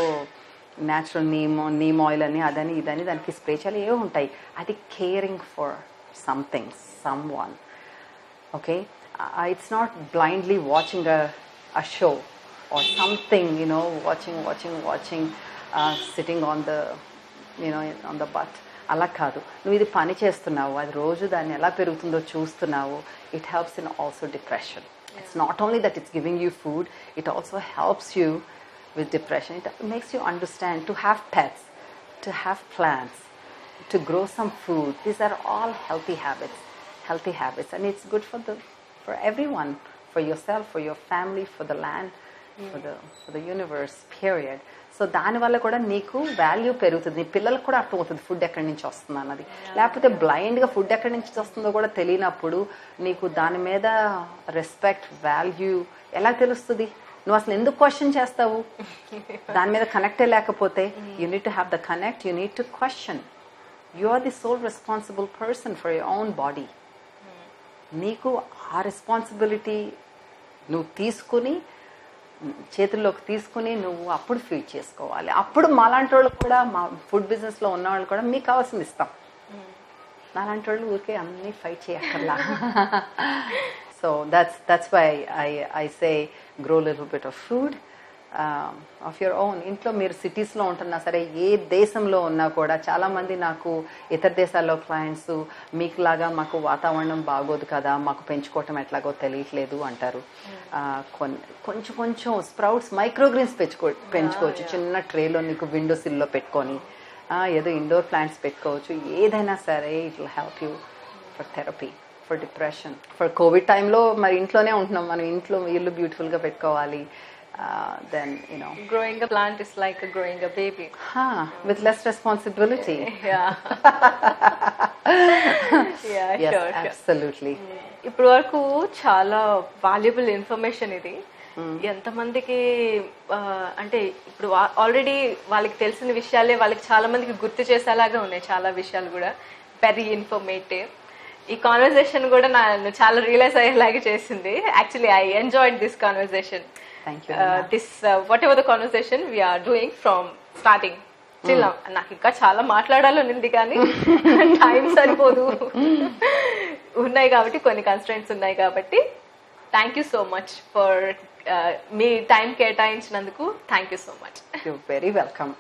న్యాచురల్ నీమ్ ఆయిల్ అని అదని ఇదని దానికి స్ప్రే చేయాలి, ఏవో ఉంటాయి. అది caring for something, some one. Okay, it's not blindly watching a show or something, you know watching sitting on the but. అలా కాదు, నువ్వు ఇది పని చేస్తున్నావు, అది రోజు దాన్ని ఎలా పెరుగుతుందో చూస్తున్నావు. It helps in also depression. It's not only that it's giving you food, it also helps you with depression. It makes you understand to have pets, to have plants, to grow some food. These are all healthy habits, and it's good for everyone, for yourself, for your family, for the land, for the universe, period. So దానివల్ల కూడా నీకు value పెరుగుతుంది, నీ పిల్లలకు కూడా అర్థమవుతుంది food ఎక్కడి నుంచి వస్తుంది అన్నది. లేకపోతే బ్లైండ్గా ఫుడ్ ఎక్కడి నుంచి వస్తుందో కూడా తెలియనప్పుడు నీకు దాని మీద రెస్పెక్ట్, వాల్యూ ఎలా తెలుస్తుంది? నువ్వు అసలు ఎందుకు క్వశ్చన్ చేస్తావు? దాని మీద కనెక్టే లేకపోతే. You need to have the connect, you need to question. You are the sole responsible person for your own body. నీకు ఆ రెస్పాన్సిబిలిటీ నువ్వు చేతుల్లోకి తీసుకుని నువ్వు అప్పుడు ఫీడ్ చేసుకోవాలి. అప్పుడు మాలాంటి వాళ్ళు కూడా, మా ఫుడ్ బిజినెస్లో ఉన్న వాళ్ళు కూడా మీకు కావాల్సింది ఇస్తాం. నాలాంటి వాళ్ళు ఊరికే అన్నీ ఫైట్ చేయక్కర్లా. So that's why I say grow a little bit of food of your own. ఇంట్లో మీరు సిటీస్లో ఉంటున్నా సరే, ఏ దేశంలో ఉన్నా కూడా చాలామంది నాకు ఇతర దేశాల్లో క్లయింట్స్ మీకులాగా మాకు వాతావరణం బాగోదు కదా, మాకు పెంచుకోవటం ఎట్లాగో తెలియట్లేదు అంటారు. కొంచెం స్ప్రౌట్స్, మైక్రోగ్రీన్స్ పెంచుకోవచ్చు చిన్న ట్రేలో, నీకు విండో సిల్లో పెట్టుకొని, ఏదో ఇండోర్ ప్లాంట్స్ పెట్టుకోవచ్చు. ఏదైనా సరే it will help you for therapy, for depression. For Covid టైంలో మరి ఇంట్లోనే ఉంటున్నాం మనం, ఇంట్లో ఇల్లు బ్యూటిఫుల్గా పెట్టుకోవాలి. Then growing a plant is like growing a baby, with less responsibility. Yeah. Yes, sure. Absolutely. ఇప్పుడు వరకు చాలా వాల్యుబుల్ ఇన్ఫర్మేషన్ ఇది. ఎంతమందికి అంటే ఇప్పుడు ఆల్రెడీ వాళ్ళకి తెలిసిన విషయాలే వాళ్ళకి చాలా మందికి గుర్తు చేసేలాగా ఉన్నాయి చాలా విషయాలు కూడా. Very informative. ఈ కాన్వర్సేషన్ కూడా నన్ను చాలా రియలైజ్ అయ్యేలాగా చేసింది. Actually I enjoyed this conversation. Thank you. Whatever the conversation we are doing from starting till now, నాకు ఇంకా చాలా మాట్లాడాలని ఉంది కానీ టైం సరిపోదు. ఉన్నాయి కాబట్టి, కొన్ని కన్స్ట్రెంట్స్ ఉన్నాయి కాబట్టి. Thank you so much for మీ టైం కేటాయించినందుకు. Thank you so much. You're very welcome.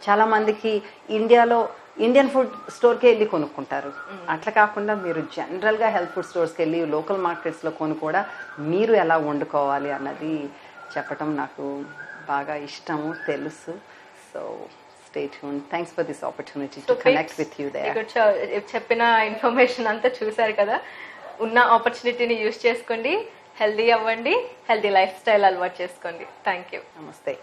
చాలా మందికి ఇండియాలో ఇండియన్ ఫుడ్ స్టోర్కే వెళ్ళి కొనుక్కుంటారు. అట్లా కాకుండా మీరు జనరల్గా హెల్త్ ఫుడ్ స్టోర్స్కి వెళ్ళి లోకల్ మార్కెట్స్లో కొని కూడా మీరు ఎలా వండుకోవాలి అన్నది చెప్పటం నాకు బాగా ఇష్టము, తెలుసు. So stay tune. Thanks for this opportunity to connect with you there. చెప్పిన ఇన్ఫర్మేషన్ అంతా చూసారు కదా, ఉన్న ఆపర్చునిటీని యూజ్ చేసుకోండి, హెల్దీ అవ్వండి, హెల్దీ లైఫ్ స్టైల్ అలవాటు చేసుకోండి. Thank you. నమస్తే.